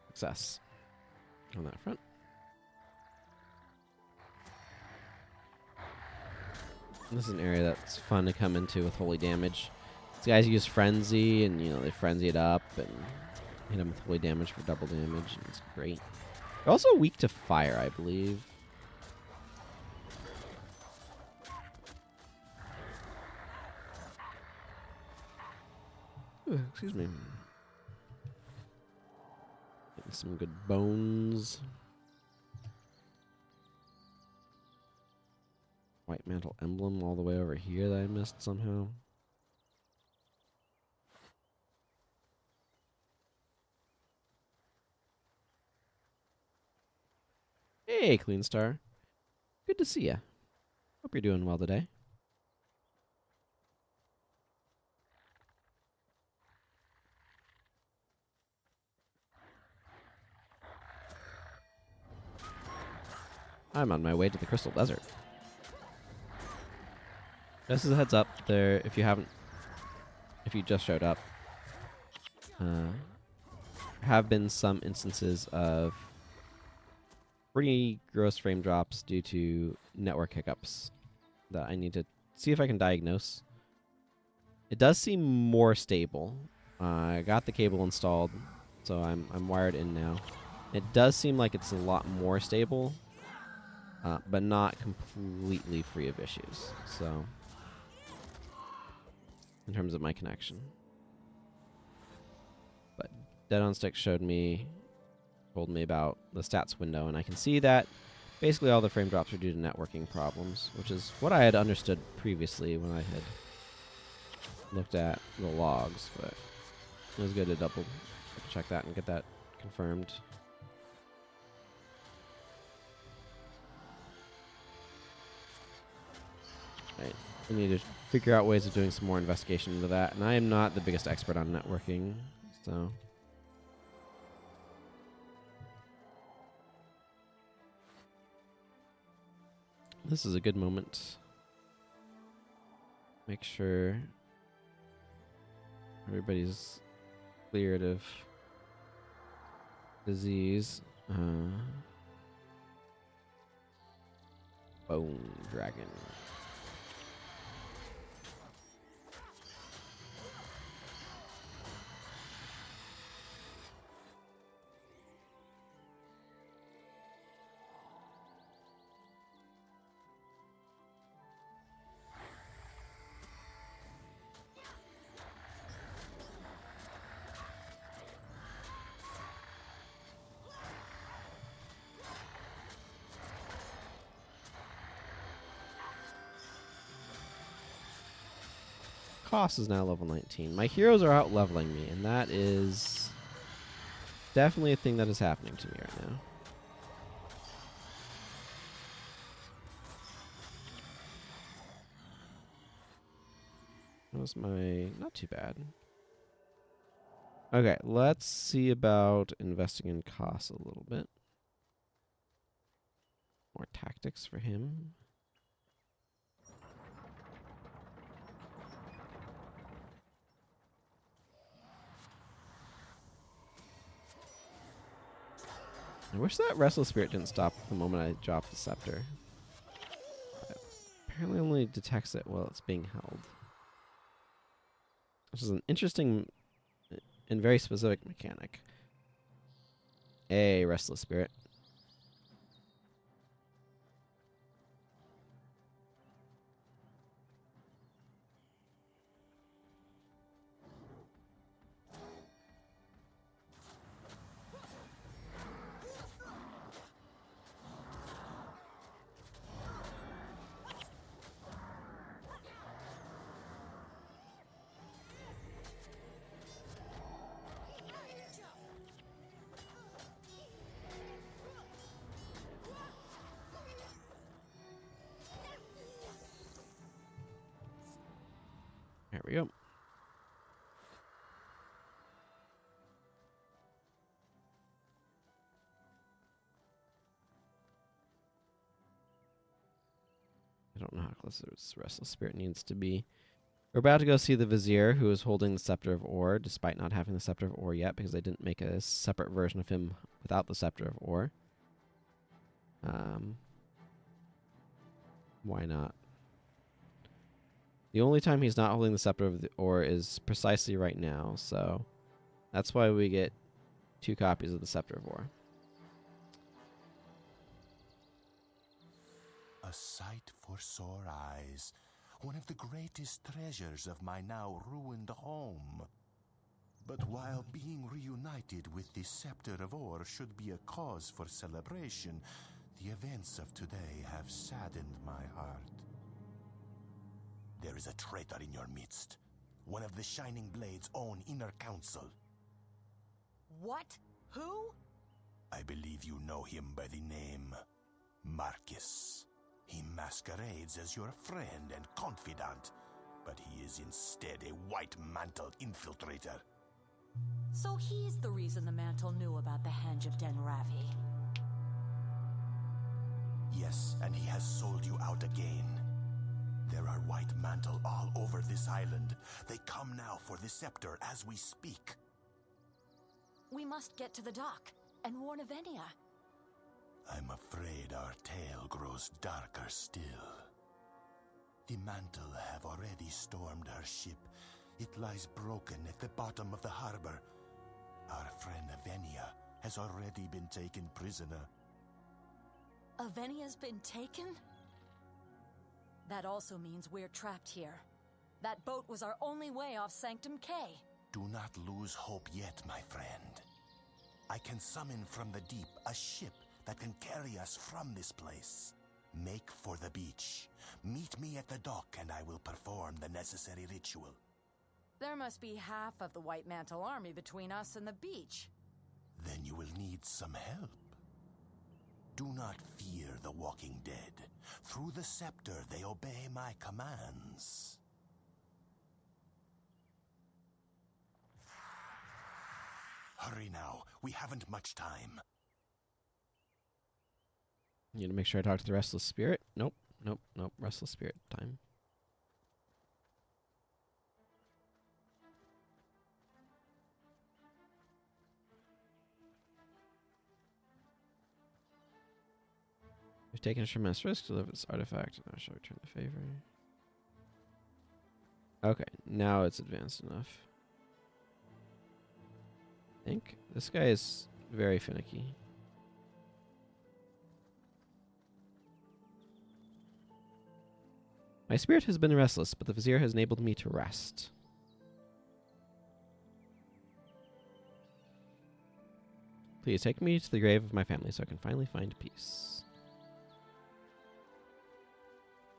Success on that front. This is an area that's fun to come into with holy damage. These guys use frenzy, and you know they frenzy it up and hit them with holy damage for double damage, and it's great. They're also weak to fire, I believe. Ooh, excuse me. Getting some good bones. White mantle emblem all the way over here that I missed somehow. Hey, Clean Star. Good to see ya. Hope you're doing well today. I'm on my way to the Crystal Desert. Just as a heads up, there, if you just showed up, have been some instances of pretty gross frame drops due to network hiccups that I need to see if I can diagnose. It does seem more stable. I got the cable installed, so I'm wired in now. It does seem like it's a lot more stable, but not completely free of issues. So, in terms of my connection. But Dead on Stick told me about the stats window, and I can see that basically all the frame drops are due to networking problems, which is what I had understood previously when I had looked at the logs, but it was good to double check that and get that confirmed. Right. I need to figure out ways of doing some more investigation into that, and I am not the biggest expert on networking, so... This is a good moment. Make sure everybody's cleared of disease. Bone Dragon. Cost is now level 19. My heroes are out leveling me, and that is definitely a thing that is happening to me right now. That was not too bad. Okay, let's see about investing in costs a little bit. More tactics for him. I wish that Restless Spirit didn't stop the moment I dropped the scepter. It apparently only detects it while it's being held. Which is an interesting and very specific mechanic. Hey, Restless Spirit. we go. I don't know how close this restless spirit needs to be. We're about to go see the Vizier, who is holding the Scepter of Ore, despite not having the Scepter of Ore yet, because they didn't make a separate version of him without the Scepter of Ore. Why not? The only time he's not holding the Scepter of the Ore is precisely right now, so that's why we get 2 copies of the Scepter of Ore. A sight for sore eyes, one of the greatest treasures of my now ruined home. But while being reunited with the Scepter of Ore should be a cause for celebration, the events of today have saddened my heart. There is a traitor in your midst, one of the Shining Blade's own inner council. What? Who? I believe you know him by the name Marcus. He masquerades as your friend and confidant, but he is instead a white-mantled infiltrator. So he's the reason the Mantle knew about the Henge of Den Ravi. Yes, and he has sold you out again. There are white mantle all over this island. They come now for the scepter as we speak. We must get to the dock and warn Avenia. I'm afraid our tale grows darker still. The Mantle have already stormed her ship. It lies broken at the bottom of the harbor. Our friend Avenia has already been taken prisoner. Avenia's been taken? That also means we're trapped here. That boat was our only way off Sanctum K. Do not lose hope yet, my friend. I can summon from the deep a ship that can carry us from this place. Make for the beach. Meet me at the dock and I will perform the necessary ritual. There must be half of the White Mantle army between us and the beach. Then you will need some help. Do not fear the walking dead. Through the scepter they obey my commands. Hurry now, we haven't much time. Need to make sure I talk to the Restless Spirit. Nope. Restless Spirit time. We've taken a tremendous risk to deliver this artifact. Now shall return the favor. Okay, now it's advanced enough. I think this guy is very finicky. My spirit has been restless, but the Vizier has enabled me to rest. Please take me to the grave of my family so I can finally find peace.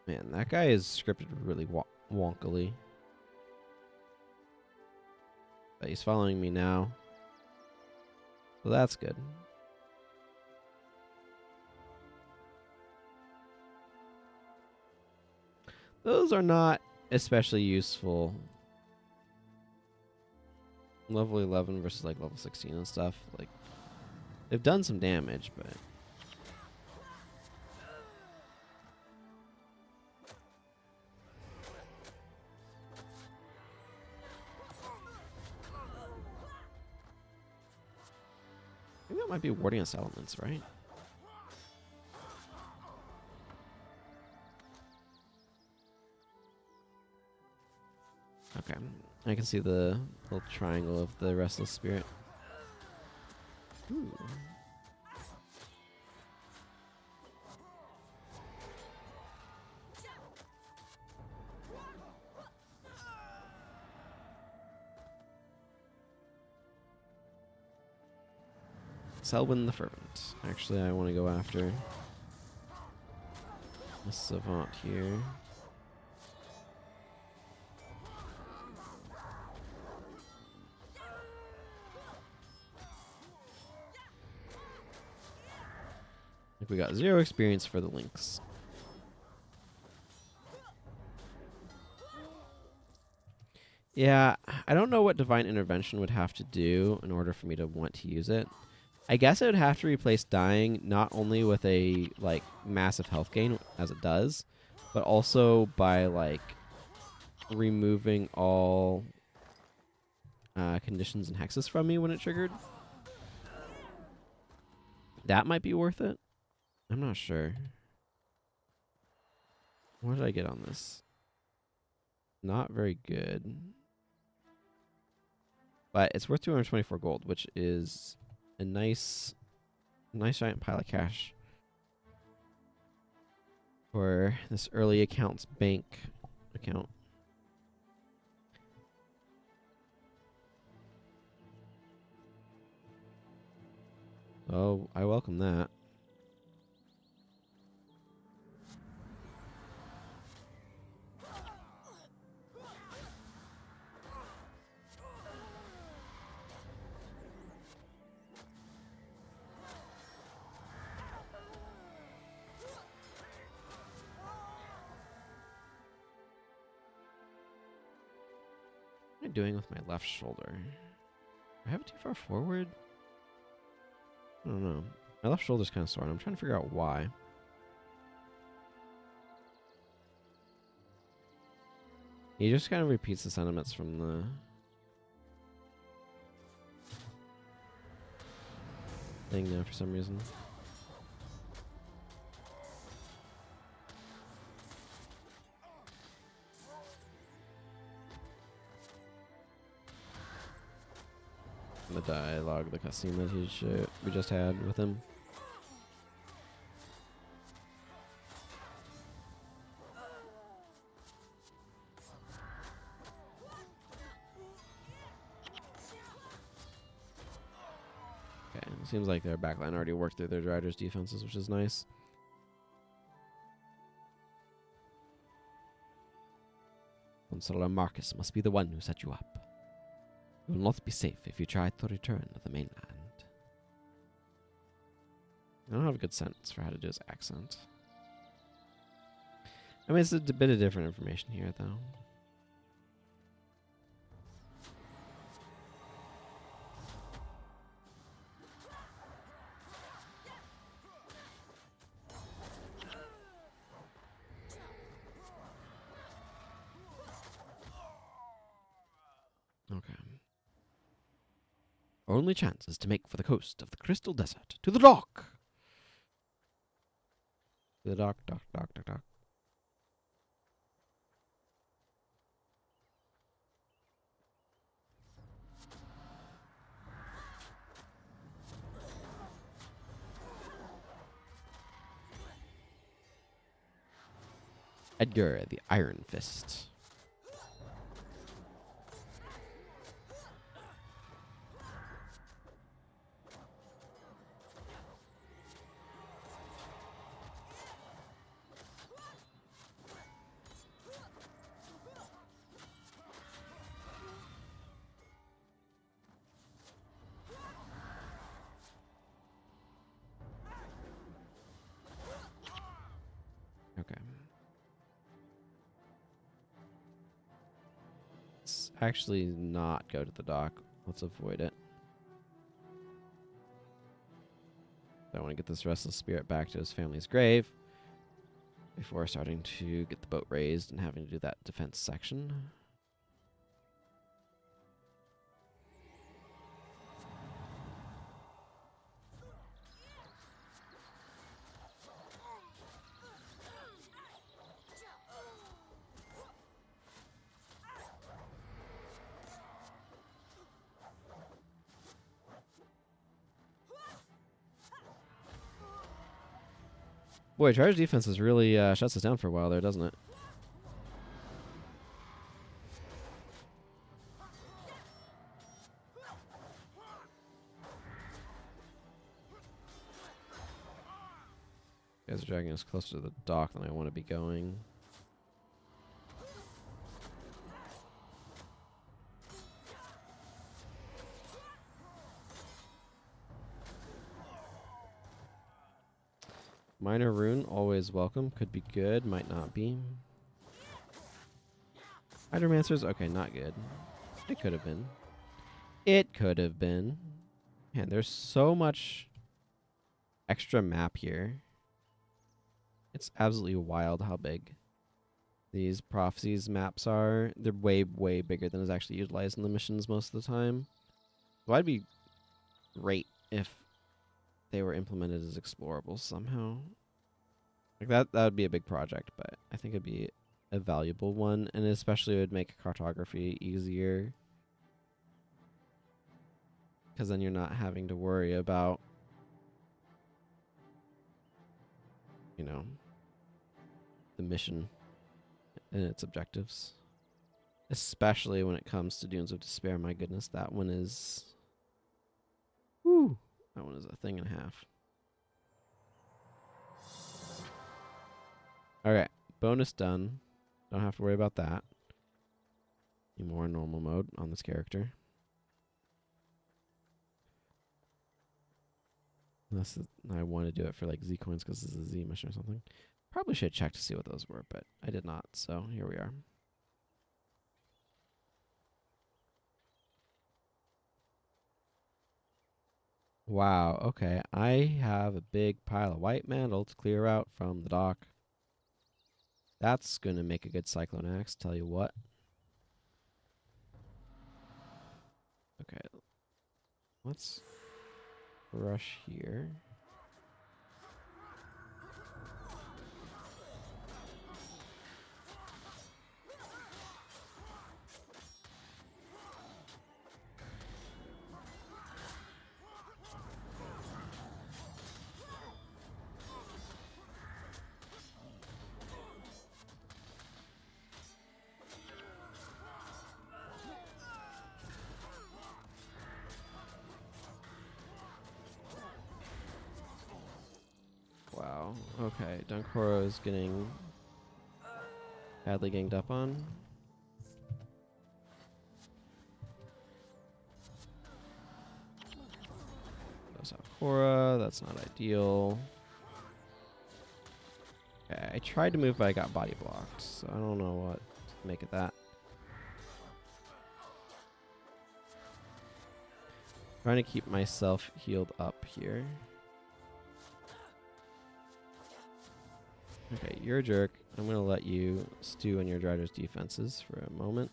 Man, that guy is scripted really wonkily. But he's following me now. Well, that's good. Those are not especially useful. Level 11 versus like level 16 and stuff. Like, they've done some damage, but... I think that might be warding us elements, right? Okay, I can see the little triangle of the Restless Spirit. Ooh. Selwyn the Fervent. Actually, I want to go after the Savant here. We got 0 experience for the Lynx. Yeah, I don't know what Divine Intervention would have to do in order for me to want to use it. I guess I would have to replace dying not only with a like massive health gain as it does, but also by like removing all conditions and hexes from me when it triggered. That might be worth it. I'm not sure. What did I get on this? Not very good. But it's worth 224 gold, which is a nice giant pile of cash for this early accounts bank account. Oh, I welcome that. What am I doing with my left shoulder? Do I have it too far forward? I don't know. My left shoulder's kind of sore, and I'm trying to figure out why. He just kind of repeats the sentiments from the thing now for some reason. The dialogue, the cutscene that we just had with him. Okay, it seems like their backline already worked through their riders' defenses, which is nice. Consular Marcus must be the one who set you up. You will not be safe if you try to return to the mainland. I don't have a good sense for how to do his accent. I mean, it's a bit of different information here, though. Okay. Our only chance is to make for the coast of the Crystal Desert. To the dock! To the dock, dock, dock, dock, dock. Edgar the Iron Fist. Okay. Let's actually not go to the dock. Let's avoid it. I want to get this restless spirit back to his family's grave before starting to get the boat raised and having to do that defense section. Boy, charge defense is really shuts us down for a while there, doesn't it? You guys are dragging us closer to the dock than I want to be going. Minor rune, always welcome. Could be good, might not be. Hydromancers? Okay, not good. It could have been. It could have been. Man, there's so much extra map here. It's absolutely wild how big these prophecies maps are. They're way, way bigger than is actually utilized in the missions most of the time. So I'd be great if they were implemented as explorables somehow. Like that would be a big project, but I think it'd be a valuable one, and especially it would make cartography easier. Because then you're not having to worry about, you know, the mission and its objectives. Especially when it comes to Dunes of Despair. My goodness, that one is... Woo! That one is a thing and a half. Alright, bonus done. Don't have to worry about that. Any more in normal mode on this character. Unless I want to do it for like Z coins because this is a Z mission or something. Probably should check to see what those were, but I did not, so here we are. Wow, okay. I have a big pile of white mantle to clear out from the dock. That's going to make a good Cyclone Axe, tell you what. Okay. Let's rush here. Wow. Okay, Dunkoro is getting badly ganged up on. Goes out Korra. That's not ideal. Okay, I tried to move, but I got body blocked, so I don't know what to make of that. Trying to keep myself healed up here. Okay, you're a jerk. I'm going to let you stew in your Drider's defenses for a moment.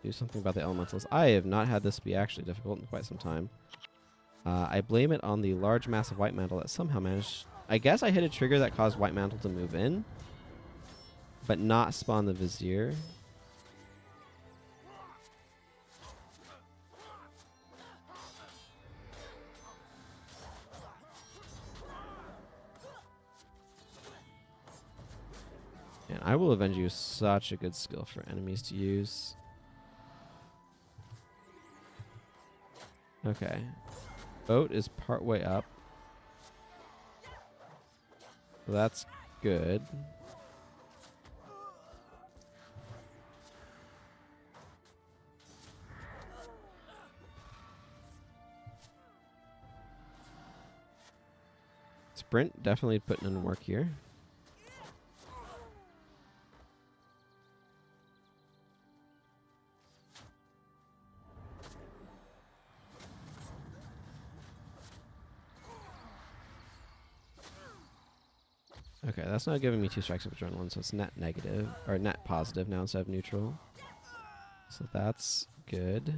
Do something about the elementals. I have not had this be actually difficult in quite some time. I blame it on the large mass of White Mantle that somehow managed... I guess I hit a trigger that caused White Mantle to move in, but not spawn the Vizier. And I Will Avenge You is such a good skill for enemies to use. Okay. Boat is partway up. So that's good. Sprint definitely putting in work here. Okay, that's not giving me 2 strikes of adrenaline, so it's net negative, or net positive now instead of neutral. So that's good.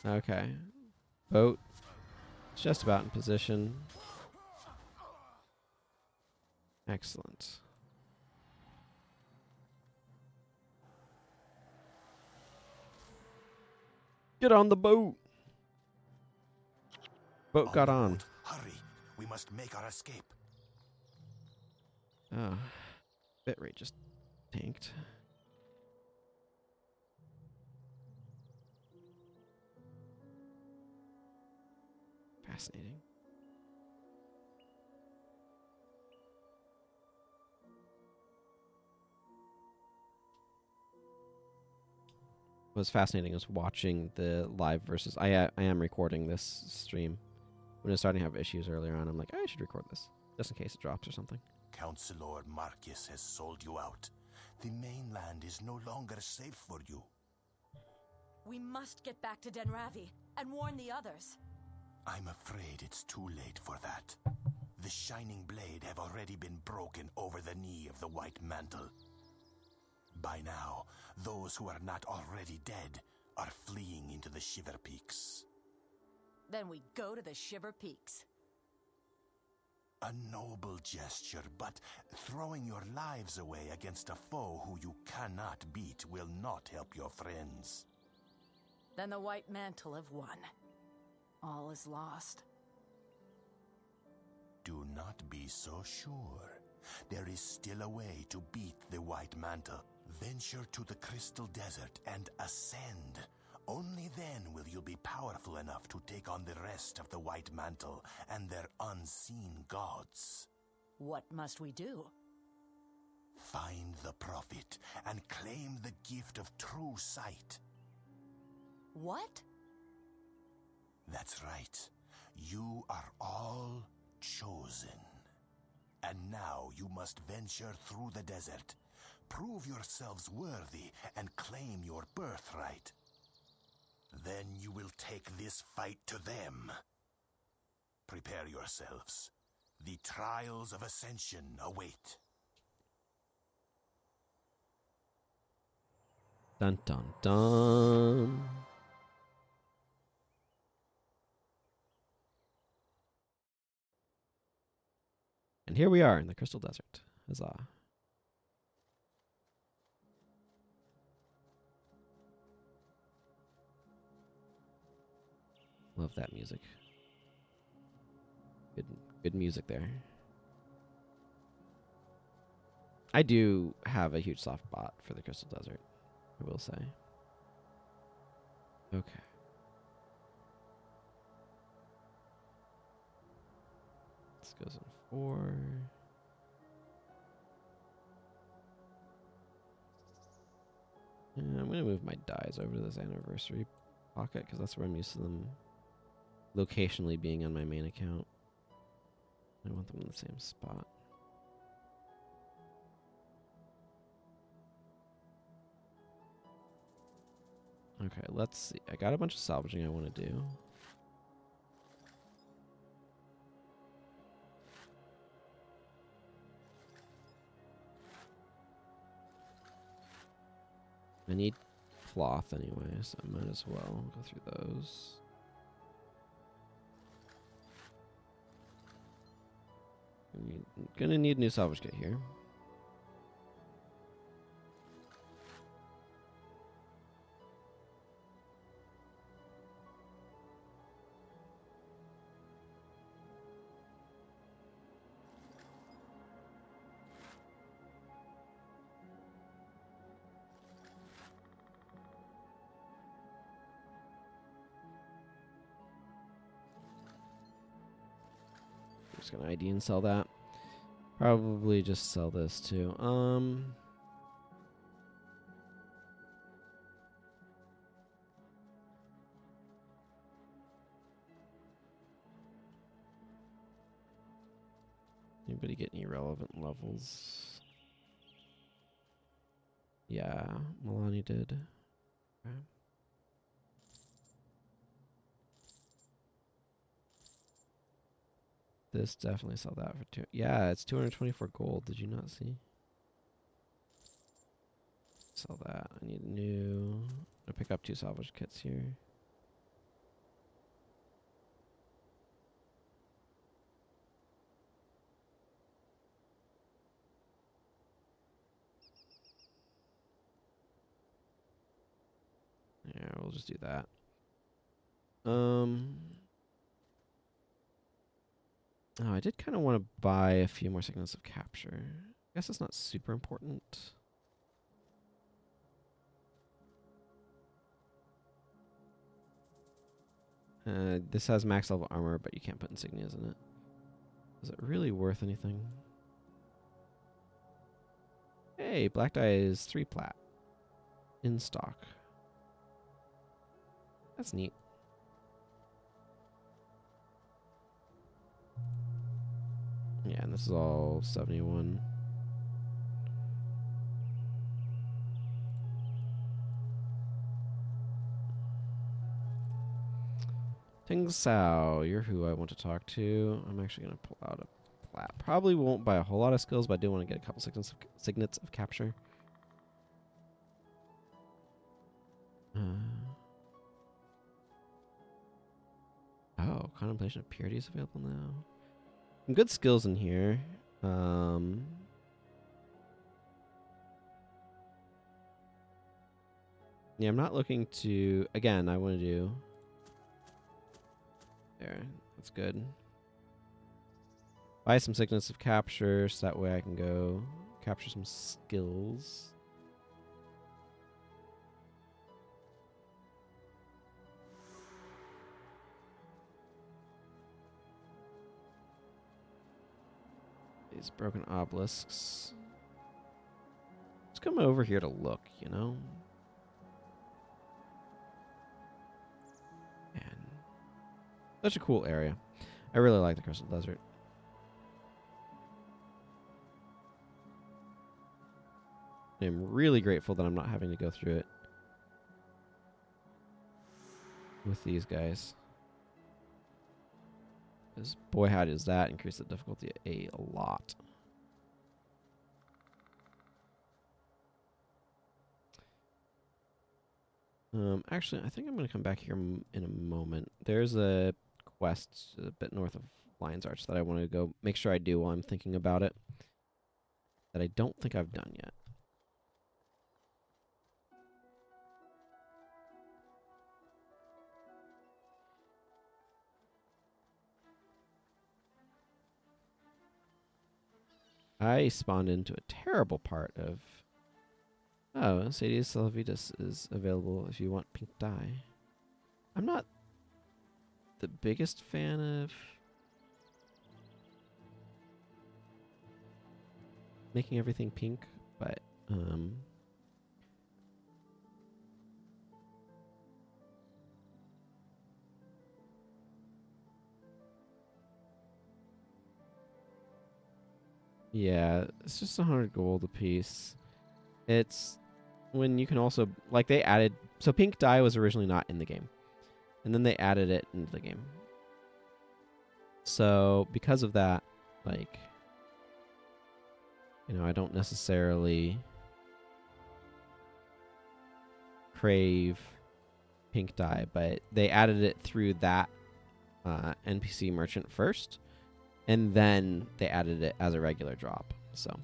Okay. Boat. It's just about in position. Excellent. Get on the boat. Boat got on. Hurry, we must make our escape. Oh, bitrate just tanked. Fascinating. was fascinating was watching the live versus. I am recording this stream. When I was starting to have issues earlier on, I'm like, I should record this just in case it drops or something. Counselor Marcus has sold you out. The mainland is no longer safe for you. We must get back to Denravi and warn the others. I'm afraid it's too late for that. The Shining Blade have already been broken over the knee of the White Mantle. By now, those who are not already dead are fleeing into the Shiver Peaks. Then we go to the Shiver Peaks. A noble gesture, but throwing your lives away against a foe who you cannot beat will not help your friends. Then the White Mantle have won. All is lost. Do not be so sure. There is still a way to beat the White Mantle. Venture to the Crystal Desert and ascend. Only then will you be powerful enough to take on the rest of the White Mantle and their unseen gods. What must we do? Find the Prophet and claim the gift of true sight. What? That's right. You are all chosen. And now you must venture through the desert. Prove yourselves worthy and claim your birthright. Then you will take this fight to them. Prepare yourselves. The trials of ascension await. Dun dun dun. And here we are in the Crystal Desert. Huzzah. Love that music. Good music there. I do have a huge soft spot for the Crystal Desert, I will say. Okay. This goes in 4. And I'm going to move my dies over to this anniversary pocket because that's where I'm used to them locationally being on my main account. I want them in the same spot. Okay, let's see. I got a bunch of salvaging I want to do. I need cloth anyway, so I might as well go through those. Gonna need a new salvage kit here. Just gonna ID and sell that. Probably just sell this too. Anybody get any relevant levels? Yeah, Milani did. Okay. This definitely sell that for 2. Yeah, it's 224 gold. Did you not see? Sell that. I need a new. I'll pick up 2 salvage kits here. Yeah, we'll just do that. Oh, I did kind of want to buy a few more signals of capture. I guess it's not super important. This has max level armor, but you can't put insignias in it. Is it really worth anything? Hey, black dye is 3 plat. In stock. That's neat. Yeah, and this is all 71. Ting Sao, you're who I want to talk to. I'm actually going to pull out a plat. Probably won't buy a whole lot of skills, but I do want to get a couple signets of capture. Oh, Contemplation of Purity is available now. Some good skills in here. Yeah, I'm not looking to... Again, I want to do... There, that's good. Buy some signets of capture, so that way I can go capture some skills. These broken obelisks. Let's come over here to look, you know? Man. Such a cool area. I really like the Crystal Desert. I'm really grateful that I'm not having to go through it with these guys. Because boy, how does that increase the difficulty a lot. Actually, I think I'm going to come back here in a moment. There's a quest a bit north of Lion's Arch that I want to go make sure I do while I'm thinking about it. That I don't think I've done yet. I spawned into a terrible part of... Oh, Sadie's Salvitas is available if you want pink dye. I'm not the biggest fan of making everything pink, but yeah, it's just 100 gold a piece. It's when you can also, like, they added, so pink dye was originally not in the game, and then they added it into the game. So because of that, like, you know, I don't necessarily crave pink dye, but they added it through that NPC merchant first, and then they added it as a regular drop. So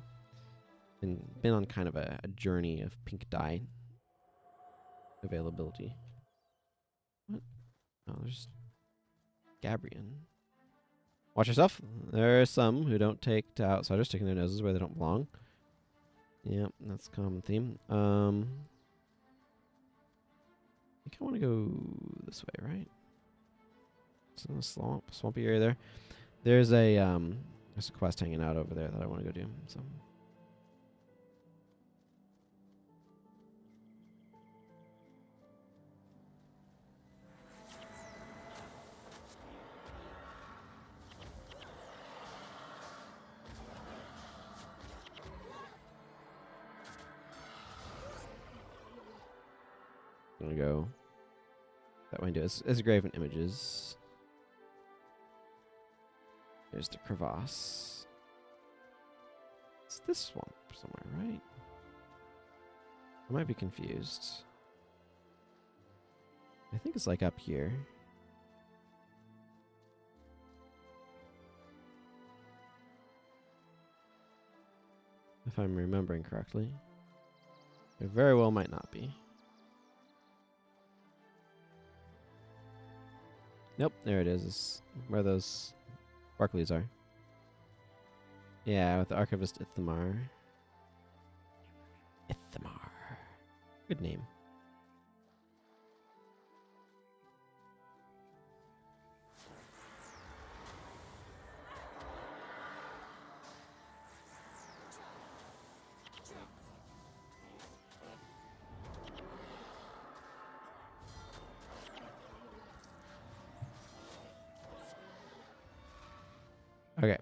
been on kind of a journey of pink dye availability. What? Oh, there's Gabrian. Watch yourself. There are some who don't take to outsiders sticking their noses where they don't belong. Yep, that's a common theme. I think I want to go this way, right? It's in the swampy area there. There's a quest hanging out over there that I want to go do. So. I'm gonna go that way. It's a graven images. There's the crevasse. It's this swamp somewhere, right? I might be confused. I think it's like up here. If I'm remembering correctly. It very well might not be. Nope, there it is. It's where those Barclays are. Yeah, with the Archivist Ithamar. Ithamar. Good name. Okay.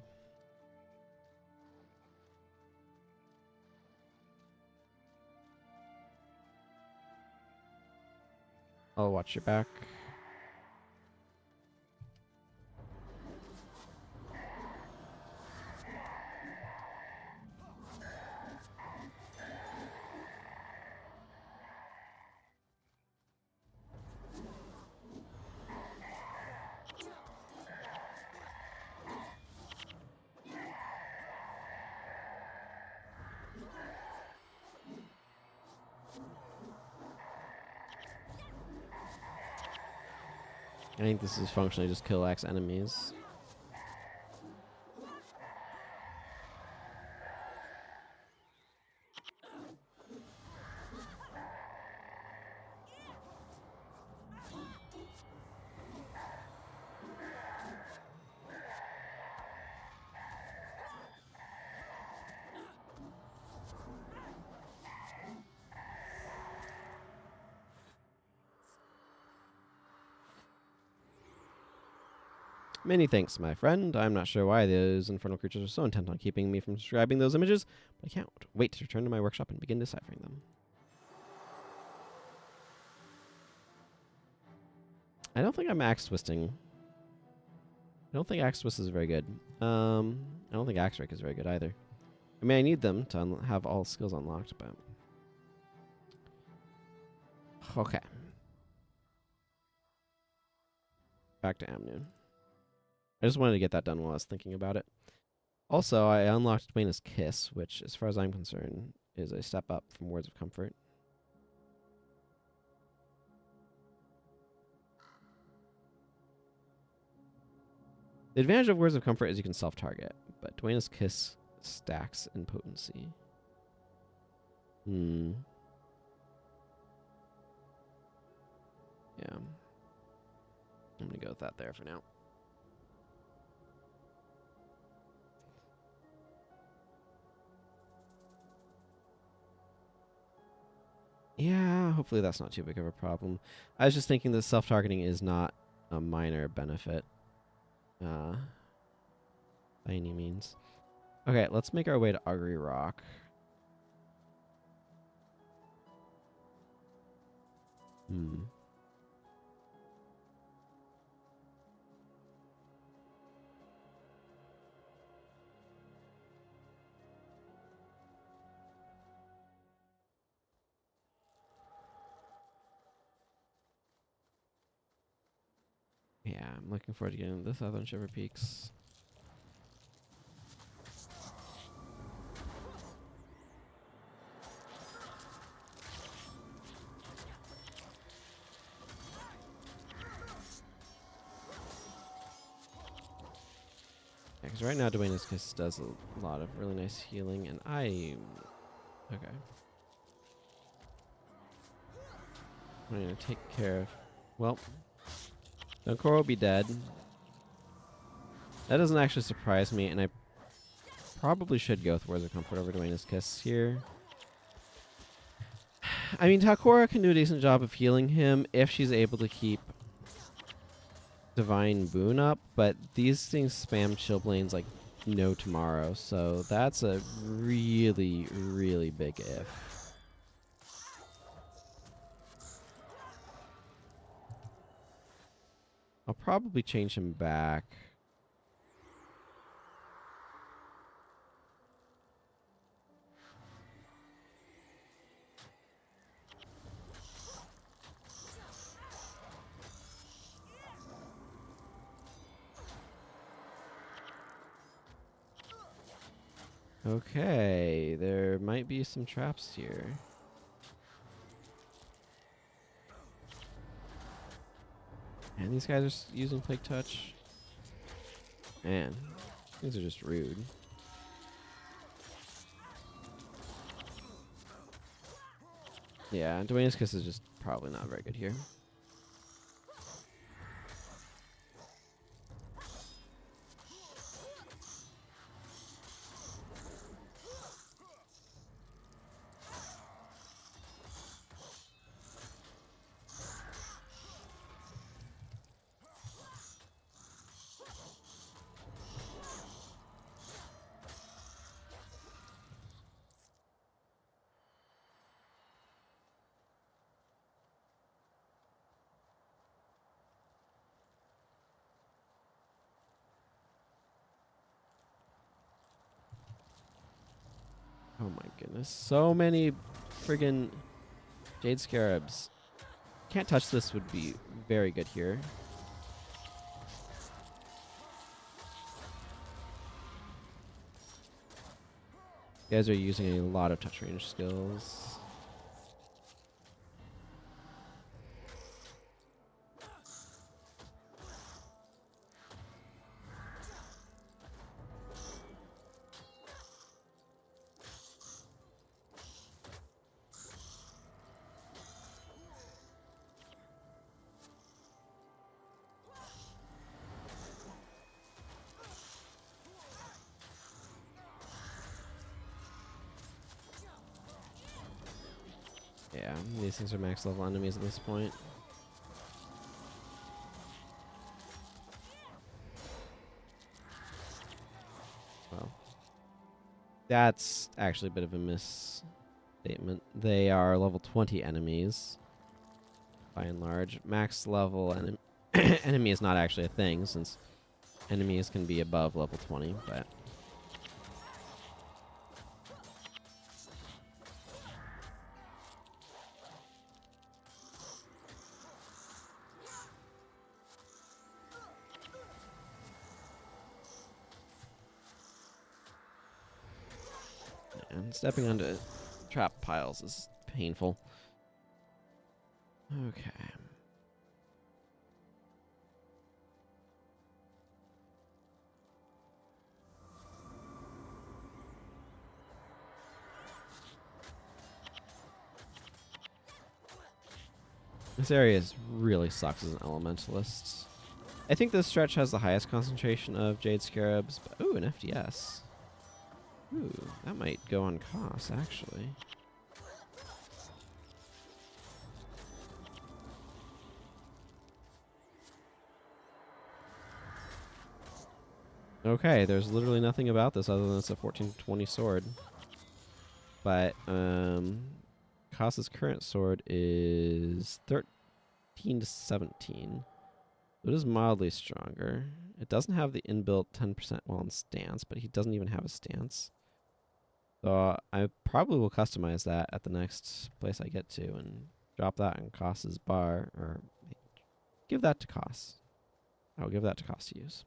I'll watch your back. I think this is functionally just kill X enemies. Many thanks, my friend. I'm not sure why those infernal creatures are so intent on keeping me from describing those images, but I can't wait to return to my workshop and begin deciphering them. I don't think I'm axe twisting. I don't think axe twist is very good. I don't think axe rake is very good either. I mean, I need them to have all skills unlocked, but... Okay. Back to Amnoon. I just wanted to get that done while I was thinking about it. Also, I unlocked Dwayna's Kiss, which, as far as I'm concerned, is a step up from Words of Comfort. The advantage of Words of Comfort is you can self-target, but Dwayna's Kiss stacks in potency. Yeah. I'm gonna go with that there for now. Yeah, hopefully that's not too big of a problem. I was just thinking that self-targeting is not a minor benefit. By any means. Okay, let's make our way to Augury Rock. Yeah, I'm looking forward to getting to the Southern Shiver Peaks. Yeah, because right now Dwayne's Kiss does a lot of really nice healing, and okay. I'm gonna take care of... Well, Dunkor will be dead. That doesn't actually surprise me, and I probably should go with Words of Comfort over Dwayne's Kiss here. I mean, Takora can do a decent job of healing him if she's able to keep Divine Boon up, but these things spam Chillblains like no tomorrow, so that's a really, really big if. I'll probably change him back. Okay, there might be some traps here. And these guys are using Plague Touch. Man, these are just rude. Yeah, Dwayne's Kiss is just probably not very good here. Oh my goodness. So many friggin' Jade Scarabs. Can't touch this would be very good here. You guys are using a lot of touch range skills. Yeah, these things are max level enemies at this point. Well, that's actually a bit of a misstatement. They are level 20 enemies, by and large. Max level enemy is not actually a thing, since enemies can be above level 20, but... And stepping onto trap piles is painful. Okay. This area really sucks as an elementalist. I think this stretch has the highest concentration of Jade Scarabs. But, ooh, an FDS. Ooh, that might go on cost, actually. Okay, there's literally nothing about this other than it's a 1420 sword. But, Kasa's current sword is 13 to 17. It is mildly stronger. It doesn't have the inbuilt 10% while in stance, but he doesn't even have a stance. So I probably will customize that at the next place I get to and drop that in Kasa's bar, or give that to Kas. I'll give that to Kas to use.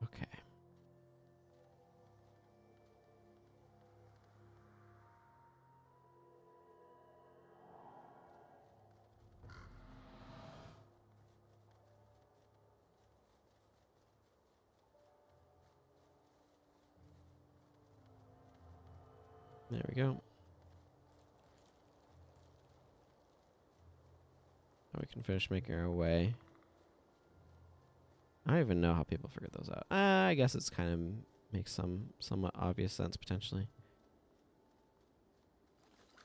Okay. There we go. Now we can finish making our way. I don't even know how people figured those out. I guess it's kind of makes some somewhat obvious sense, potentially. I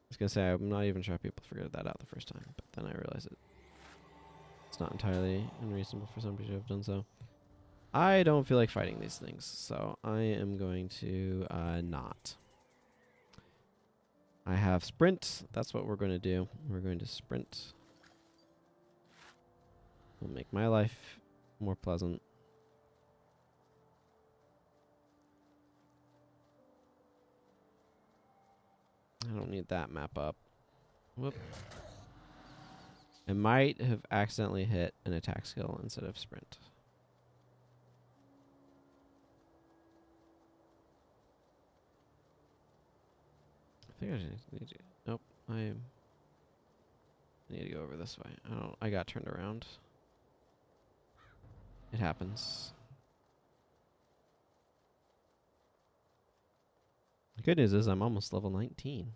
was going to say, I'm not even sure how people figured that out the first time, but then I realized it's not entirely unreasonable for somebody to have done so. I don't feel like fighting these things, so I am going to not. I have sprint. That's what we're going to do. We're going to sprint. Will make my life more pleasant. I don't need that map up. Whoop. I might have accidentally hit an attack skill instead of sprint. I think I just need to. Nope. I need to go over this way. I got turned around. It happens. The good news is I'm almost level 19.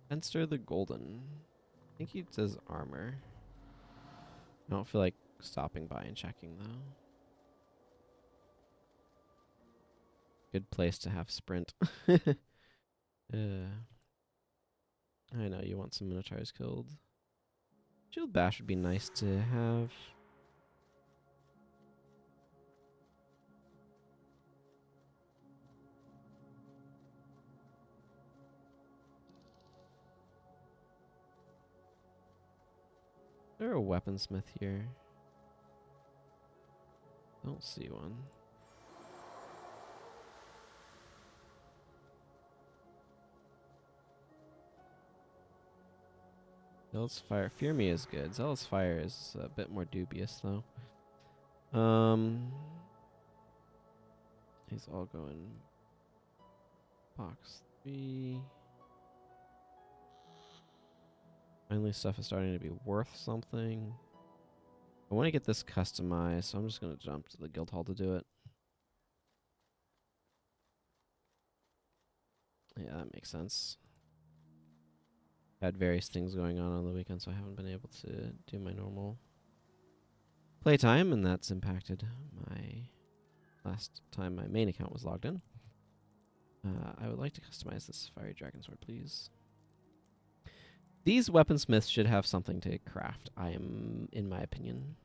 Fenster the Golden. I think he says armor. I don't feel like stopping by and checking though. Good place to have sprint. I know you want some minotaurs killed. Shield bash would be nice to have. Is there a weaponsmith here? Don't see one. Zealous Fire. Fear Me is good. Zealous Fire is a bit more dubious though. These all go in box 3. Finally, stuff is starting to be worth something. I want to get this customized, so I'm just going to jump to the guild hall to do it. Yeah, that makes sense. Had various things going on the weekend, so I haven't been able to do my normal playtime, and that's impacted my last time my main account was logged in. I would like to customize this fiery dragon sword, please. These weaponsmiths should have something to craft, in my opinion.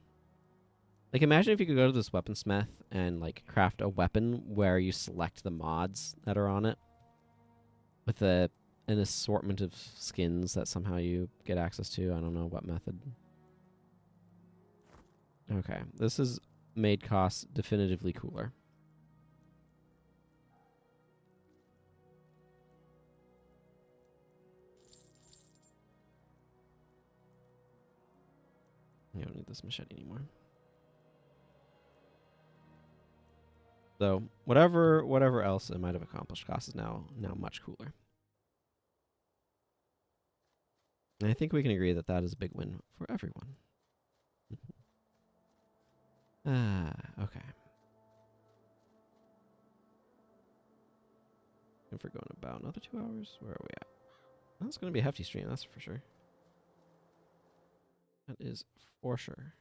Like, imagine if you could go to this weaponsmith and, like, craft a weapon where you select the mods that are on it with an assortment of skins that somehow you get access to. I don't know what method. Okay, this has made costs definitively cooler. You don't need this machete anymore. So whatever else it might have accomplished, cost is now much cooler. And I think we can agree that that is a big win for everyone. Okay. If we're going about another 2 hours, where are we at? That's going to be a hefty stream, that's for sure. That is for sure.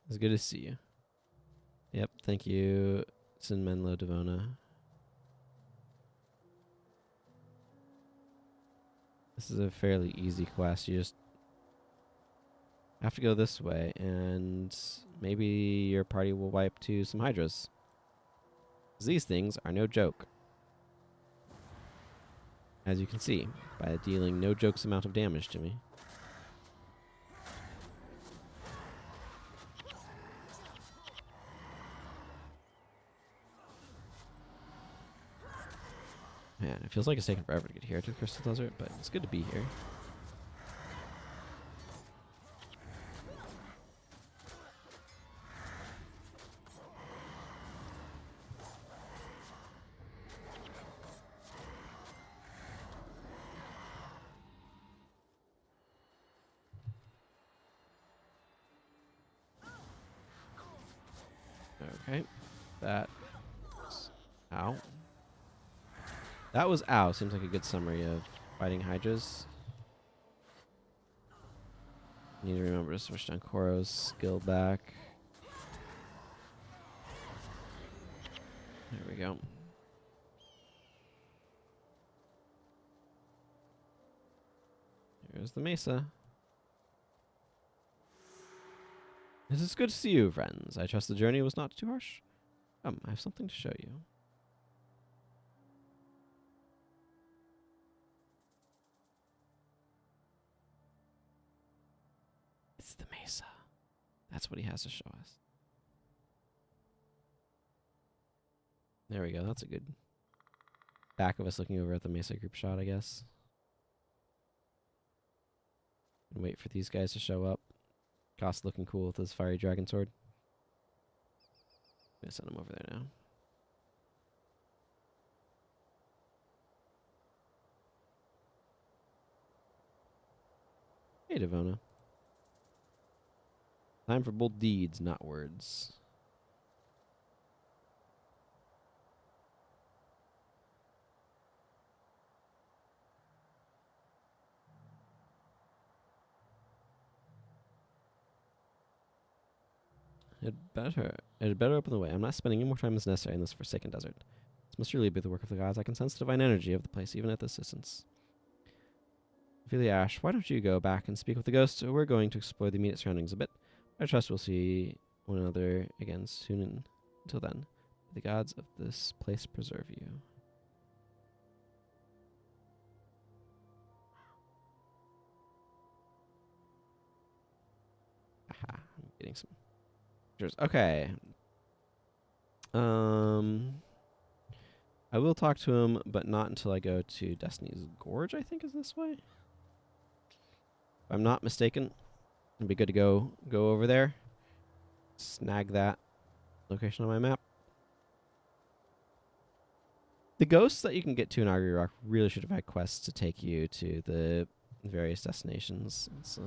It's good to see you. Yep, thank you, Sin Menlo Devona. This is a fairly easy quest. You just have to go this way, and maybe your party will wipe to some hydras. These things are no joke. As you can see, by dealing no jokes amount of damage to me. Man, it feels like it's taking forever to get here to the Crystal Desert, but it's good to be here. Okay, that was ow. That was ow. Seems like a good summary of fighting hydras. Need to remember to switch down Koro's skill back. There we go. Here's the mesa. It is good to see you, friends. I trust the journey was not too harsh. Come, I have something to show you. That's what he has to show us. There we go. That's a good back of us looking over at the Mesa group shot, I guess. And wait for these guys to show up. Goss looking cool with his fiery dragon sword. I'm gonna send him over there now. Hey, Devona. Time for bold deeds, not words. It had better open the way. I'm not spending any more time as necessary in this forsaken desert. This must really be the work of the gods. I can sense the divine energy of the place, even at this distance. Ophelia Ash, why don't you go back and speak with the ghosts? We're going to explore the immediate surroundings a bit. I trust we'll see one another again soon. Until then, may the gods of this place preserve you. Aha, I'm getting some pictures. Okay. I will talk to him, but not until I go to Destiny's Gorge, I think is this way. If I'm not mistaken, it'd be good to go over there. Snag that location on my map. The ghosts that you can get to in Augury Rock really should have had quests to take you to the various destinations. It's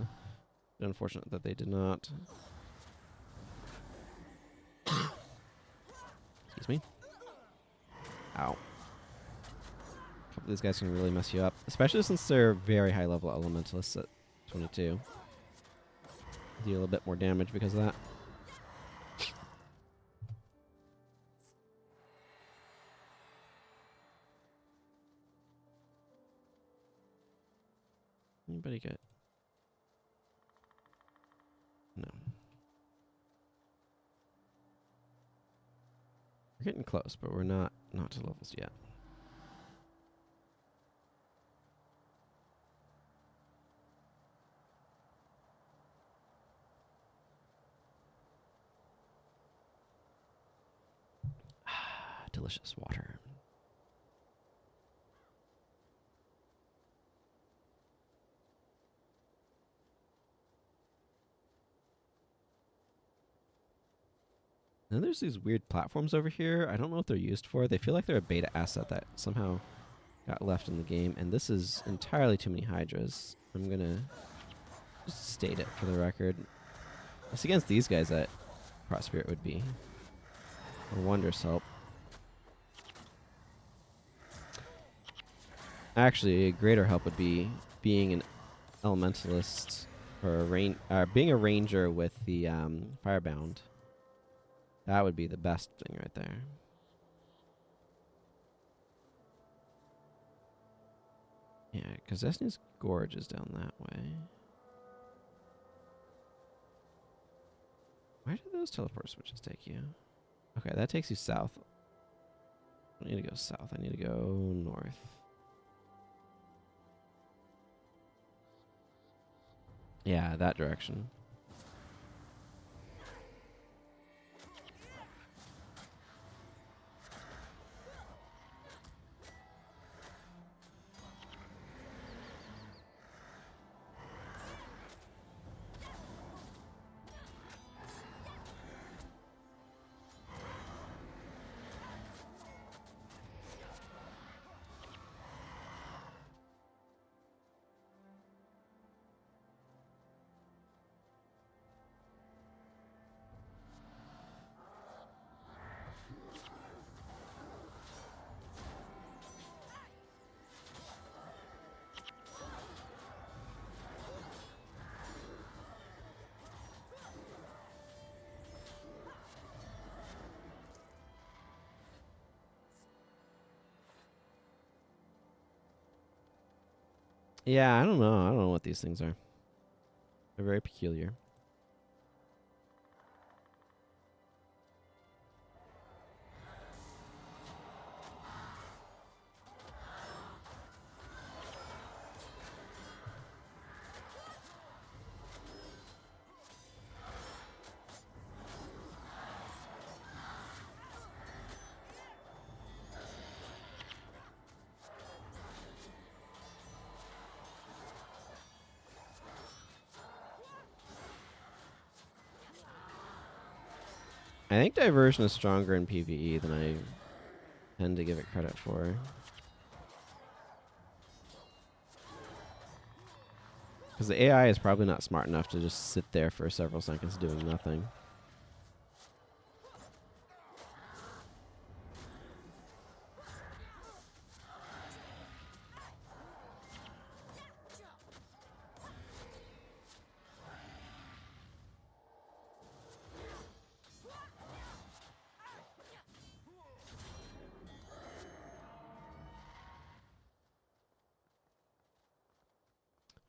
unfortunate that they did not. Excuse me. Ow. A couple of these guys can really mess you up, especially since they're very high level elementalists at 22. Deal a bit more damage because of that. Anybody get? No. We're getting close, but we're not to levels yet. Delicious water. Then there's these weird platforms over here. I don't know what they're used for. They feel like they're a beta asset that somehow got left in the game. And this is entirely too many Hydras. I'm going to just state it for the record. It's against these guys that Prospirit would be a wondrous help. Actually, a greater help would be being an elementalist or being a ranger with the Firebound. That would be the best thing right there. Yeah, because Destiny's Gorge is down that way. Where did those teleport switches take you? Okay, that takes you south. I don't need to go south. I need to go north. Yeah, that direction. Yeah, I don't know. I don't know what these things are. They're very peculiar. I think diversion is stronger in PvE than I tend to give it credit for. Because the AI is probably not smart enough to just sit there for several seconds doing nothing.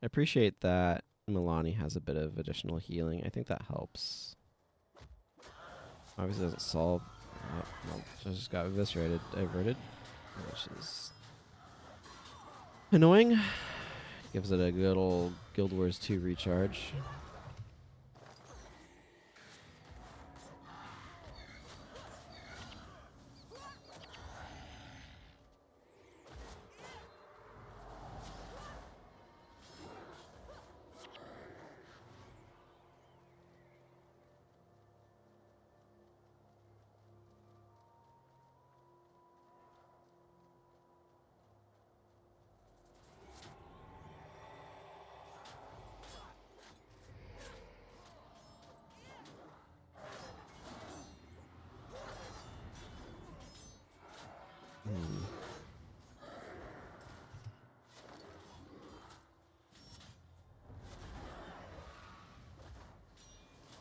I appreciate that Milani has a bit of additional healing. I think that helps. Obviously doesn't solve. Oh, well, I just got eviscerated, diverted, which is annoying. Gives it a good old Guild Wars 2 recharge.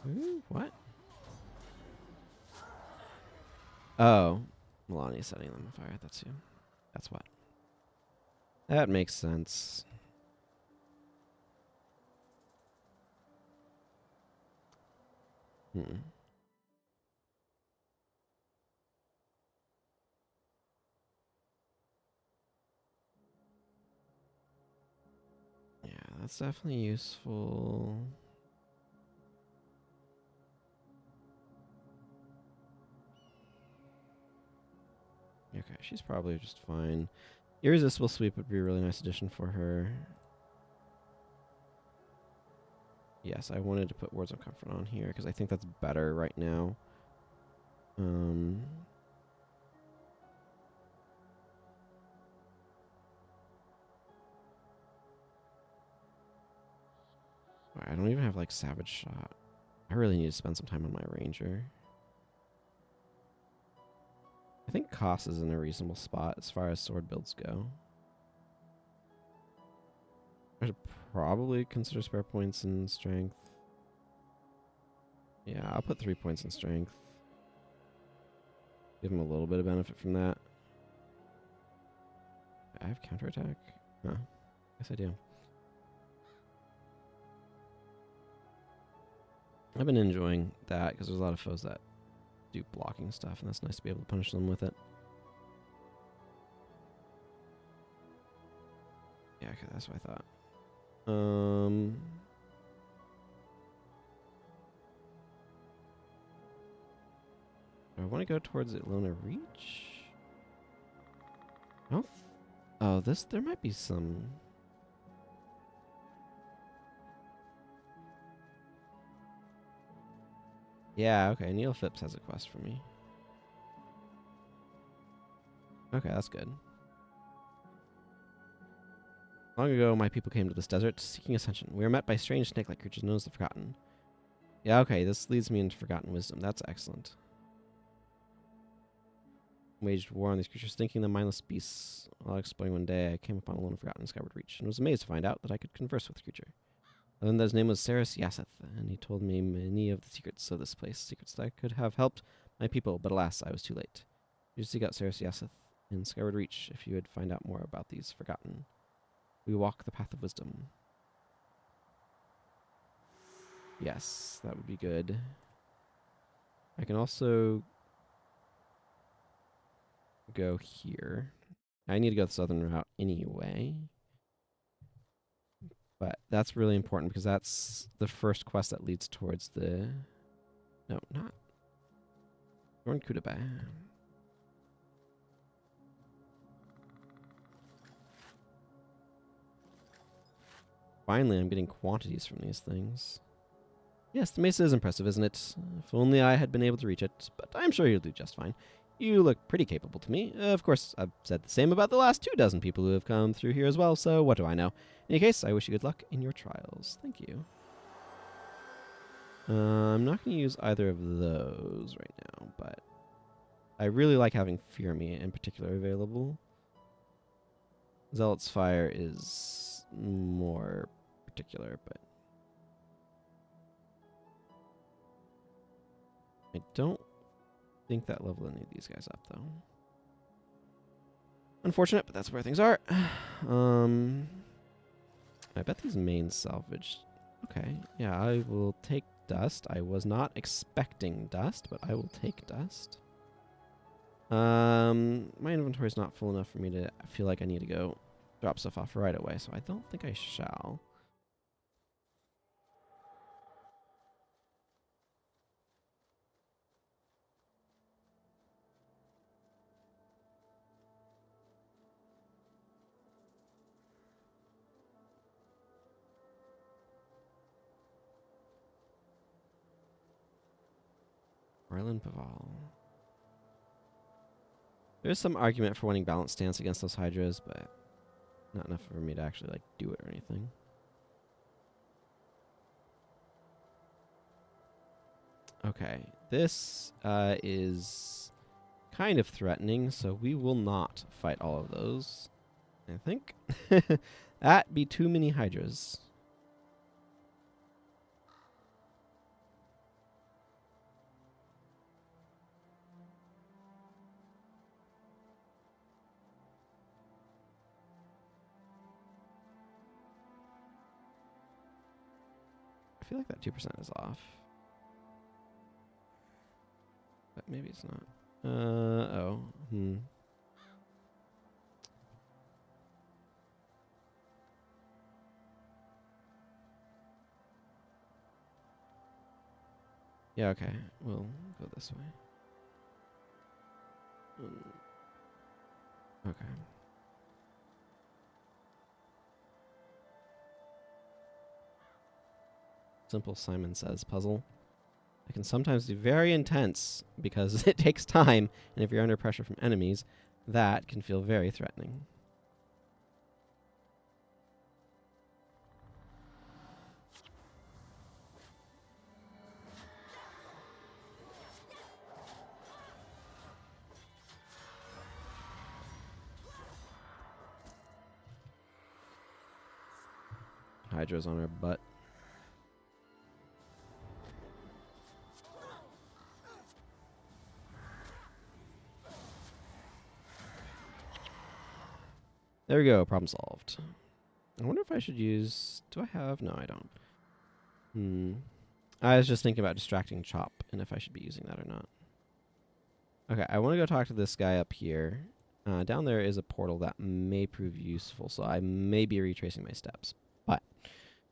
Ooh, what? Oh, Milani's setting them on fire. That's you. That's what. That makes sense. Hmm. Yeah, that's definitely useful. Okay, she's probably just fine. Irresistible Sweep would be a really nice addition for her. Yes, I wanted to put Words of Comfort on here because I think that's better right now. I don't even have like Savage Shot. I really need to spend some time on my Ranger. I think Koss is in a reasonable spot as far as sword builds go. I should probably consider spare points in strength. Yeah, I'll put 3 points in strength. Give him a little bit of benefit from that. I have counterattack? Huh. Yes, I do. I've been enjoying that because there's a lot of foes that do blocking stuff, and that's nice to be able to punish them with it. Yeah, okay, that's what I thought. Do I want to go towards Ilona Reach? Oh, oh, there might be some. Yeah, okay, Neil Phipps has a quest for me. Okay, that's good. Long ago, my people came to this desert seeking ascension. We were met by strange snake-like creatures known as the Forgotten. Yeah, okay, this leads me into Forgotten Wisdom. That's excellent. Waged war on these creatures, thinking them mindless beasts. While exploring one day, I came upon a lone Forgotten Skyward Reach, and was amazed to find out that I could converse with the creature. I learned that his name was Saris Yasseth, and he told me many of the secrets of this place, secrets that could have helped my people, but alas, I was too late. You should seek out Saris Yasseth in Skyward Reach if you would find out more about these Forgotten. We walk the path of wisdom. Yes, that would be good. I can also go here. I need to go the southern route anyway. But that's really important because that's the first quest that leads towards the... No, not... Dorn Kudaba. Finally, I'm getting quantities from these things. Yes, the mesa is impressive, isn't it? If only I had been able to reach it, but I'm sure you'll do just fine. You look pretty capable to me. Of course, I've said the same about the last 2 dozen people who have come through here as well, so what do I know? In any case, I wish you good luck in your trials. Thank you. I'm not going to use either of those right now, but I really like having Fear Me in particular available. Zealot's Fire is more particular, but I don't think that level any of these guys up, though. Unfortunate, but that's where things are. I bet these mains salvaged. Okay, yeah, I will take dust. I was not expecting dust, but I will take dust. My inventory is not full enough for me to feel like I need to go drop stuff off right away, so I don't think I shall. Orlin Paval. There's some argument for wanting balanced stance against those Hydras, but not enough for me to actually like do it or anything. Okay, this is kind of threatening, so we will not fight all of those. I think that be too many Hydras. I feel like that 2% is off. But maybe it's not. Oh. Yeah, okay. We'll go this way. Okay. Simple Simon Says puzzle. It can sometimes be very intense because it takes time, and if you're under pressure from enemies, that can feel very threatening. Hydra's on our butt. There we go, problem solved. I wonder if I should use... Do I have... No, I don't. I was just thinking about distracting Chop and if I should be using that or not. Okay, I want to go talk to this guy up here. Down there is a portal that may prove useful, so I may be retracing my steps. But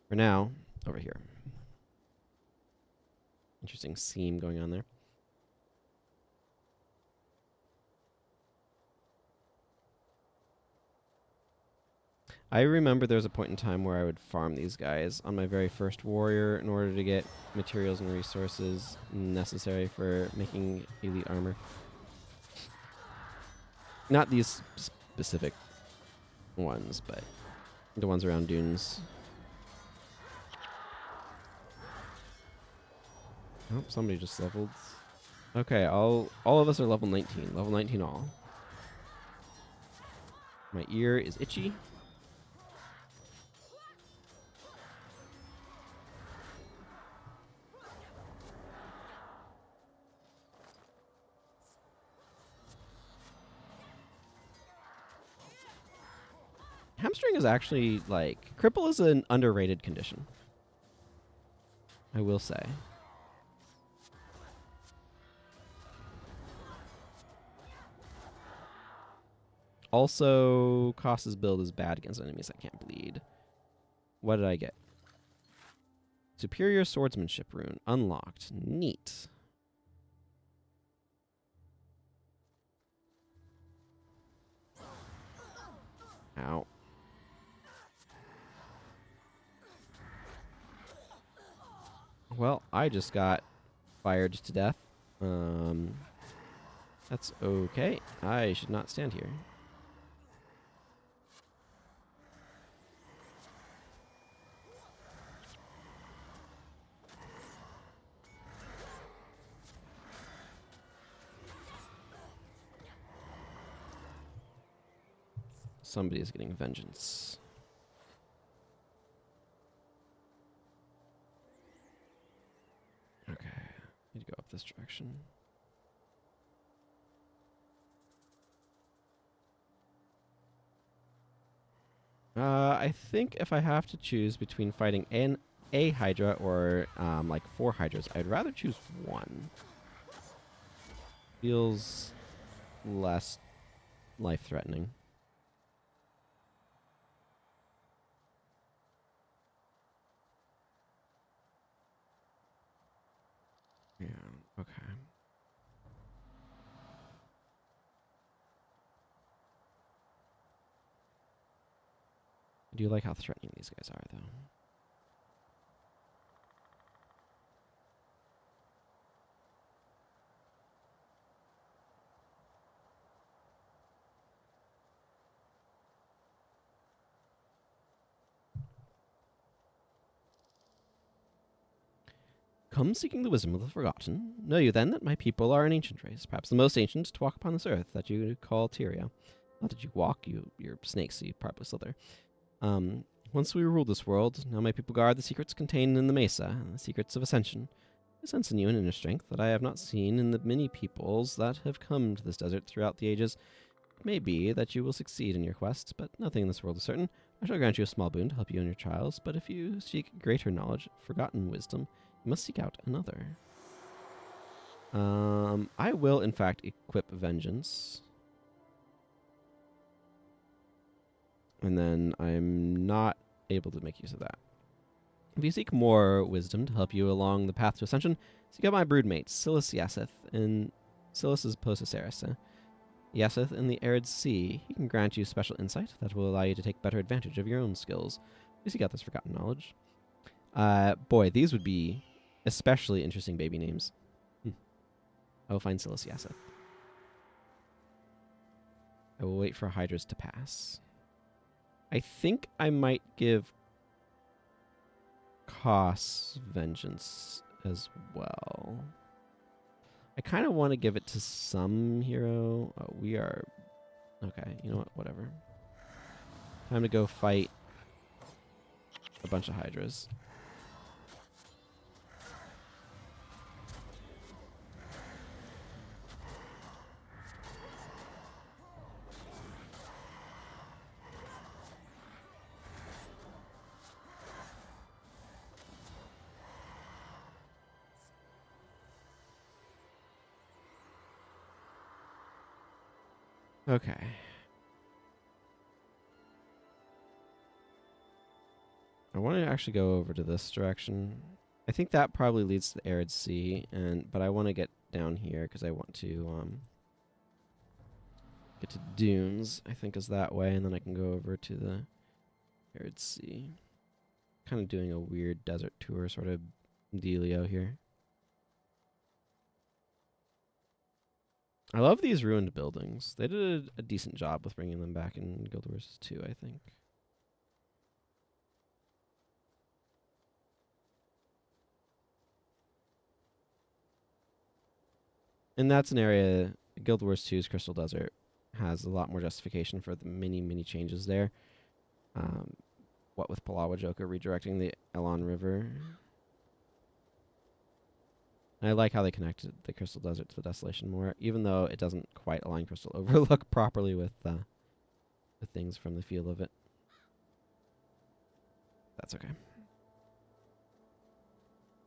for now, over here. Interesting seam going on there. I remember there was a point in time where I would farm these guys on my very first warrior in order to get materials and resources necessary for making elite armor. Not these specific ones, but the ones around dunes. Oh, somebody just leveled. Okay, all of us are level 19. Level 19 all. My ear is itchy. Hamstring is actually, like... Cripple is an underrated condition. I will say. Also, Costa's build is bad against enemies that can't bleed. What did I get? Superior Swordsmanship Rune. Unlocked. Neat. Ow. Well, I just got fired to death. That's okay. I should not stand here. Somebody is getting vengeance. Okay. Need to go up this direction. I think if I have to choose between fighting a Hydra or like 4 Hydras, I'd rather choose one. Feels less life-threatening. Yeah, okay. I do like how threatening these guys are, though. Come seeking the wisdom of the forgotten. Know you then that my people are an ancient race, perhaps the most ancient to walk upon this earth that you call Tyria. Not that you walk, you're snakes, so you probably slither. Once we ruled this world, now my people guard the secrets contained in the Mesa, the secrets of ascension. I sense in you an inner strength that I have not seen in the many peoples that have come to this desert throughout the ages. It may be that you will succeed in your quest, but nothing in this world is certain. I shall grant you a small boon to help you in your trials, but if you seek greater knowledge, forgotten wisdom, you must seek out another. I will, in fact, equip Vengeance. And then I'm not able to make use of that. If you seek more wisdom to help you along the path to ascension, seek out my broodmate, Silas Yaseth, and Silas is Posaceris. Yaseth in the Arid Sea. He can grant you special insight that will allow you to take better advantage of your own skills. You seek out this forgotten knowledge. Boy, these would be especially interesting baby names. I will find Silas Yaseth. I will wait for Hydras to pass. I think I might give Koss Vengeance as well. I kind of want to give it to some hero. Oh, we are... Okay, you know what? Whatever. Time to go fight a bunch of Hydras. Okay. I want to actually go over to this direction. I think that probably leads to the Arid Sea, but I want to get down here because I want to get to Dunes. I think is that way, and then I can go over to the Arid Sea. Kind of doing a weird desert tour sort of dealio here. I love these ruined buildings. They did a decent job with bringing them back in Guild Wars 2, I think. And that's an area, Guild Wars 2's Crystal Desert has a lot more justification for the many changes there. What with Palawa Joker redirecting the Elon River. I like how they connected the Crystal Desert to the Desolation more, even though it doesn't quite align Crystal Overlook properly with the things from the feel of it. That's okay.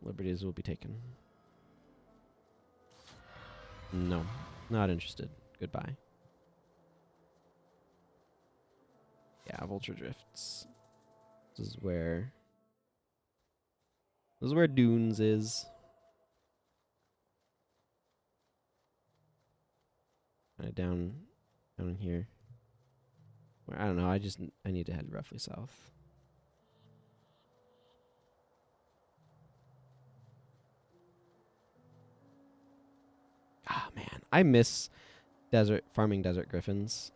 Liberties will be taken. No, not interested. Goodbye. Yeah, Vulture Drifts. This is where Dunes is. Down in here. Where I don't know. I need to head roughly south. I miss farming desert griffins.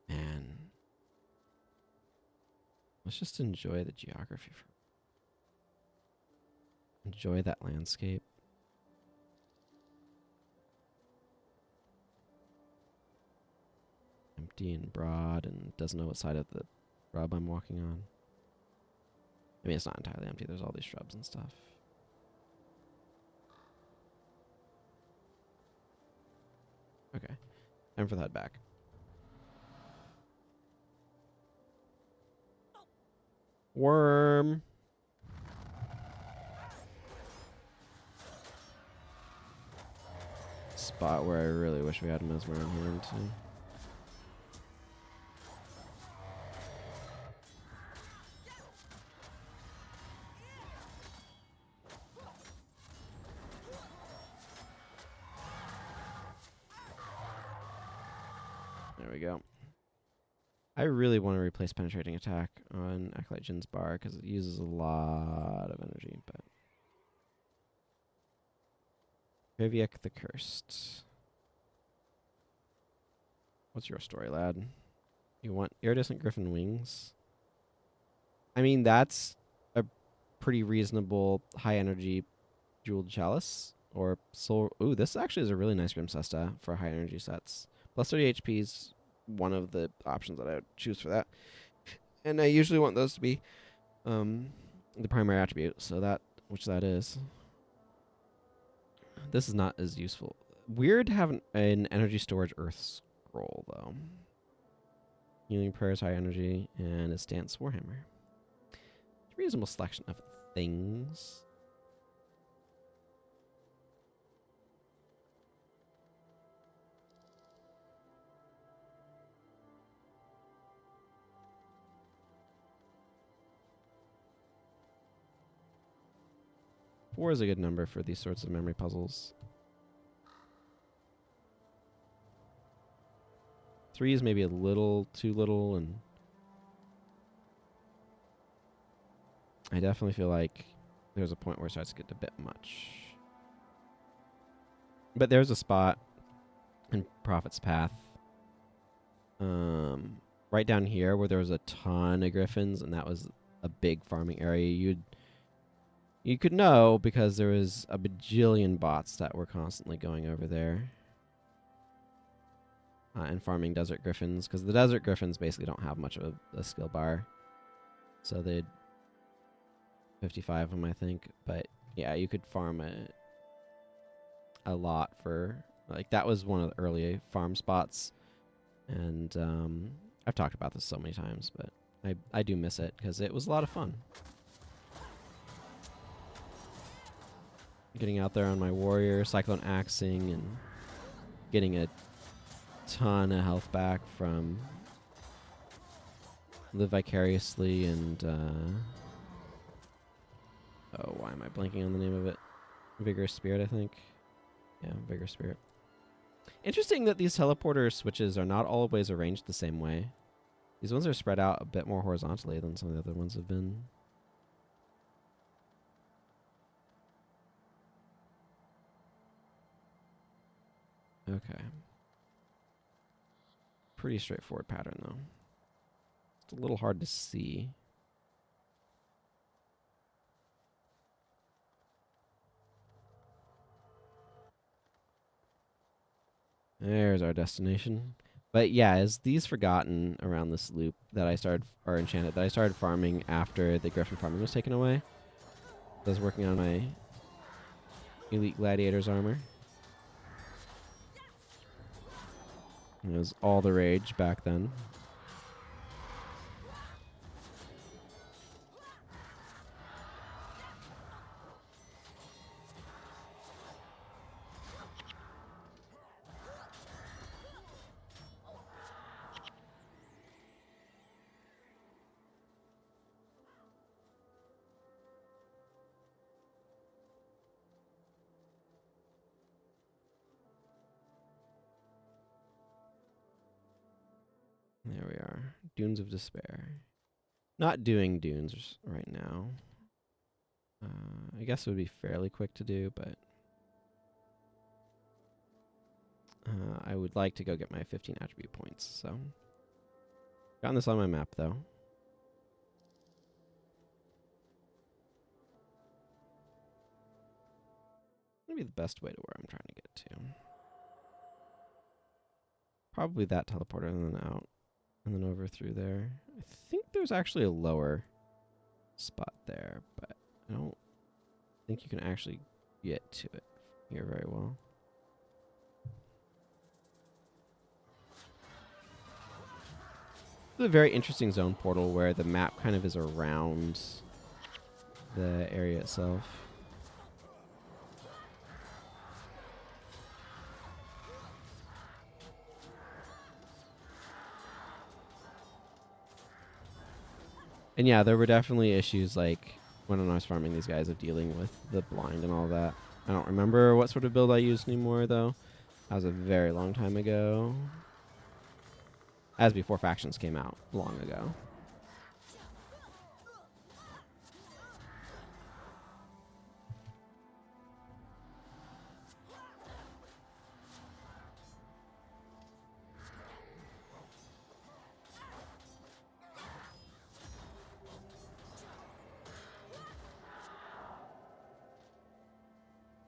Man, let's just enjoy the geography. Enjoy that landscape. Empty and broad, and doesn't know what side of the rub I'm walking on. I mean, it's not entirely empty. There's all these shrubs and stuff. Okay, time for that back. Worm. Spot where I really wish we had Mesmer in hand too. There we go. I really want to replace penetrating attack on Acolyte Jin's bar because it uses a lot of energy. But Viviek the Cursed. What's your story, lad? You want iridescent griffin wings? I mean, that's a pretty reasonable high energy jeweled chalice or soul. Ooh, this actually is a really nice Grim Cesta for high energy sets. Plus 30 HP is one of the options that I would choose for that. And I usually want those to be the primary attribute, so that, which that is. This is not as useful. Weird to have an energy storage earth scroll, though. Healing prayers, high energy, and a stance warhammer. Reasonable selection of things. Four is a good number for these sorts of memory puzzles. 3 is maybe a little too little, and I definitely feel like there's a point where it starts to get a bit much. But there's a spot in Prophet's Path right down here where there was a ton of griffins, and that was a big farming area. You could know because there was a bajillion bots that were constantly going over there and farming desert griffins, because the desert griffins basically don't have much of a skill bar. So they'd 55 of them, I think. But yeah, you could farm a lot for, like, that was one of the early farm spots. And I've talked about this so many times, but I do miss it because it was a lot of fun. Getting out there on my warrior, cyclone axing, and getting a ton of health back from Live Vicariously and oh, why am I blanking on the name of it? Vigorous Spirit, I think. Yeah, Vigorous Spirit. Interesting that these teleporter switches are not always arranged the same way. These ones are spread out a bit more horizontally than some of the other ones have been. Okay. Pretty straightforward pattern, though. It's a little hard to see. There's our destination. But yeah, as these forgotten around this loop that I started, or enchanted, that I started farming after the griffin farming was taken away. I was working on my elite gladiator's armor. It was all the rage back then. There we are. Dunes of Despair. Not doing dunes right now. I guess it would be fairly quick to do, but I would like to go get my 15 attribute points. So, gotten this on my map though. Maybe the best way to where I'm trying to get to. Probably that teleporter and then out. And then over through there. I think there's actually a lower spot there, but I don't think you can actually get to it here very well. It's a very interesting zone portal where the map kind of is around the area itself. And yeah, there were definitely issues like when I was farming these guys of dealing with the blind and all that. I don't remember what sort of build I used anymore though. That was a very long time ago. As before factions came out long ago.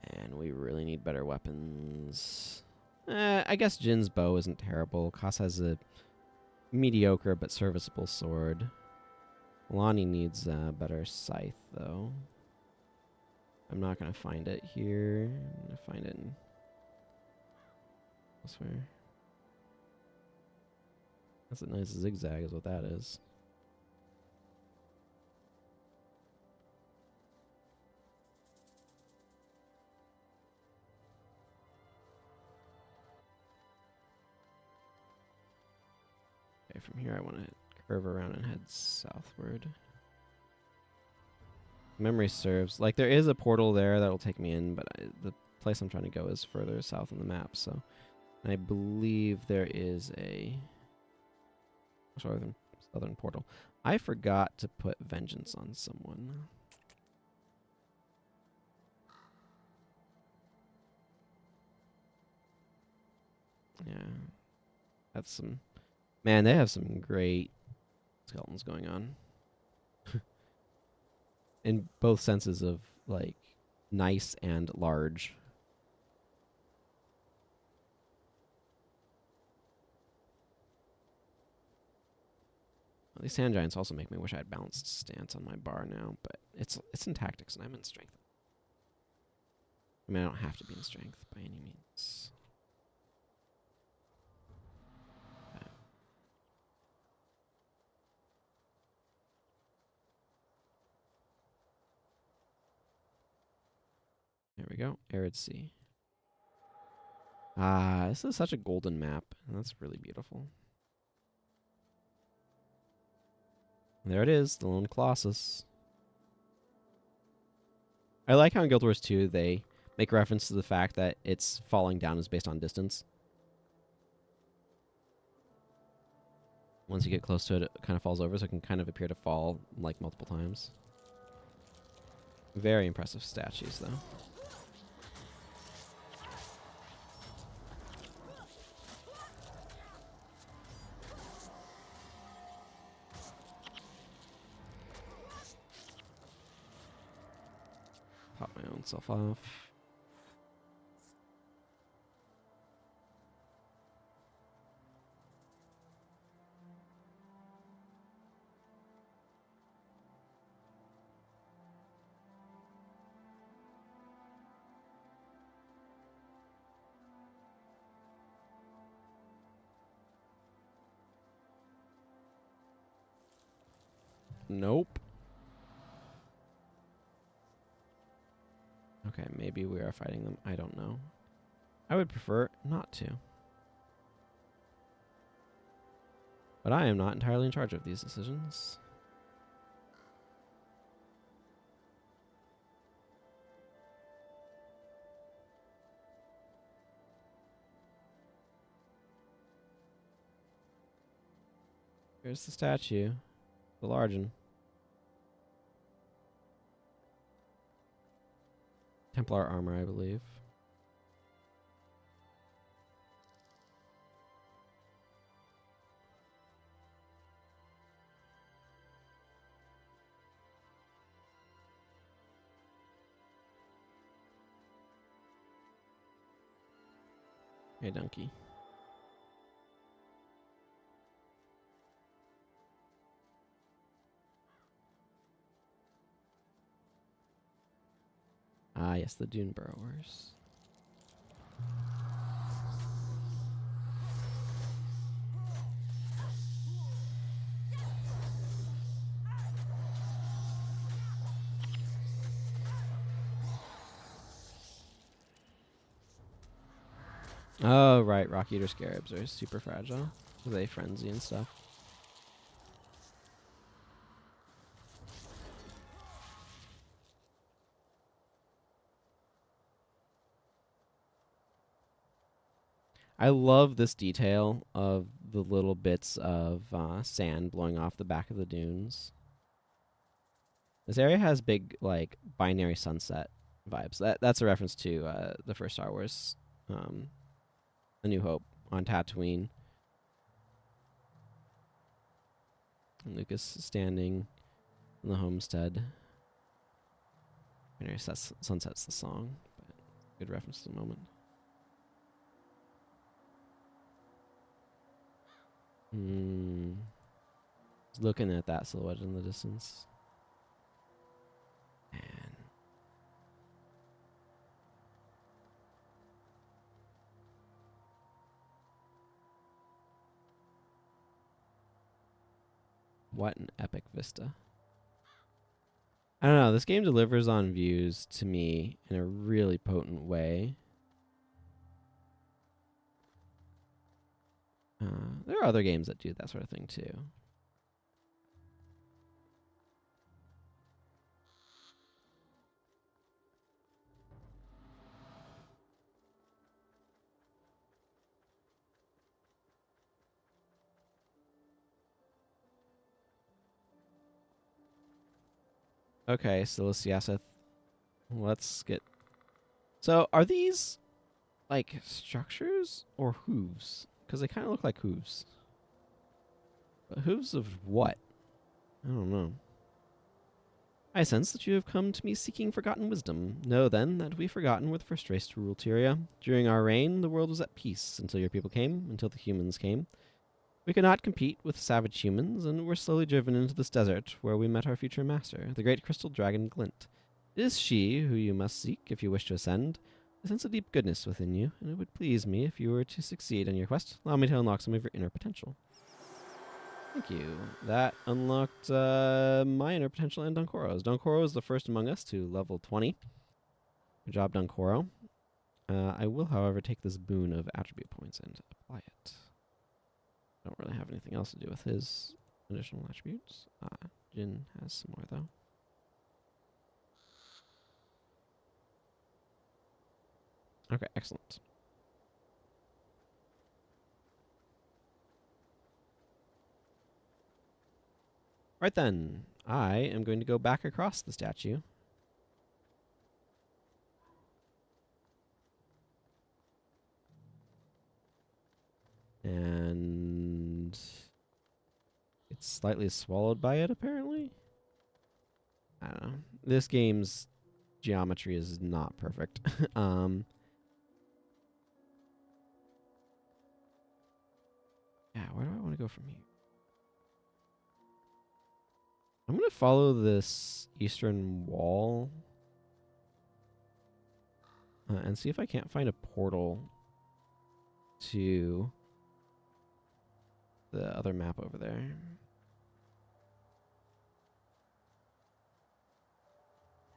And we really need better weapons. I guess Jin's bow isn't terrible. Kos has a mediocre but serviceable sword. Lonnie needs a better scythe, though. I'm not going to find it here. I'm going to find it in elsewhere. That's a nice zigzag is what that is. Okay, from here I want to curve around and head southward. Memory serves. Like, there is a portal there that'll take me in, but the place I'm trying to go is further south on the map, so I believe there is a southern portal. I forgot to put vengeance on someone. Yeah. That's some... Man, they have some great skeletons going on. In both senses of, like, nice and large. Well, these sand giants also make me wish I had balanced stance on my bar now, but it's in tactics and I'm in strength. I mean, I don't have to be in strength by any means. There we go. Arid Sea. Ah, this is such a golden map. And that's really beautiful. There it is, the Lone Colossus. I like how in Guild Wars 2 they make reference to the fact that its falling down is based on distance. Once you get close to it, it kind of falls over, so it can kind of appear to fall like multiple times. Very impressive statues, though. Pop my own self off. Nope. Okay, maybe we are fighting them. I don't know. I would prefer not to. But I am not entirely in charge of these decisions. Here's the statue. The large one. Templar armor, I believe. Hey, donkey. Ah, yes, the Dune Burrowers. Oh, right. Rock Eater Scarabs are super fragile. They frenzy and stuff. I love this detail of the little bits of sand blowing off the back of the dunes. This area has big, like, binary sunset vibes. That's a reference to the first Star Wars, A New Hope, on Tatooine. And Lucas is standing in the homestead. Binary sunset's the song, but good reference to the moment. Just looking at that silhouette in the distance. Man. What an epic vista. I don't know, this game delivers on views to me in a really potent way. There are other games that do that sort of thing too. Okay, Siliciaseth. Let's get... So, are these, like, structures or hooves? Because they kind of look like hooves. But hooves of what? I don't know. I sense that you have come to me seeking forgotten wisdom. Know, then, that we forgotten were the first race to rule Tyria. During our reign, the world was at peace until your people came, until the humans came. We could not compete with savage humans, and were slowly driven into this desert, where we met our future master, the great crystal dragon Glint. It is she who you must seek if you wish to ascend. I sense a deep goodness within you, and it would please me if you were to succeed in your quest. Allow me to unlock some of your inner potential. Thank you. That unlocked my inner potential and Donkoro's. Donkoro is the first among us to level 20. Good job, Donkoro. I will, however, take this boon of attribute points and apply it. Don't really have anything else to do with his additional attributes. Jin has some more, though. Okay, excellent. Right then, I am going to go back across the statue. And it's slightly swallowed by it, apparently. I don't know. This game's geometry is not perfect. Yeah, where do I want to go from here? I'm going to follow this eastern wall and see if I can't find a portal to the other map over there.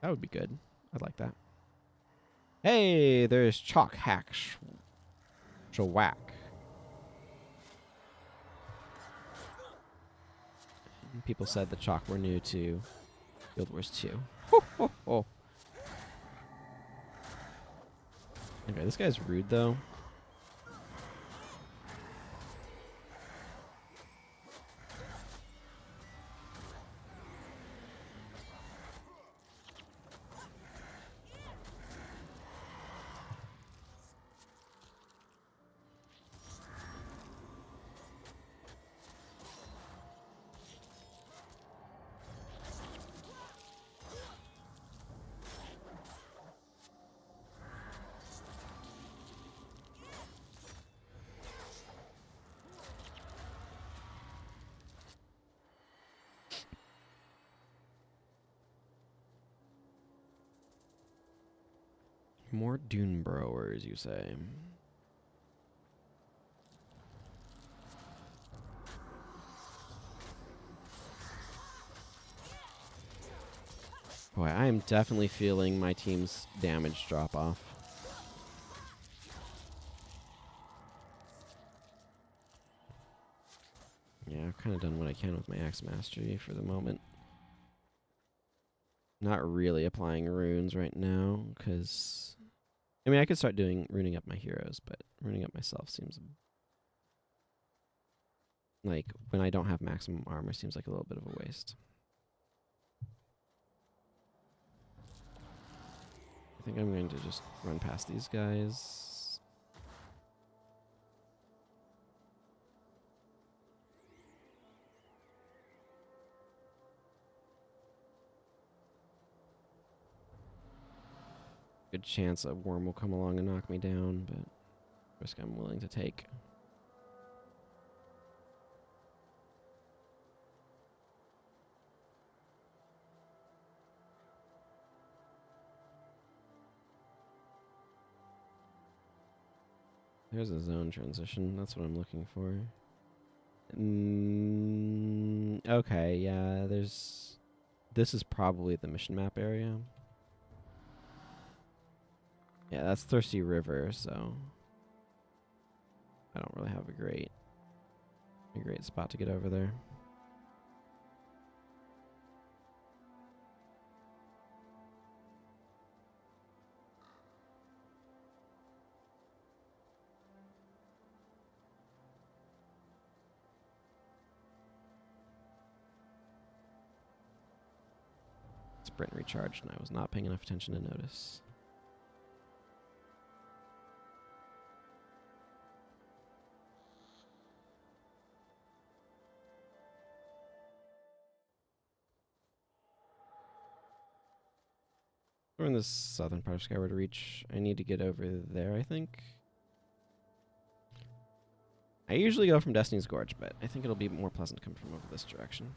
That would be good. I'd like that. Hey, there's Chalk Hack Shawak. People said the Chalk were new to Guild Wars 2. Ho, ho, ho. Okay, this guy's rude, though. More dune burrowers, you say? Boy, I am definitely feeling my team's damage drop off. Yeah, I've kind of done what I can with my Axe Mastery for the moment. Not really applying runes right now, because... I mean, I could start runing up my heroes, but runing up myself seems... like, when I don't have maximum armor, seems like a little bit of a waste. I think I'm going to just run past these guys. Good chance a worm will come along and knock me down, but risk I'm willing to take. There's a zone transition. That's what I'm looking for. Okay, yeah, there's... This is probably the mission map area. Yeah, that's Thirsty River, so... I don't really have a great spot to get over there. Sprint recharged, and I was not paying enough attention to notice. We're in the southern part of Skyward Reach. I need to get over there, I think. I usually go from Destiny's Gorge, but I think it'll be more pleasant to come from over this direction.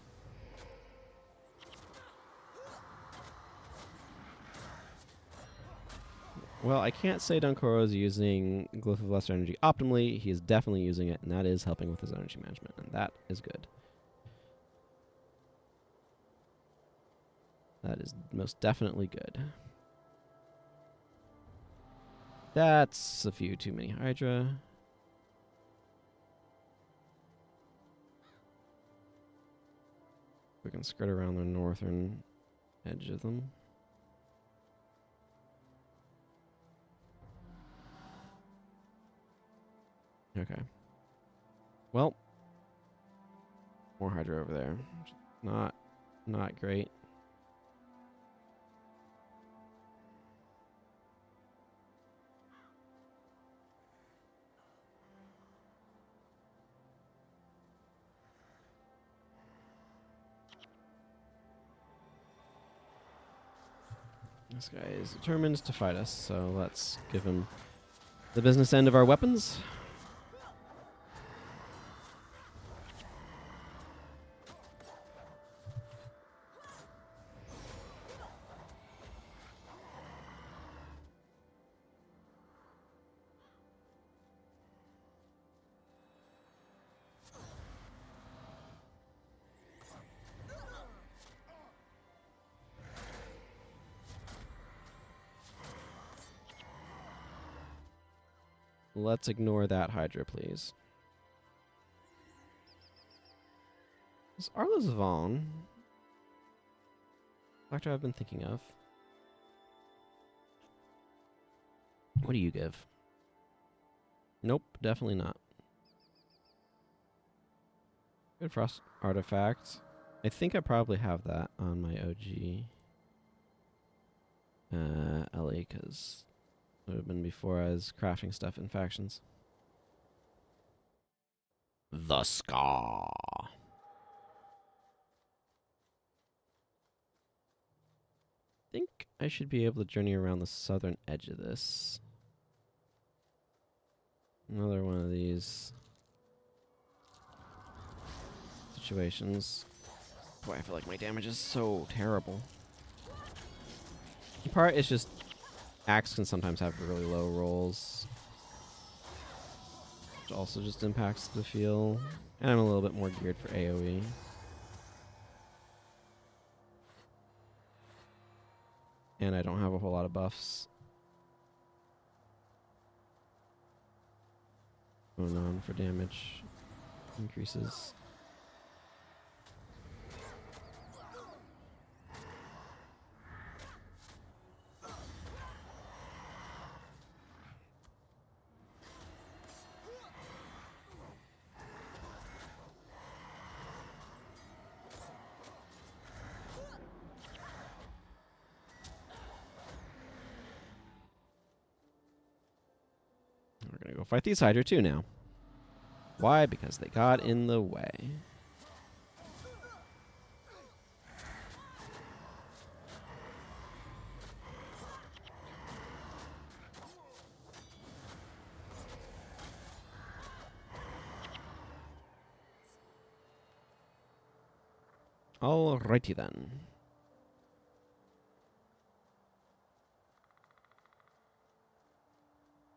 Well, I can't say Dunkoro is using Glyph of Lesser Energy optimally. He is definitely using it, and that is helping with his energy management, and that is good. That is most definitely good. That's a few too many Hydra. We can skirt around the northern edge of them. Okay. Well, more Hydra over there. Not great. This guy is determined to fight us, so let's give him the business end of our weapons. Let's ignore that Hydra, please. Is Arla's Vaughn doctor I've been thinking of? What do you give? Nope, definitely not. Good Frost artifact. I think I probably have that on my OG Ellie, because it would have been before I was crafting stuff in factions. The Scar. I think I should be able to journey around the southern edge of this. Another one of these situations. Boy, I feel like my damage is so terrible. The part is just Axe can sometimes have really low rolls, which also just impacts the feel. And I'm a little bit more geared for AoE. And I don't have a whole lot of buffs going on for damage increases. We're gonna go fight these Hydra too now. Why? Because they got in the way. Alrighty then.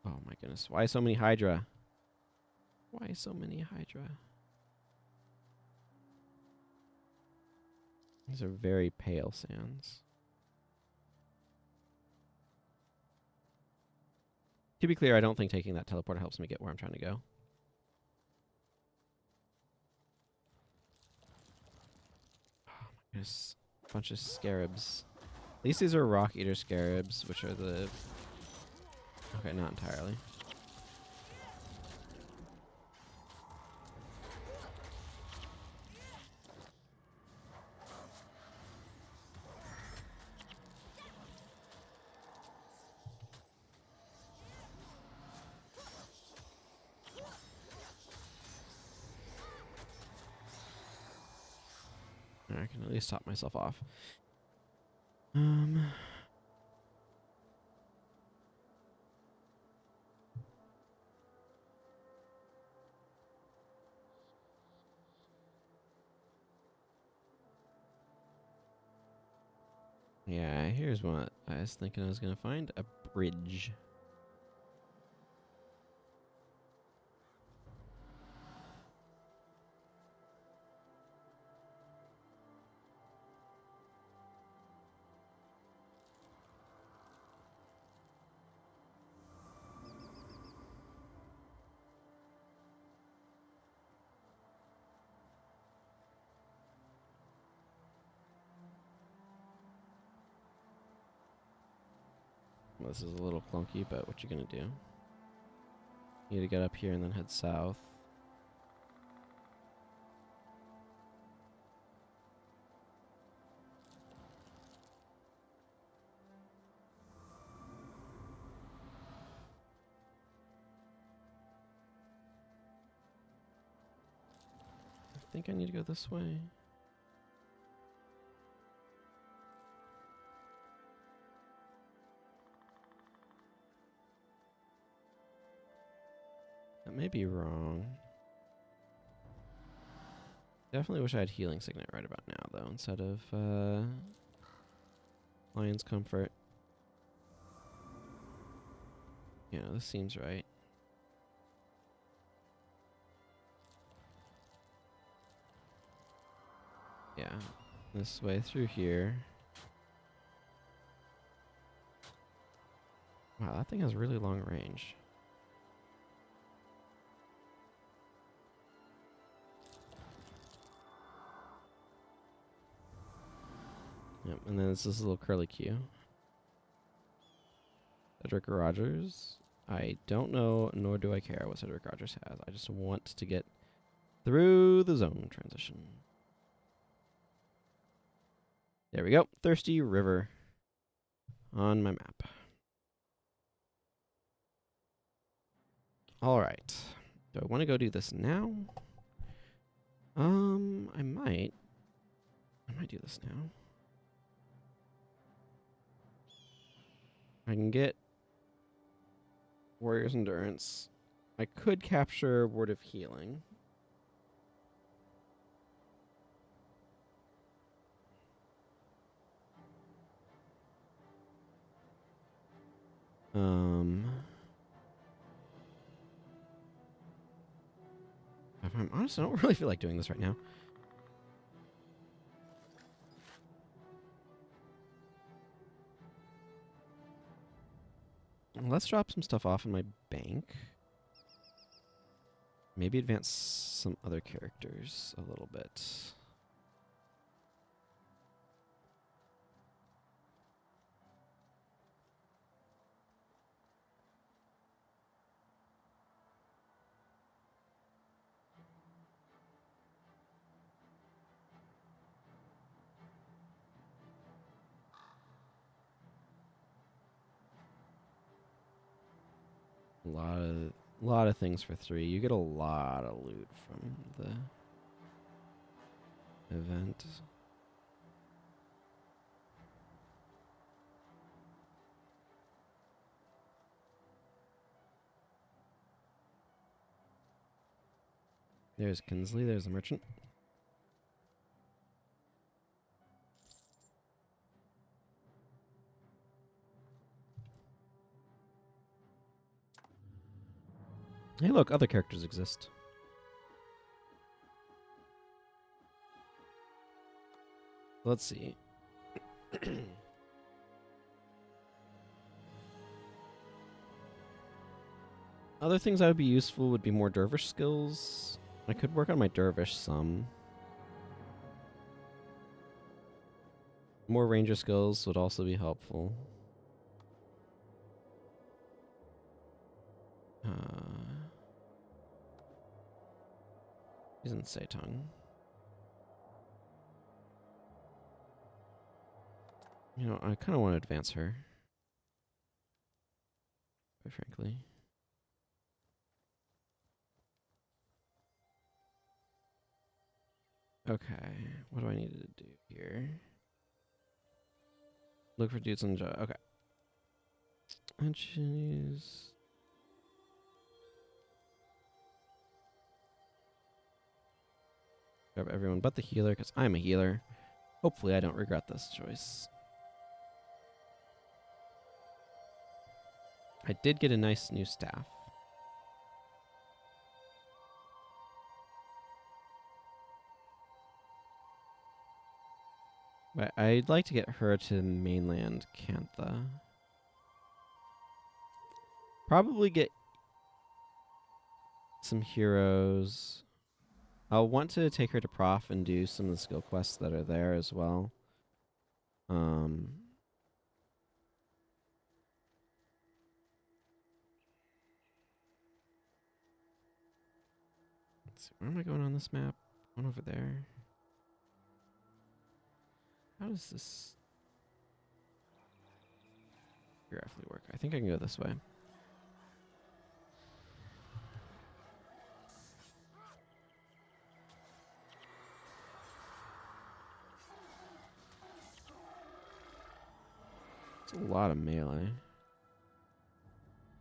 Oh my goodness. Why so many Hydra? Why so many Hydra? These are very pale sands. To be clear, I don't think taking that teleporter helps me get where I'm trying to go. Oh my goodness. A bunch of scarabs. At least these are rock eater scarabs, which are the... Okay, not entirely. I can at least top myself off. Yeah, here's what I was thinking I was going to find. A bridge. Well, this is a little clunky, but what you gonna do? You need to get up here and then head south. I think I need to go this way. That may be wrong. Definitely wish I had Healing Signet right about now, though, instead of Lion's Comfort. Yeah, this seems right. Yeah, this way through here. Wow, that thing has really long range. Yep, and then it's this little curly Q. Cedric Rogers. I don't know, nor do I care what Cedric Rogers has. I just want to get through the zone transition. There we go. Thirsty River on my map. All right. Do I want to go do this now? I might. I might do this now. I can get Warrior's Endurance. I could capture Word of Healing. If I'm honest, I don't really feel like doing this right now. Let's drop some stuff off in my bank. Maybe advance some other characters a little bit. A lot of things for 3. You get a lot of loot from the event. There's Kinsley, there's the merchant. Hey look, other characters exist. Let's see. Other things that would be useful would be more dervish skills. I could work on my dervish some. More ranger skills would also be helpful. He's in Seitong. You know, I kind of want to advance her. Quite frankly. Okay, what do I need to do here? Look for dudes on the job. Okay. And she's... Grab everyone but the healer, because I'm a healer. Hopefully I don't regret this choice. I did get a nice new staff. But I'd like to get her to mainland Cantha. Probably get some heroes. I'll want to take her to Prof and do some of the skill quests that are there as well. Let's see, where am I going on this map? One over there. How does this graphically work? I think I can go this way. It's a lot of melee.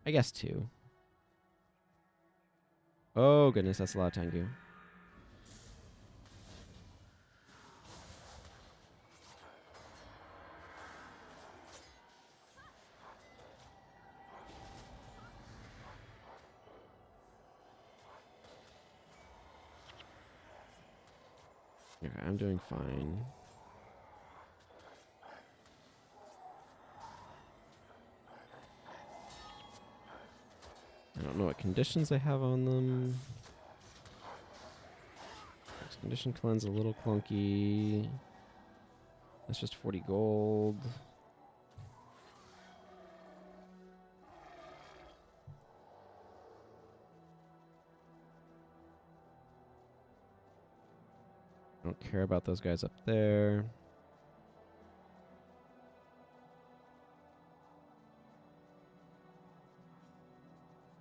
I guess 2. Oh goodness, that's a lot of Tengu. Okay, I'm doing fine. I don't know what conditions they have on them. This condition cleanse a little clunky. That's just 40 gold. I don't care about those guys up there.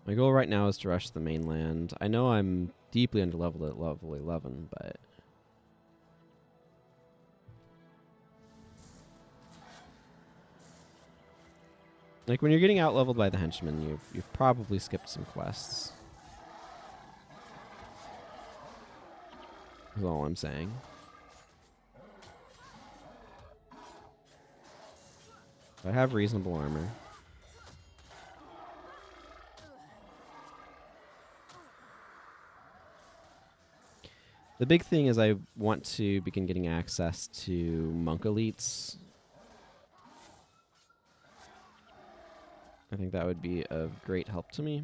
My goal right now is to rush the mainland. I know I'm deeply underleveled at level 11, but... like, when you're getting out-leveled by the henchmen, you've probably skipped some quests. That's all I'm saying. I have reasonable armor. The big thing is I want to begin getting access to monk elites. I think that would be of great help to me.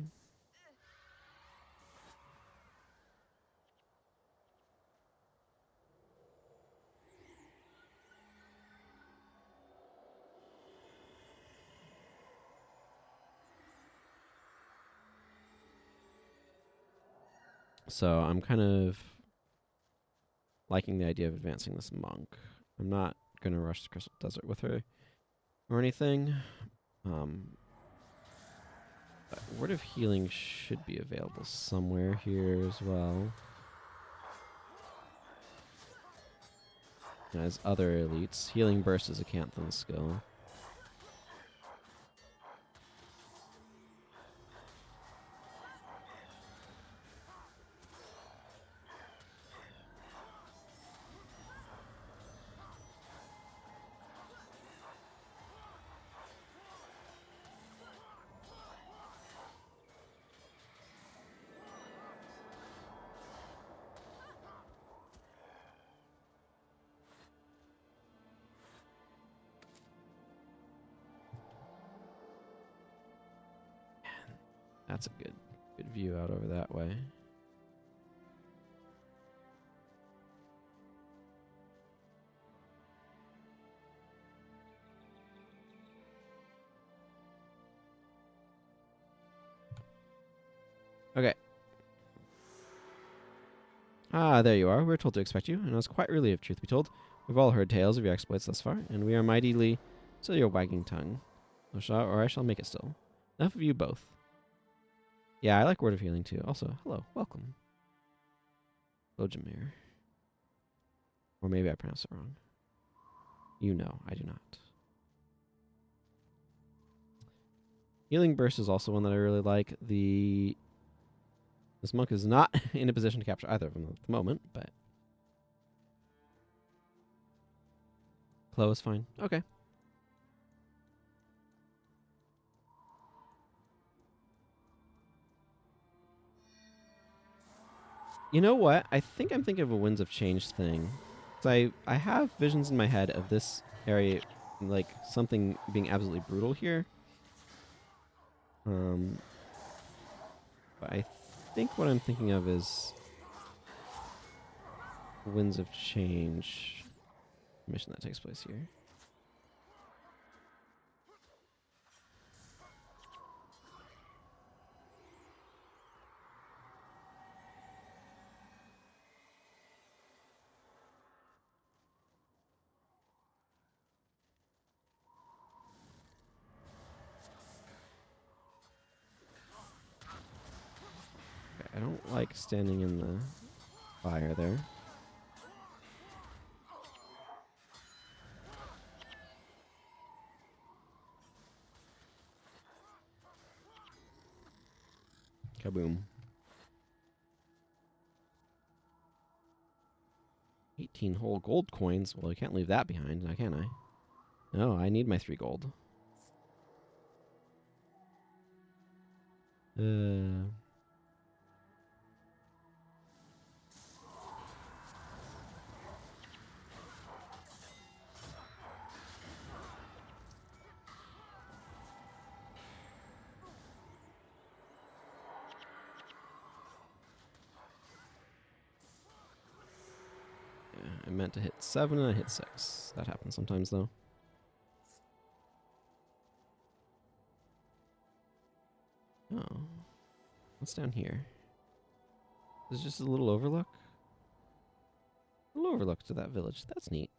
So I'm kind of liking the idea of advancing this monk. I'm not going to rush the Crystal Desert with her or anything. But Word of Healing should be available somewhere here as well. As other elites. Healing Burst is a Canthan skill. That's a good view out over that way. Okay. Ah, there you are. We were told to expect you, and I was quite relieved, truth be told. We've all heard tales of your exploits thus far, and we are mightily still your wagging tongue. Or I shall make it still. Enough of you both. Yeah, I like Word of Healing too. Also, hello, welcome. Hello, Jameer. Or maybe I pronounced it wrong. You know, I do not. Healing Burst is also one that I really like. This monk is not in a position to capture either of them at the moment, but Chloe is fine. Okay. You know what? I think I'm thinking of a Winds of Change thing. 'Cause I have visions in my head of this area, like something being absolutely brutal here. But I think what I'm thinking of is Winds of Change mission that takes place here. Okay, I don't like standing in the fire there. Kaboom. 18 whole gold coins. Well, I can't leave that behind, now can I? No, I need my 3 gold. I meant to hit 7 and I hit 6. That happens sometimes, though. Oh. What's down here? There's just a little overlook? A little overlook to that village. That's neat.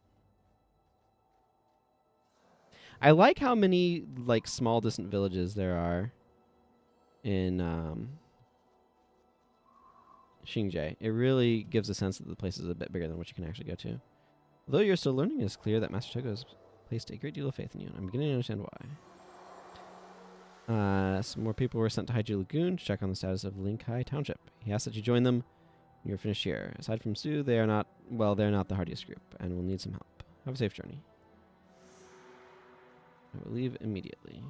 I like how many, like, small, distant villages there are in, Xingye. It really gives a sense that the place is a bit bigger than what you can actually go to. Although you're still learning, it's clear that Master Togo has placed a great deal of faith in you, and I'm beginning to understand why. Some more people were sent to Haiju Lagoon to check on the status of Linkai Township. He asked that you join them when you're finished here. Aside from Sue, they're not the hardiest group, and will need some help. Have a safe journey. I will leave immediately.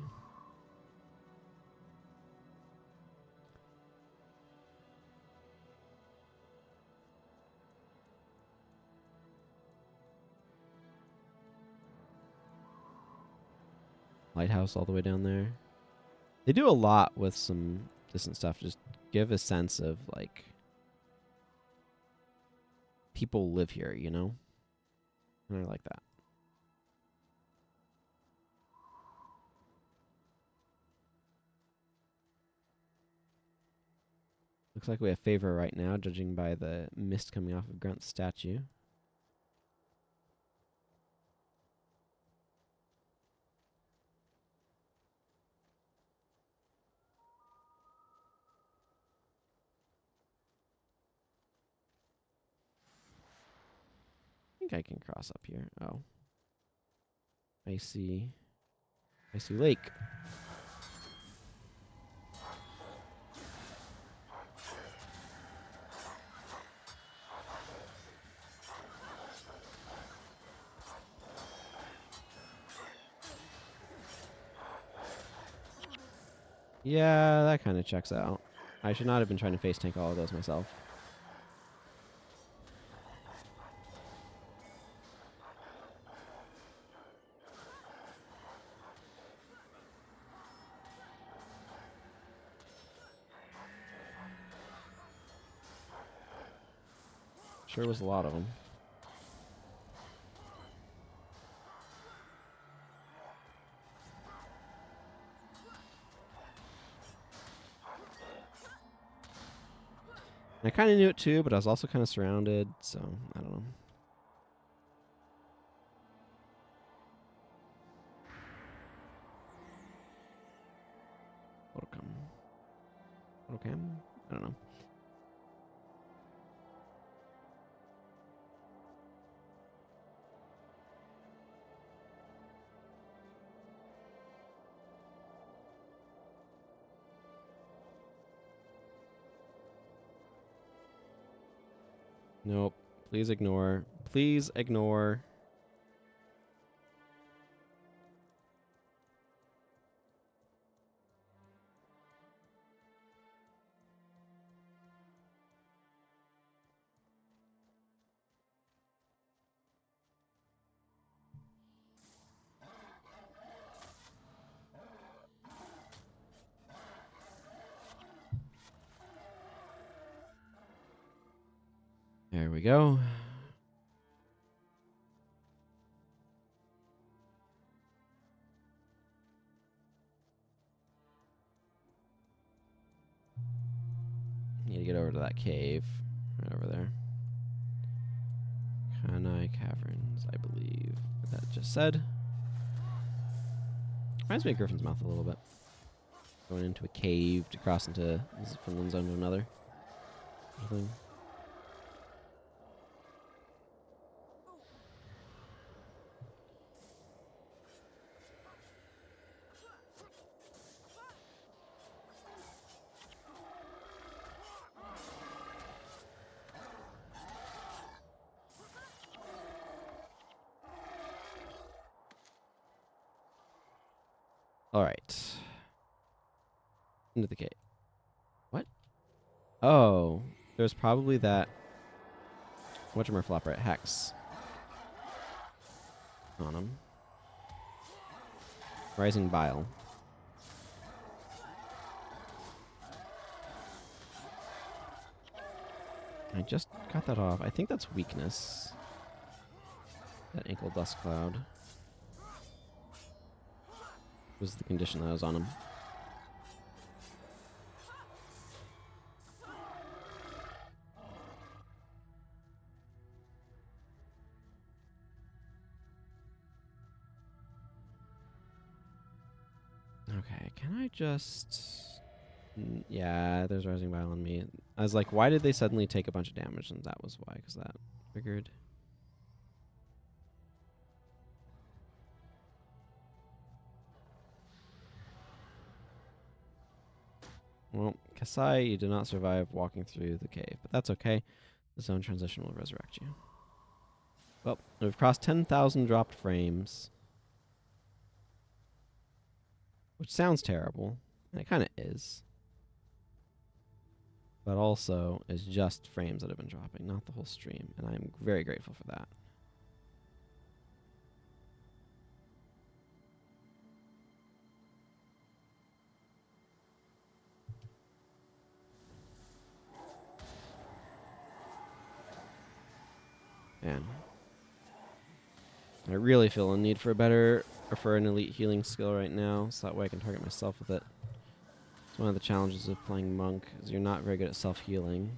lighthouse all the way down there. They do a lot with some distant stuff. Just give a sense of, like, people live here, you know? And I like that. Looks like we have favor right now, judging by the mist coming off of Grunt's statue. I think I can cross up here. Oh. Icy lake. Yeah, that kind of checks out. I should not have been trying to face tank all of those myself. Sure was a lot of them. I kind of knew it too, but I was also kind of surrounded, so I don't know. Photocam? I don't know. Nope. Please ignore. Please ignore. There we go. Need to get over to that cave. Right over there. Kanai Caverns, I believe. That just said. Reminds me of Griffin's Mouth a little bit. Going into a cave to cross into from one zone to another. Thing. All right. Into the cave. What? Oh, there's probably that whatchamaflopper Hex on him. Rising Bile. I just got that off. I think that's weakness. That ankle dust cloud was the condition that was on him. Okay, can I just... Yeah, there's Rising Bile on me. I was like, why did they suddenly take a bunch of damage? And that was why, because that triggered. Well, Kasai, you did not survive walking through the cave, but that's okay. The zone transition will resurrect you. Well, we've crossed 10,000 dropped frames. Which sounds terrible, and it kind of is. But also is just frames that have been dropping, not the whole stream, and I'm very grateful for that. Man. I really feel a need for a better, or for an elite healing skill right now, so that way I can target myself with it. It's one of the challenges of playing Monk, is you're not very good at self-healing.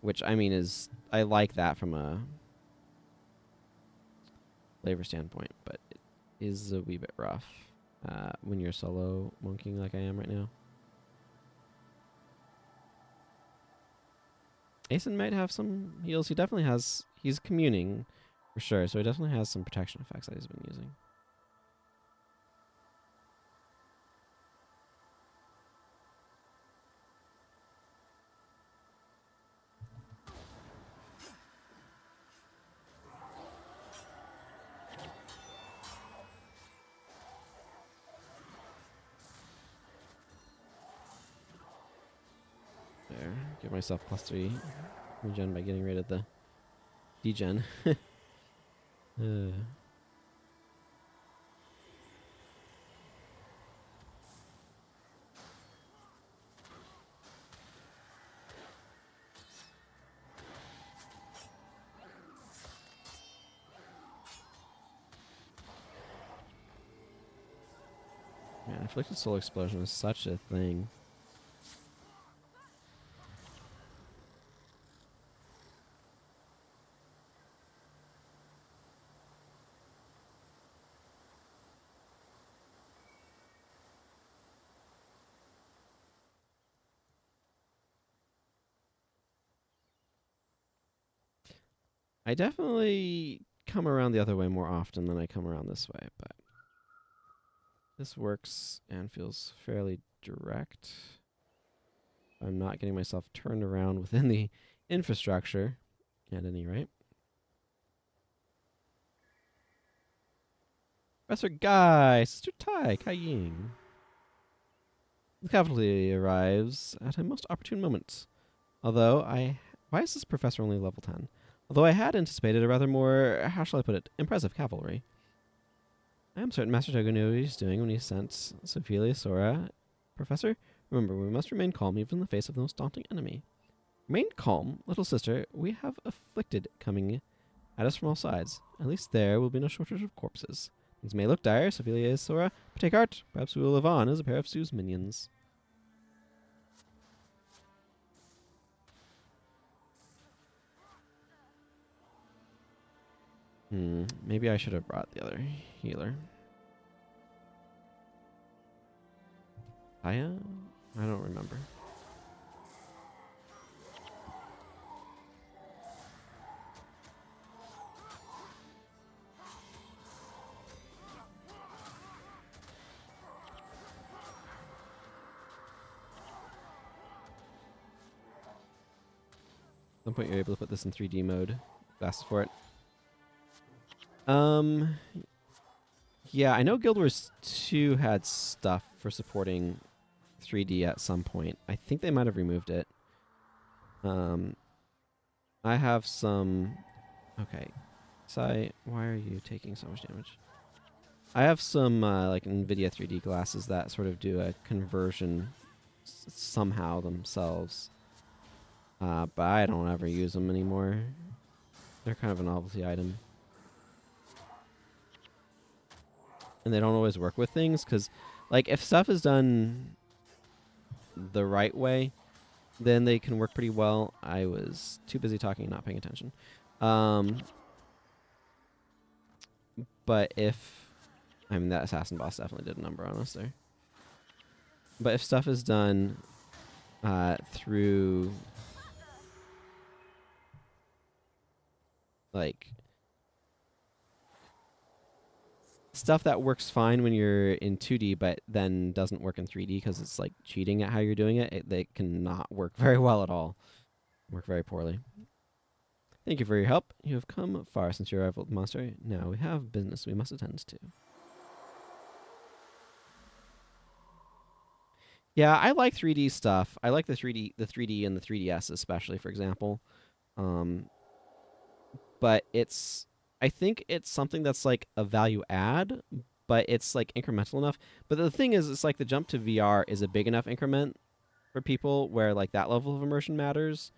Which, I mean, is... I like that from a flavor standpoint, but it is a wee bit rough when you're solo monking like I am right now. Asen might have some heals. He definitely has... He's communing, for sure, so he definitely has some protection effects that he's been using. There. Give myself +3 regen by getting rid of the degen. Man, Afflicted Soul Explosion is such a thing. I definitely come around the other way more often than I come around this way, but this works and feels fairly direct. I'm not getting myself turned around within the infrastructure at any rate. Professor Guy, Sister Tai, Kai Ying. The cavalry arrives at a most opportune moment. Why is this professor only level 10? Although I had anticipated a rather more, how shall I put it, impressive cavalry. I am certain Master Togo knew what he was doing when he sent Sophia Sora. Professor, remember, we must remain calm even in the face of the most daunting enemy. Remain calm, little sister. We have afflicted coming at us from all sides. At least there will be no shortage of corpses. Things may look dire, Sophia Sora, but take heart. Perhaps we will live on as a pair of Sue's minions. Maybe I should have brought the other healer. I don't remember. At some point you're able to put this in 3D mode. Ask for it. Yeah, I know Guild Wars 2 had stuff for supporting 3D at some point. I think they might have removed it. I have some... Okay. Sai, why are you taking so much damage? I have some, like, NVIDIA 3D glasses that sort of do a conversion somehow themselves. But I don't ever use them anymore. They're kind of a novelty item. And they don't always work with things, because, like, if stuff is done the right way, then they can work pretty well. I was too busy talking and not paying attention. But if... I mean, that assassin boss definitely did a number on us there. But if stuff is done through... like... stuff that works fine when you're in 2D, but then doesn't work in 3D because it's like cheating at how you're doing it. They cannot work very well at all. Work very poorly. Thank you for your help. You have come far since your arrival at the monastery. Now we have business we must attend to. Yeah, I like 3D stuff. I like the 3D and the 3DS especially, for example. But it's... I think it's something that's like a value add, but it's like incremental enough. But the thing is, it's like the jump to VR is a big enough increment for people where like that level of immersion matters.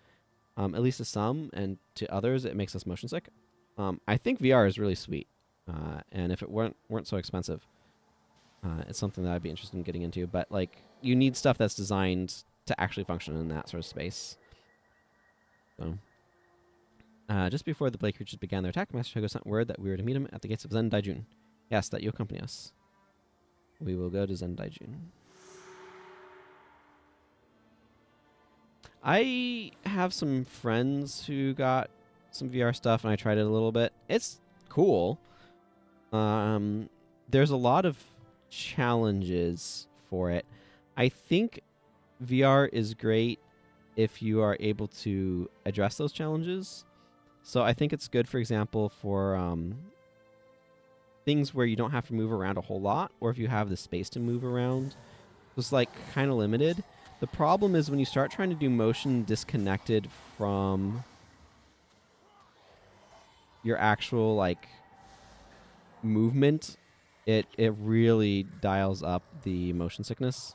at least to some, and to others it makes us motion sick. I think VR is really sweet, and if it weren't so expensive, it's something that I'd be interested in getting into. But like, you need stuff that's designed to actually function in that sort of space. So, just before the Blake creatures began their attack, Master Shogo sent word that we were to meet him at the gates of Zen Daijun. Yes, that you accompany us. We will go to Zen Daijun. I have some friends who got some VR stuff, and I tried it a little bit. It's cool. There's a lot of challenges for it. I think VR is great if you are able to address those challenges. So I think it's good, for example, for things where you don't have to move around a whole lot, or if you have the space to move around. It's like kind of limited. The problem is when you start trying to do motion disconnected from your actual like movement, it really dials up the motion sickness,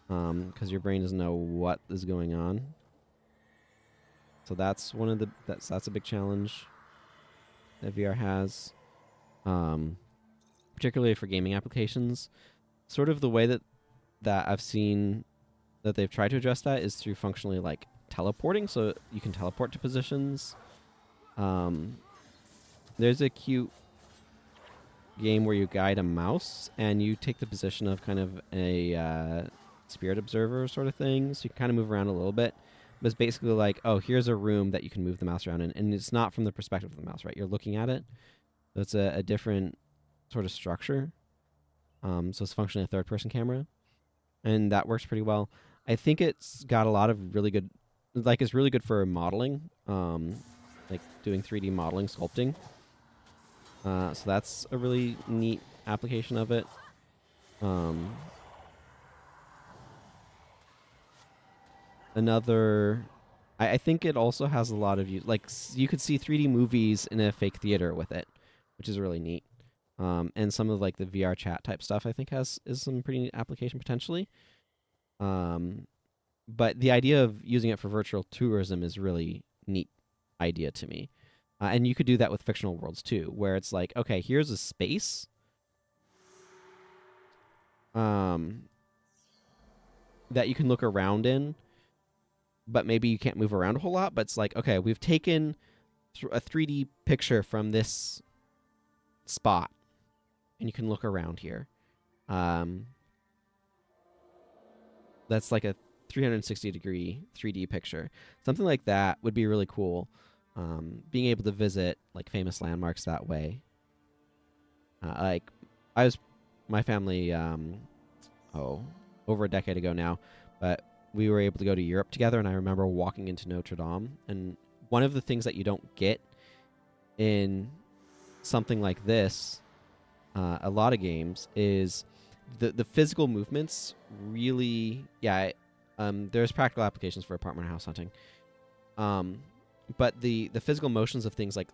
because your brain doesn't know what is going on. So that's one of the that's a big challenge that VR has, particularly for gaming applications. Sort of the way that I've seen that they've tried to address that is through functionally like teleporting, so you can teleport to positions. There's a cute game where you guide a mouse and you take the position of kind of a spirit observer sort of thing, so you can kind of move around a little bit. But it's basically like, oh, here's a room that you can move the mouse around in, and it's not from the perspective of the mouse, right? You're looking at it. So it's a different sort of structure. So it's functionally a third-person camera, and that works pretty well. I think it's got a lot of really good, like it's really good for modeling, like doing 3D modeling, sculpting. So that's a really neat application of it. Another, I think it also has a lot of use. Like you could see 3D movies in a fake theater with it, which is really neat. And some of like the VR chat type stuff I think is some pretty neat application potentially. But the idea of using it for virtual tourism is really neat idea to me. And you could do that with fictional worlds too, where it's like, okay, here's a space. That you can look around in, but maybe you can't move around a whole lot. But it's like, okay, we've taken a 3D picture from this spot, and you can look around here. That's like a 360-degree 3D picture. Something like that would be really cool. Being able to visit like famous landmarks that way. Like my family, over a decade ago now, but we were able to go to Europe together, and I remember walking into Notre Dame, and one of the things that you don't get in something like this, a lot of games, is the physical movements really, there's practical applications for apartment or house hunting. But the physical motions of things like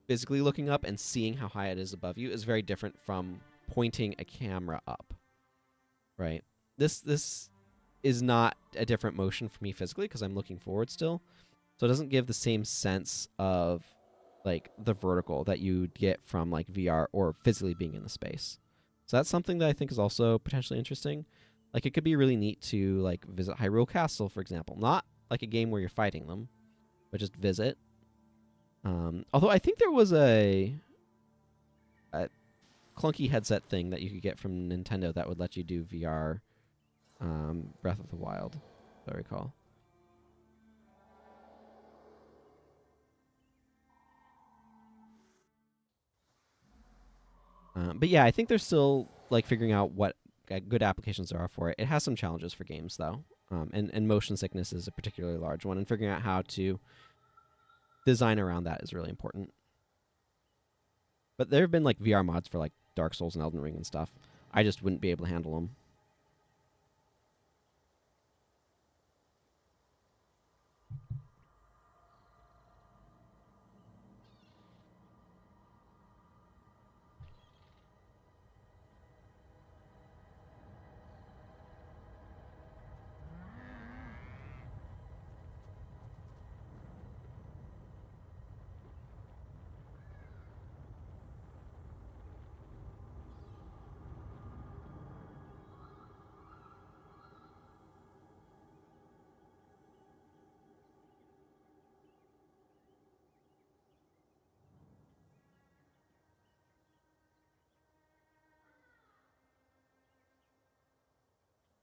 physically looking up and seeing how high it is above you is very different from pointing a camera up, right? This is not a different motion for me physically because I'm looking forward still. So it doesn't give the same sense of like the vertical that you get from like VR or physically being in the space. So that's something that I think is also potentially interesting. Like it could be really neat to like visit Hyrule Castle, for example. Not like a game where you're fighting them, but just visit. Although I think there was a clunky headset thing that you could get from Nintendo that would let you do VR Breath of the Wild, if I recall. But yeah, I think they're still like figuring out what good applications there are for it. It has some challenges for games though, and motion sickness is a particularly large one. And figuring out how to design around that is really important. But there have been like VR mods for like Dark Souls and Elden Ring and stuff. I just wouldn't be able to handle them.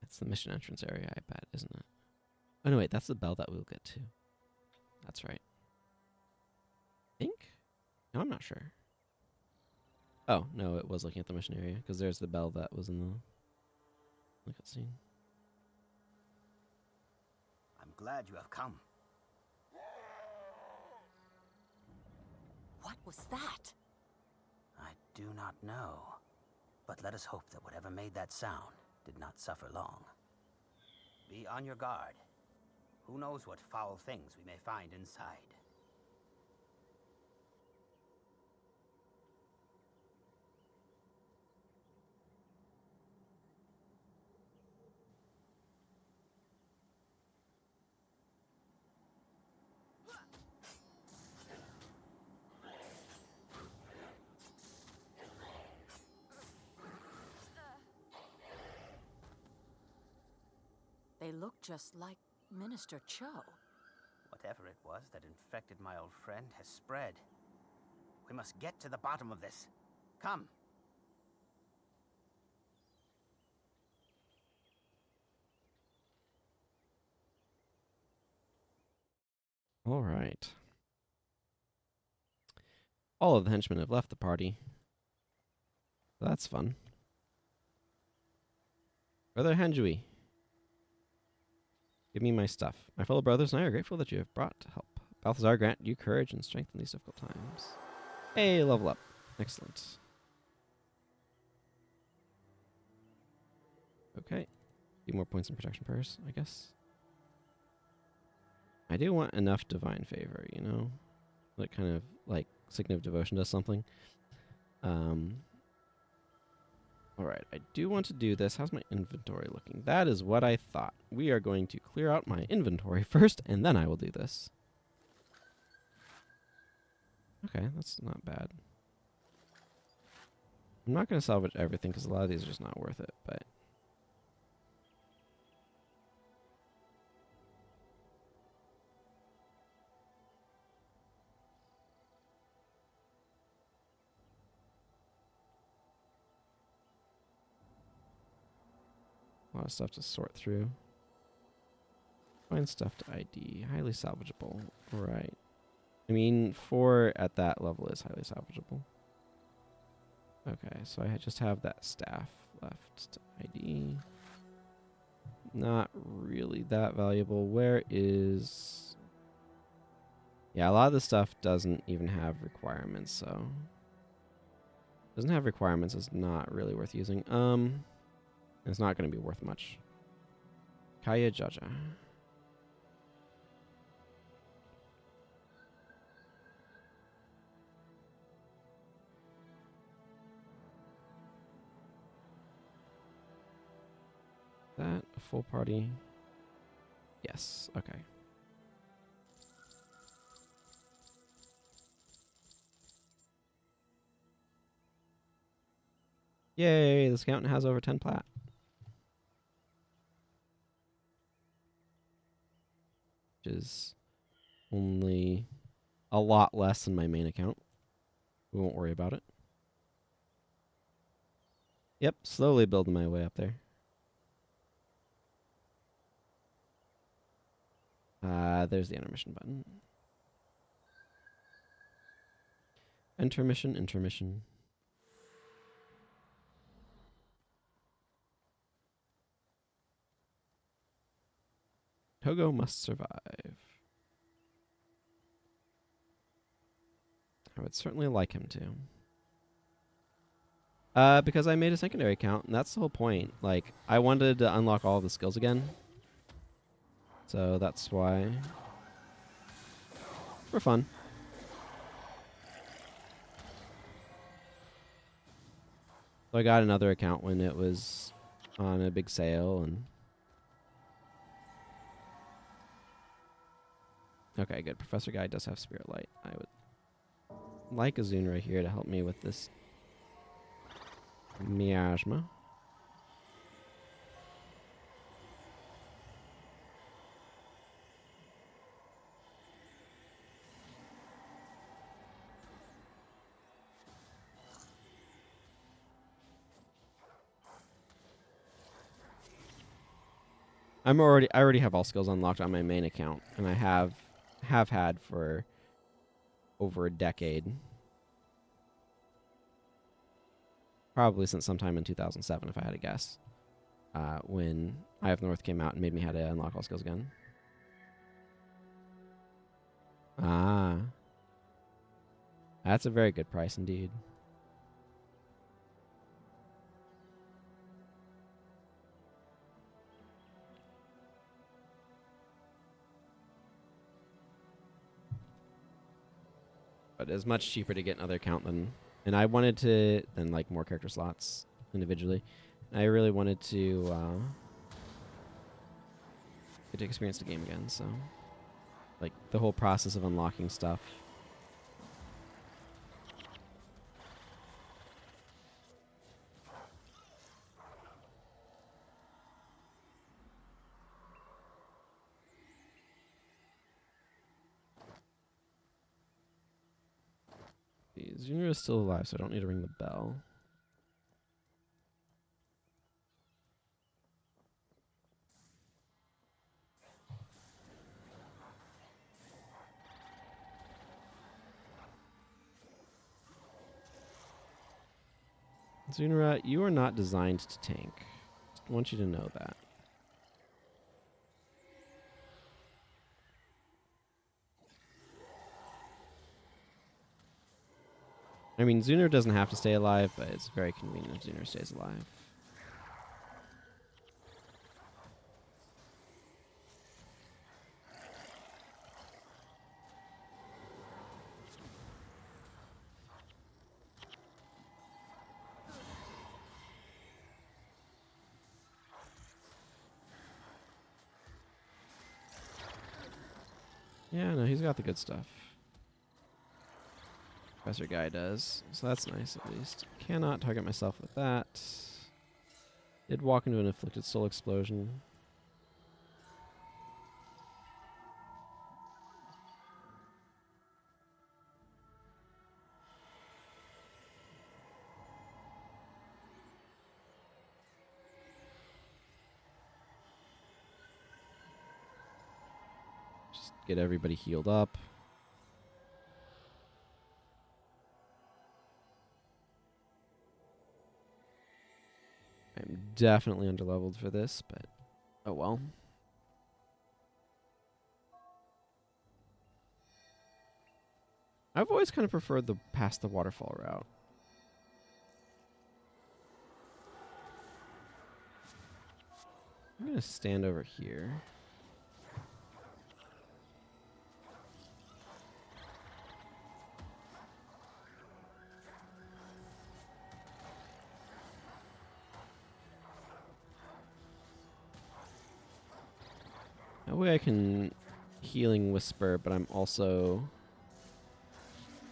It's the mission entrance area, I bet, isn't it? Oh, no, wait. That's the bell that we'll get to. That's right. Think? No, I'm not sure. Oh, no, it was looking at the mission area, because there's the bell that was in the cutscene. I'm glad you have come. What was that? I do not know. But let us hope that whatever made that sound did not suffer long. Be on your guard. Who knows what foul things we may find inside. They look just like Minister Cho. Whatever it was that infected my old friend has spread. We must get to the bottom of this. Come. All right. All of the henchmen have left the party. That's fun. Brother Hanjui, give me my stuff. My fellow brothers and I are grateful that you have brought to help. Balthazar grant you courage and strength in these difficult times. Hey, level up. Excellent. Okay. A few more points in protection purse, I guess. I do want enough divine favor, you know? Like, kind of, like, Sign of Devotion does something. Alright, I do want to do this. How's my inventory looking? That is what I thought. We are going to clear out my inventory first, and then I will do this. Okay, that's not bad. I'm not going to salvage everything, because a lot of these are just not worth it, but... a lot of stuff to sort through. Find stuff to ID. Highly salvageable. Right. I mean, 4 at that level is highly salvageable. Okay, so I just have that staff left to ID. Not really that valuable. Where is... Yeah, a lot of the stuff doesn't even have requirements, so... Doesn't have requirements is not really worth using. It's not going to be worth much. Kaya Jaja. That a full party? Yes. Okay. Yay! The scout has over 10 plat. Which is only a lot less than my main account. We won't worry about it. Yep, slowly building my way up there. There's the intermission button. Intermission, intermission. Togo must survive. I would certainly like him to. Because I made a secondary account, and that's the whole point. Like, I wanted to unlock all of the skills again. So that's why. For fun. So I got another account when it was on a big sale, and... Okay, good. Professor Guy does have Spirit Light. I would like a Zune right here to help me with this miasma. I already have all skills unlocked on my main account, and I have had for over a decade. Probably since sometime in 2007, if I had to guess. When Eye of North came out and made me have to unlock all skills again. Ah. That's a very good price indeed. But it's much cheaper to get another account than... And I wanted to... Than, like, more character slots individually. I really wanted to... get to experience the game again, so... Like, the whole process of unlocking stuff. Junior is still alive, so I don't need to ring the bell. Zunara, you are not designed to tank. Just want you to know that. I mean, Zunar doesn't have to stay alive, but it's very convenient if Zunar stays alive. Yeah, no, he's got the good stuff. Professor Guy does, so that's nice at least. Cannot target myself with that. Did walk into an inflicted soul explosion. Just get everybody healed up. I'm definitely underleveled for this, but oh well. I've always kind of preferred the past the waterfall route. I'm gonna stand over here. That way I can healing whisper, but I'm also...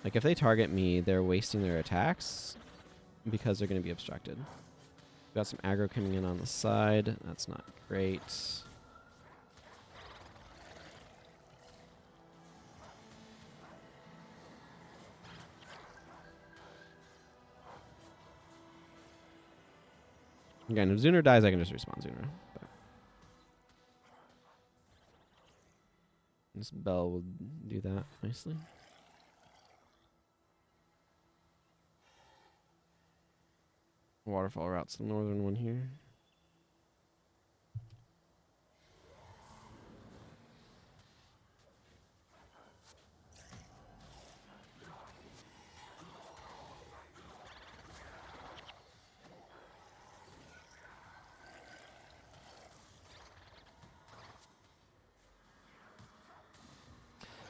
Like, if they target me, they're wasting their attacks because they're going to be obstructed. Got some aggro coming in on the side. That's not great. Again, if Zunar dies, I can just respawn Zunar. But this bell will do that nicely. Waterfall route's the northern one here.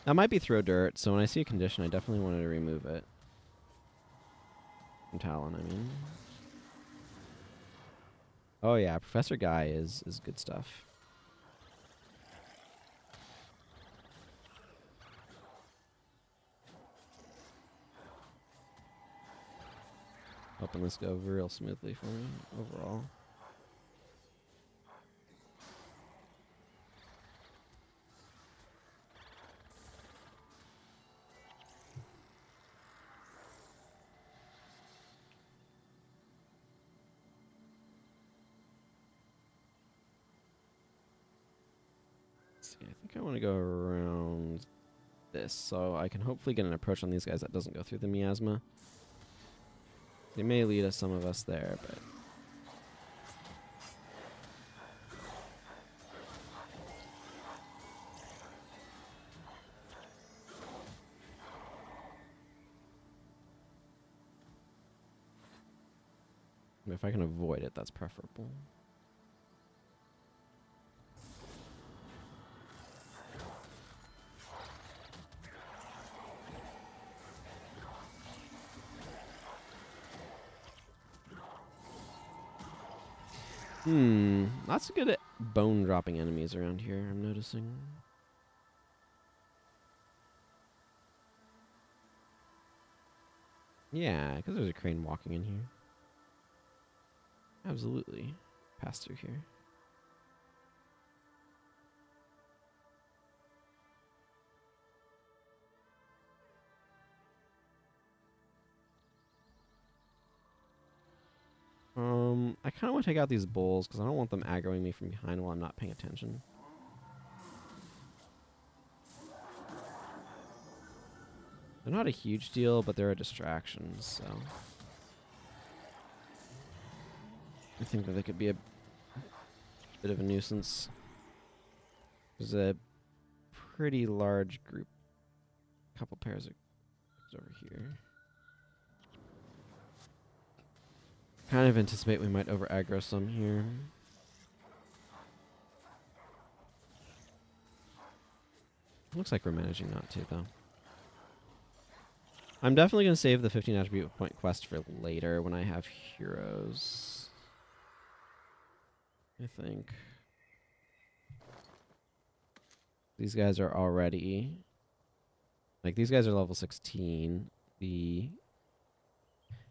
That might be throw dirt, so when I see a condition, I definitely wanted to remove it. From Talon, I mean. Oh yeah, Professor Guy is good stuff. Hoping this go real smoothly for me overall. think I want to go around this, so I can hopefully get an approach on these guys that doesn't go through the miasma. They may lead us, some of us there, but... if I can avoid it, that's preferable. Lots of good bone dropping enemies around here, I'm noticing. Yeah, because there's a crane walking in here. Absolutely. Pass through here. I kind of want to take out these bulls because I don't want them aggroing me from behind while I'm not paying attention. They're not a huge deal, but they're a distraction, so... I think that they could be a bit of a nuisance. There's a pretty large group. Couple pairs of over here. Kind of anticipate we might over aggro some here. Looks like we're managing not to, though. I'm definitely going to save the 15 attribute point quest for later when I have heroes. I think. These guys are already... like, these guys are level 16. The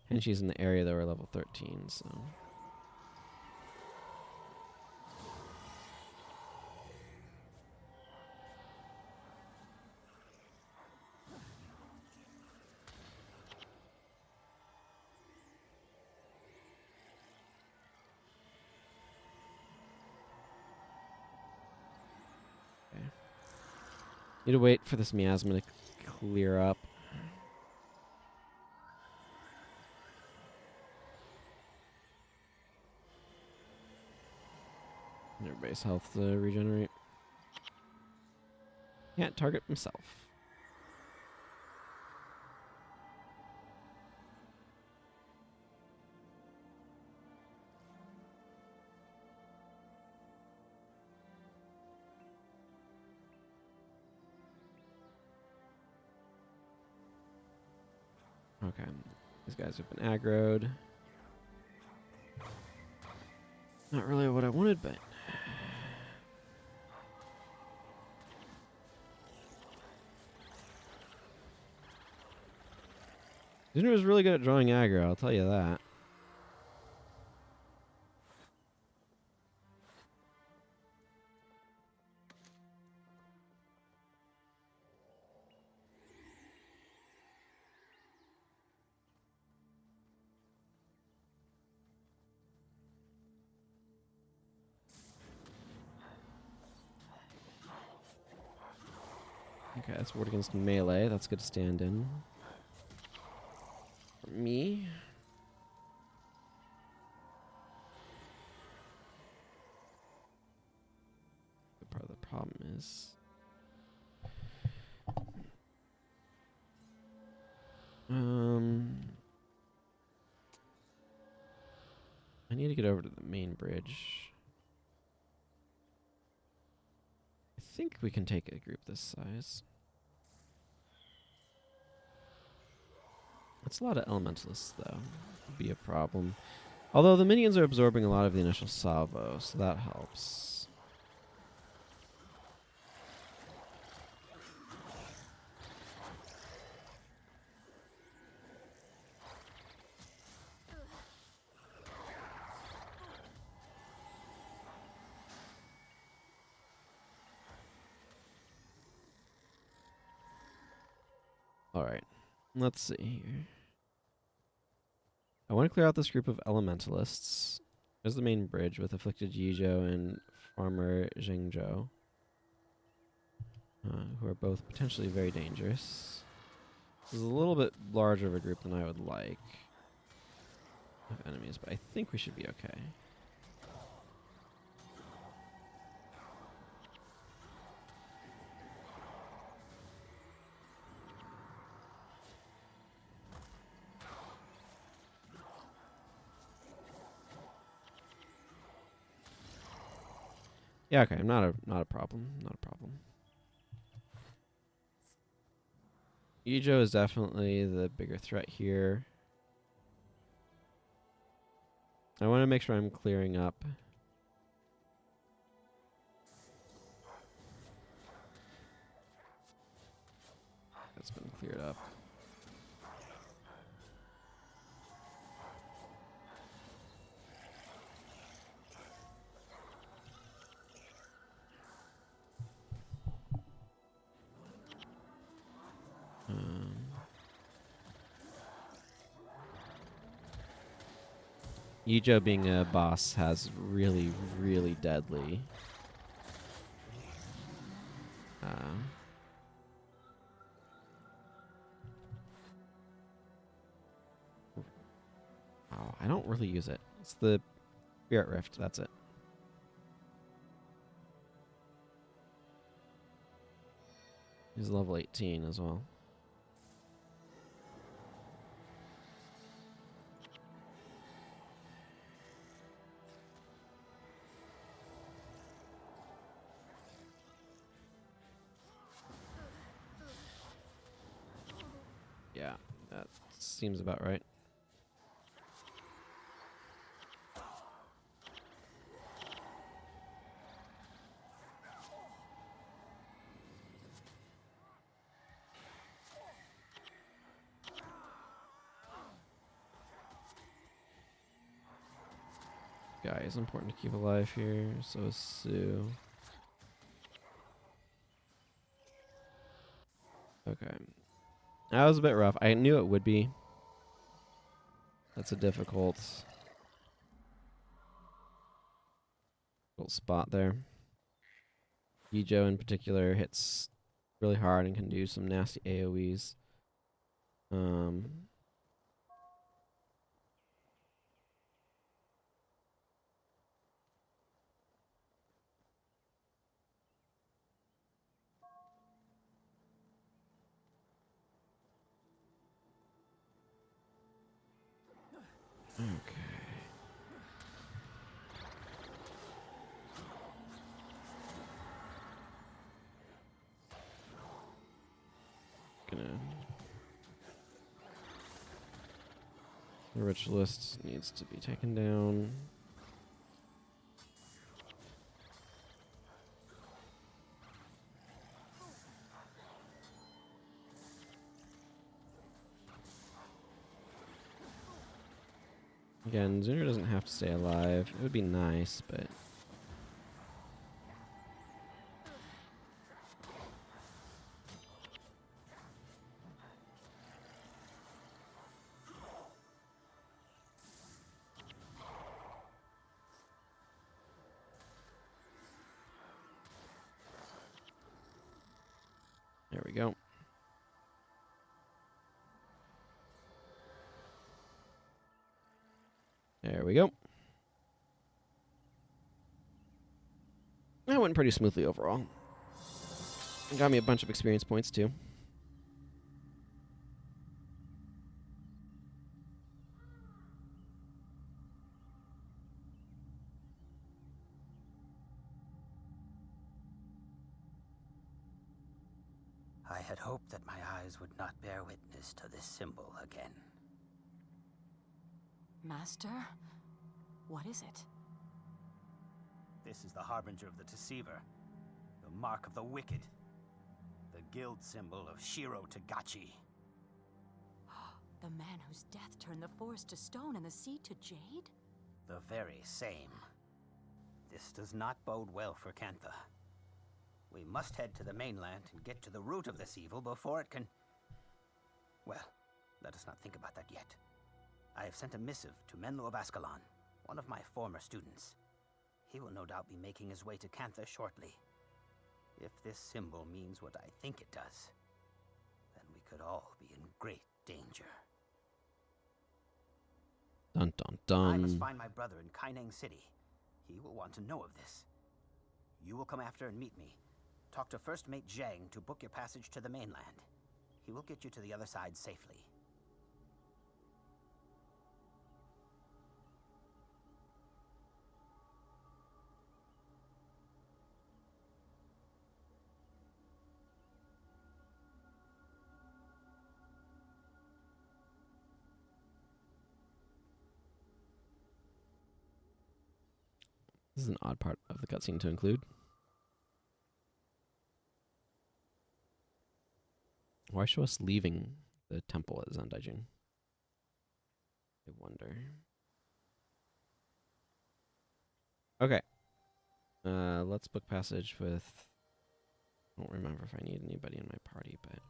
Henshi's in the area, though, are level 13, so... Need to wait for this miasma to clear up. And everybody's health to regenerate. Can't target himself. Okay, these guys have been aggroed. Not really what I wanted, but... Junior was really good at drawing aggro, I'll tell you that. Okay, that's ward against melee. That's good to stand in. For me. The part of the problem is... I need to get over to the main bridge. I think we can take a group this size. That's a lot of elementalists, though. Would be a problem. Although the minions are absorbing a lot of the initial salvo, so that helps. Alright, let's see here. I want to clear out this group of elementalists. There's the main bridge with Afflicted Yijo and Farmer Zhengzhou. who are both potentially very dangerous. This is a little bit larger of a group than I would like of enemies, but I think we should be okay. Yeah, okay, not a problem. Not a problem. Ijo is definitely the bigger threat here. I want to make sure I'm clearing up. That's been cleared up. Ijo being a boss has really, really deadly. Oh, I don't really use it. It's the Spirit Rift, that's it. He's level 18 as well. Yeah, that seems about right. Guy is important to keep alive here, so is Sue. Okay. That was a bit rough. I knew it would be. That's a difficult spot there. Ijo in particular hits really hard and can do some nasty AoEs. Okay. The ritualist needs to be taken down. Again, Zuner doesn't have to stay alive. It would be nice, but... There we go. There we go. That went pretty smoothly overall. Got me a bunch of experience points, too. I had hoped that my eyes would not bear witness to this symbol again. Master? What is it? This is the harbinger of the deceiver, the mark of the wicked, the guild symbol of Shiro Tagachi. The man whose death turned the forest to stone and the sea to jade? The very same. This does not bode well for Kantha. We must head to the mainland and get to the root of this evil before it can... Well, let us not think about that yet. I have sent a missive to Menlo of Ascalon, one of my former students. He will no doubt be making his way to Kantha shortly. If this symbol means what I think it does, then we could all be in great danger. Dun dun I must dun. find my brother in Kaineng City. He will want to know of this. You will come after and meet me. Talk to First Mate Zhang to book your passage to the mainland. He will get you to the other side safely. This is an odd part of the cutscene to include. Why show us leaving the temple at Zandaijin? I wonder. Okay. Let's book passage with... I don't remember if I need anybody in my party, but...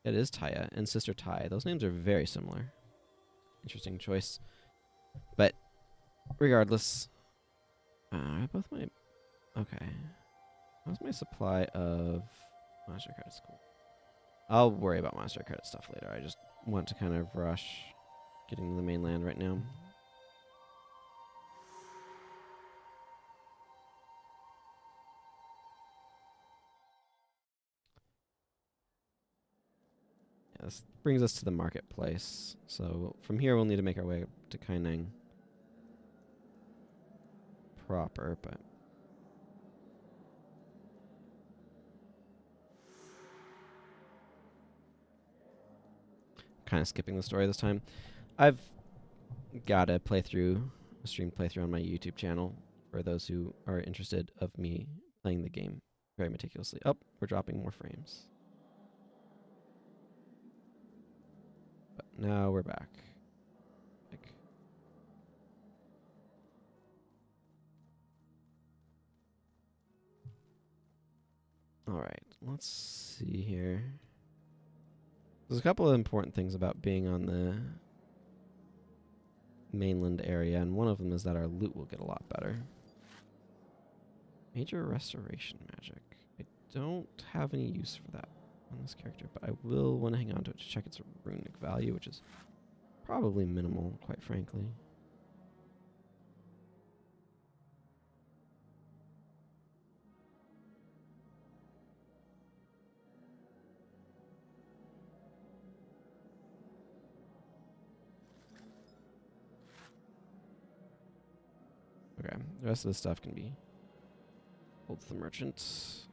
It is Taya and Sister Tai. Those names are very similar. Interesting choice. But, regardless... both my... Okay. How's my supply of... Monster credits? Cool. I'll worry about monster credit stuff later. I just want to kind of rush getting to the mainland right now. Yeah, this brings us to the marketplace. So from here we'll need to make our way up to Kaineng proper, but... kind of skipping the story this time. I've got a stream playthrough on my YouTube channel for those who are interested of me playing the game very meticulously. Oh, we're dropping more frames. But now we're back. Alright, let's see here. There's a couple of important things about being on the mainland area, and one of them is that our loot will get a lot better. Major restoration magic. I don't have any use for that on this character, but I will want to hang on to it to check its runic value, which is probably minimal, quite frankly. Okay, the rest of the stuff can be sold to the merchants.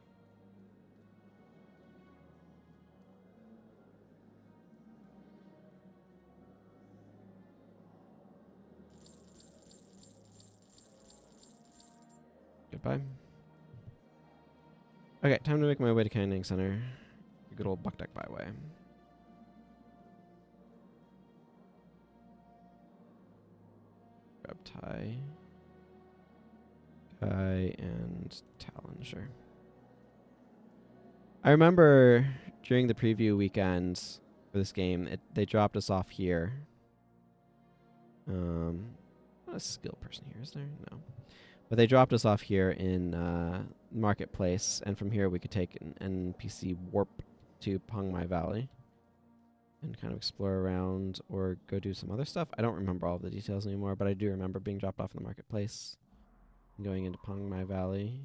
Goodbye. Okay, time to make my way to Kaineng Center. The good old Buckdeck Byway. Grab Tai. Guy and Talon, sure. I remember during the preview weekend for this game, they dropped us off here. Not a skill person here, is there? No. But they dropped us off here in Marketplace, and from here we could take an NPC warp to Pengmai Valley and kind of explore around or go do some other stuff. I don't remember all of the details anymore, but I do remember being dropped off in the Marketplace. Going into Pengmai Valley.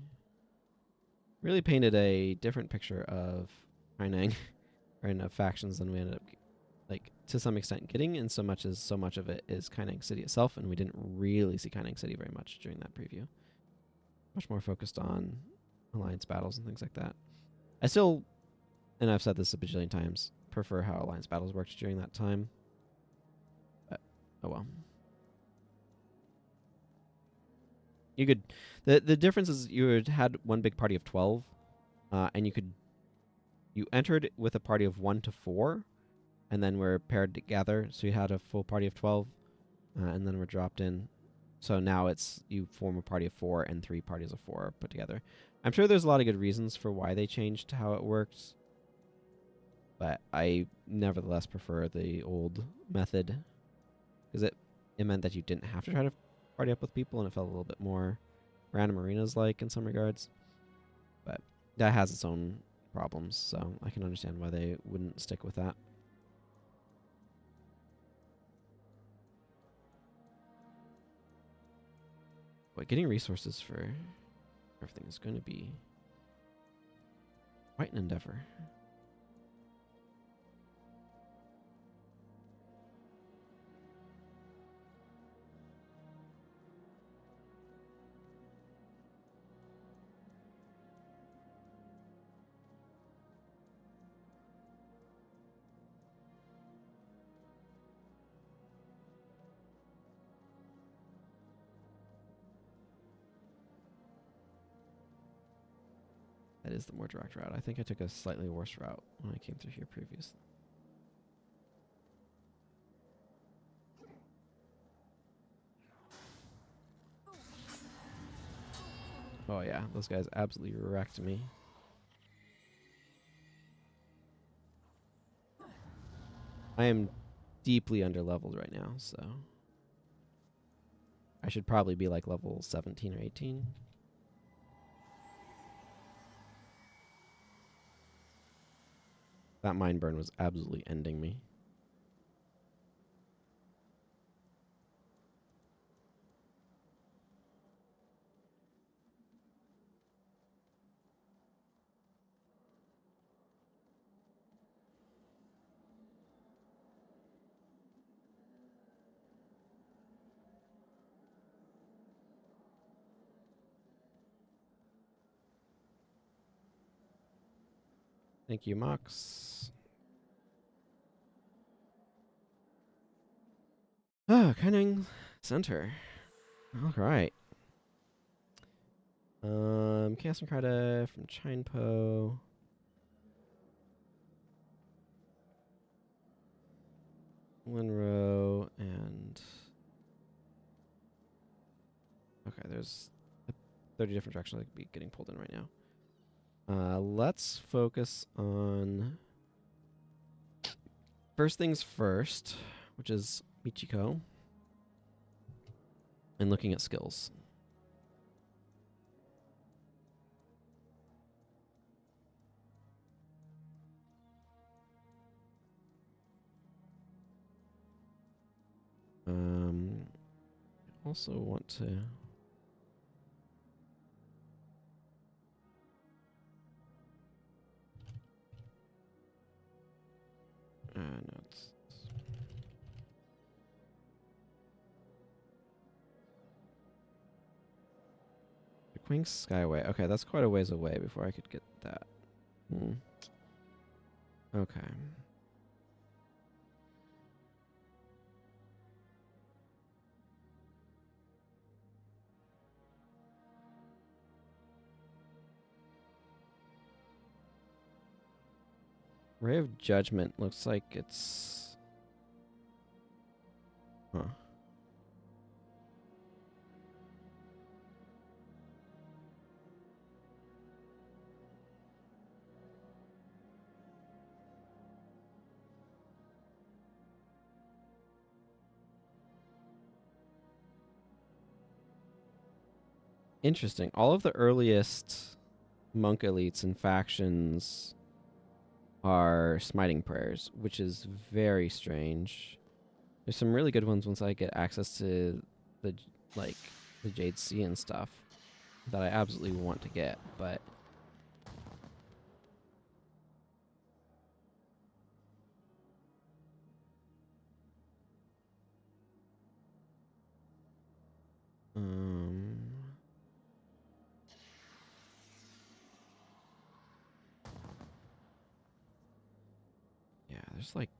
Really painted a different picture of Kaineng and of factions than we ended up, like, to some extent getting, in so much as so much of it is Kaineng City itself, and we didn't really see Kaineng City very much during that preview. Much more focused on alliance battles and things like that. I still, and I've said this a bajillion times, prefer how alliance battles worked during that time. But, oh well. You could, the difference is you had one big party of 12, and you entered with a party of 1 to 4, and then were paired together, so you had a full party of 12, and then were dropped in. So now you form a party of 4 and 3 parties of 4 put together. I'm sure there's a lot of good reasons for why they changed how it works, but I nevertheless prefer the old method, because it meant that you didn't have to try to party up with people, and it felt a little bit more Random Arena's like in some regards. But that has its own problems, so I can understand why they wouldn't stick with that. But getting resources for everything is going to be quite an endeavor. That is the more direct route. I think I took a slightly worse route when I came through here previously. Oh yeah, those guys absolutely wrecked me. I am deeply underleveled right now, so I should probably be like level 17 or 18. That mine burn was absolutely ending me. Thank you, Mox. Ah, Cunning Center. All right. Chaos and Krita from Chinepo. Linro and... Okay, there's 30 different directions I could be getting pulled in right now. Let's focus on... First things first, which is Michiko. And looking at skills. I also want to... no, it's... The Queen's Skyway. Okay, that's quite a ways away before I could get that. Okay. Ray of Judgment looks like it's... Huh. Interesting. All of the earliest monk elites and factions are smiting prayers, which is very strange. There's some really good ones once I get access to the the Jade Sea and stuff that I absolutely want to get, but yeah, there's like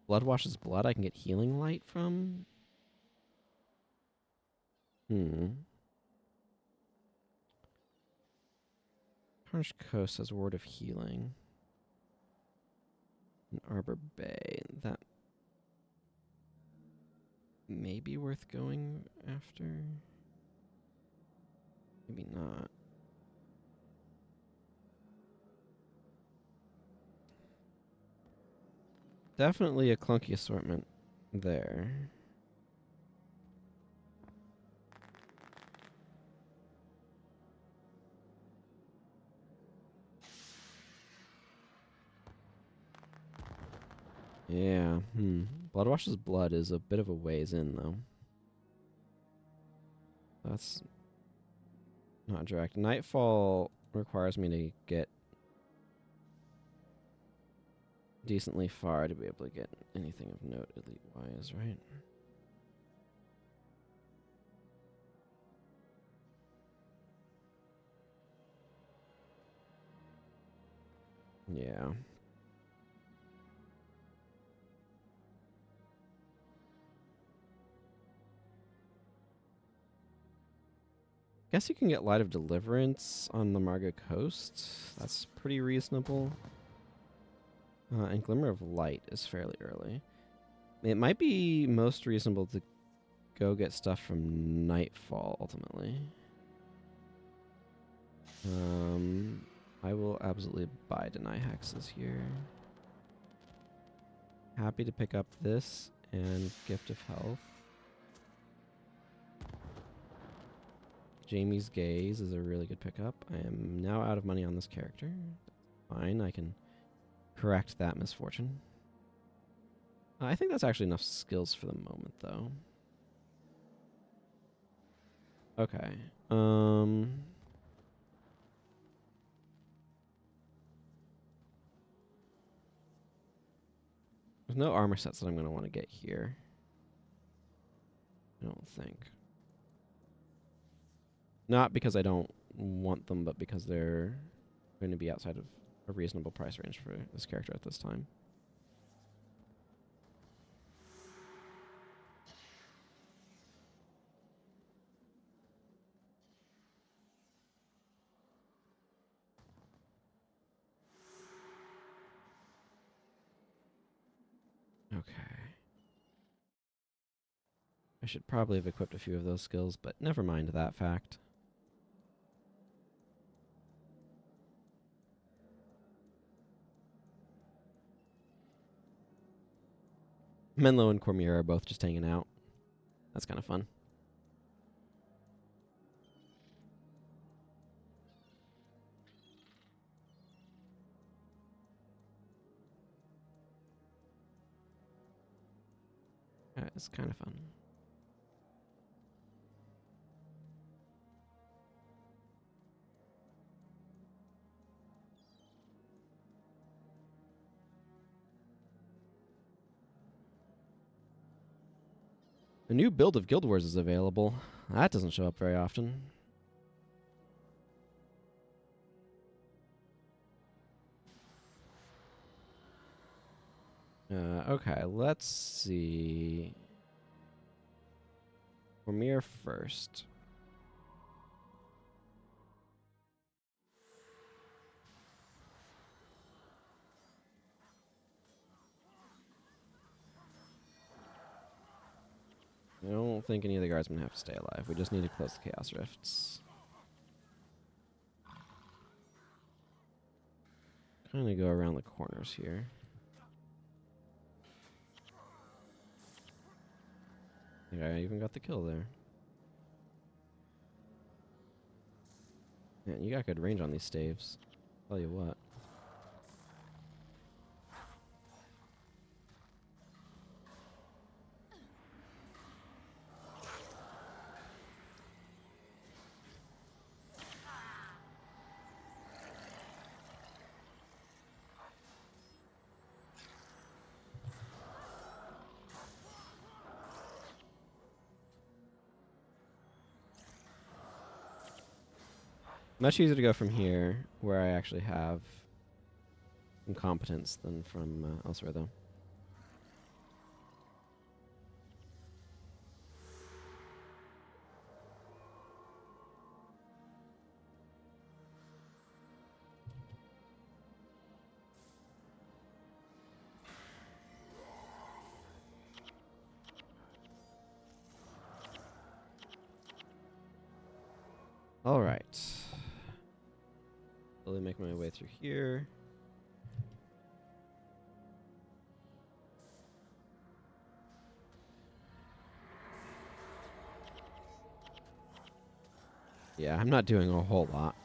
Blood Washes Blood I can get healing light from. Carnage Coast has Word of Healing. And Arbor Bay. That may be worth going after. Maybe not. Definitely a clunky assortment there. Yeah, Bloodwash's Blood is a bit of a ways in, though. That's not direct. Nightfall requires me to get decently far to be able to get anything of note elite-wise, right? Yeah. Guess you can get Light of Deliverance on the Marga Coast. That's pretty reasonable. And Glimmer of Light is fairly early. It might be most reasonable to go get stuff from Nightfall, ultimately. I will absolutely buy Deny Hexes here. Happy to pick up this and Gift of Health. Jamie's Gaze is a really good pickup. I am now out of money on this character. Fine, I can correct that misfortune. I think that's actually enough skills for the moment, though. Okay. There's no armor sets that I'm going to want to get here. I don't think. Not because I don't want them, but because they're going to be outside of a reasonable price range for this character at this time. Okay. I should probably have equipped a few of those skills, but never mind that fact. Menlo and Cormier are both just hanging out. That's kind of fun. It's kind of fun. A new build of Guild Wars is available. That doesn't show up very often. Okay, let's see. Cormier first. I don't think any of the guardsmen have to stay alive. We just need to close the Chaos Rifts. Kind of go around the corners here. I think I even got the kill there. Man, you got good range on these staves. Tell you what. Much easier to go from here, where I actually have some competence, than from elsewhere, though. All right. Slowly make my way through here. Yeah, I'm not doing a whole lot.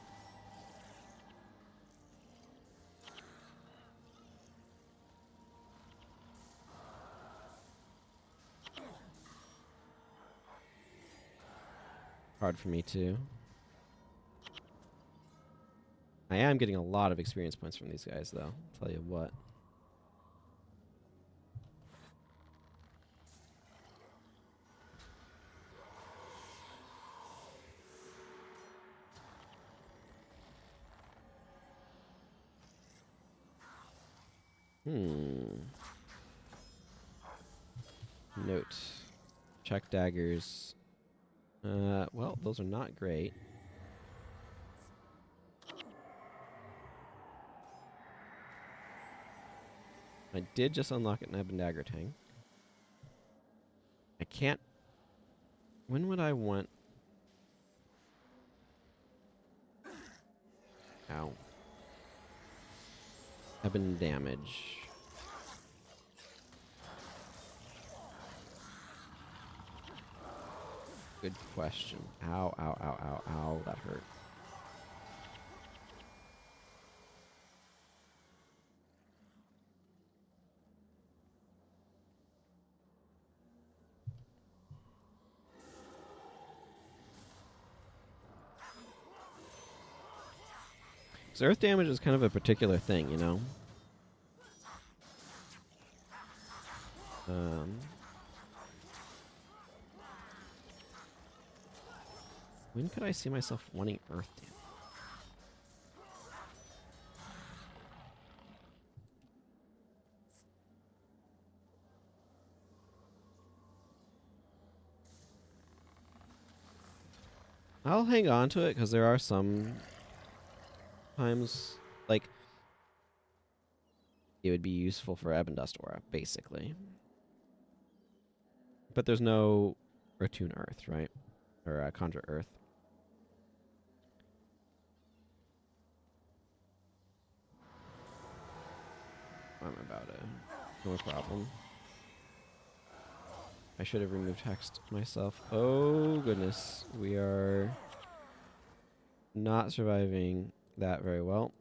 hard for me to. I am getting a lot of experience points from these guys, though. I'll tell you what. Note. Check daggers. Well, those are not great. I did just unlock an Ebon Dagger Tang. I can't... When would I want... Ow. Ebon damage. Good question. Ow, ow, ow, ow, ow. That hurt. So earth damage is kind of a particular thing, you know? When could I see myself wanting earth damage? I'll hang on to it because there are some times, like, it would be useful for Ebon Dust Aura, basically. But there's no Retune Earth, right? Or Conjure Earth. I'm about it. No problem. I should have removed text myself. Oh, goodness. We are not surviving that very well.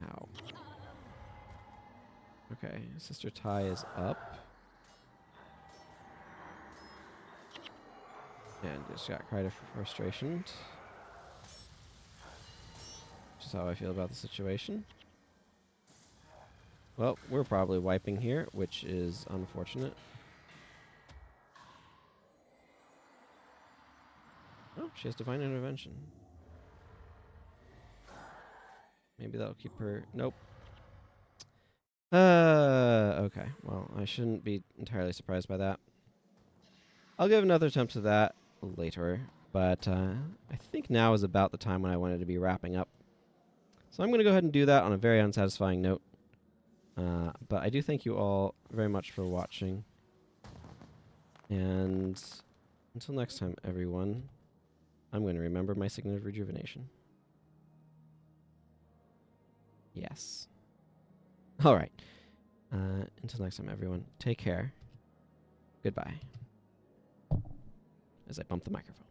Ow. Okay, Sister Ty is up. And just got cried of frustration. Just how I feel about the situation. Well, we're probably wiping here, which is unfortunate. Oh, she has Divine Intervention. Maybe that'll keep her... Nope. Okay. Well, I shouldn't be entirely surprised by that. I'll give another attempt to that later, but I think now is about the time when I wanted to be wrapping up. So I'm going to go ahead and do that on a very unsatisfying note. But I do thank you all very much for watching. And until next time, everyone, I'm going to remember my Signet of Rejuvenation. Yes. All right. Until next time, everyone, take care. Goodbye. As I bump the microphone.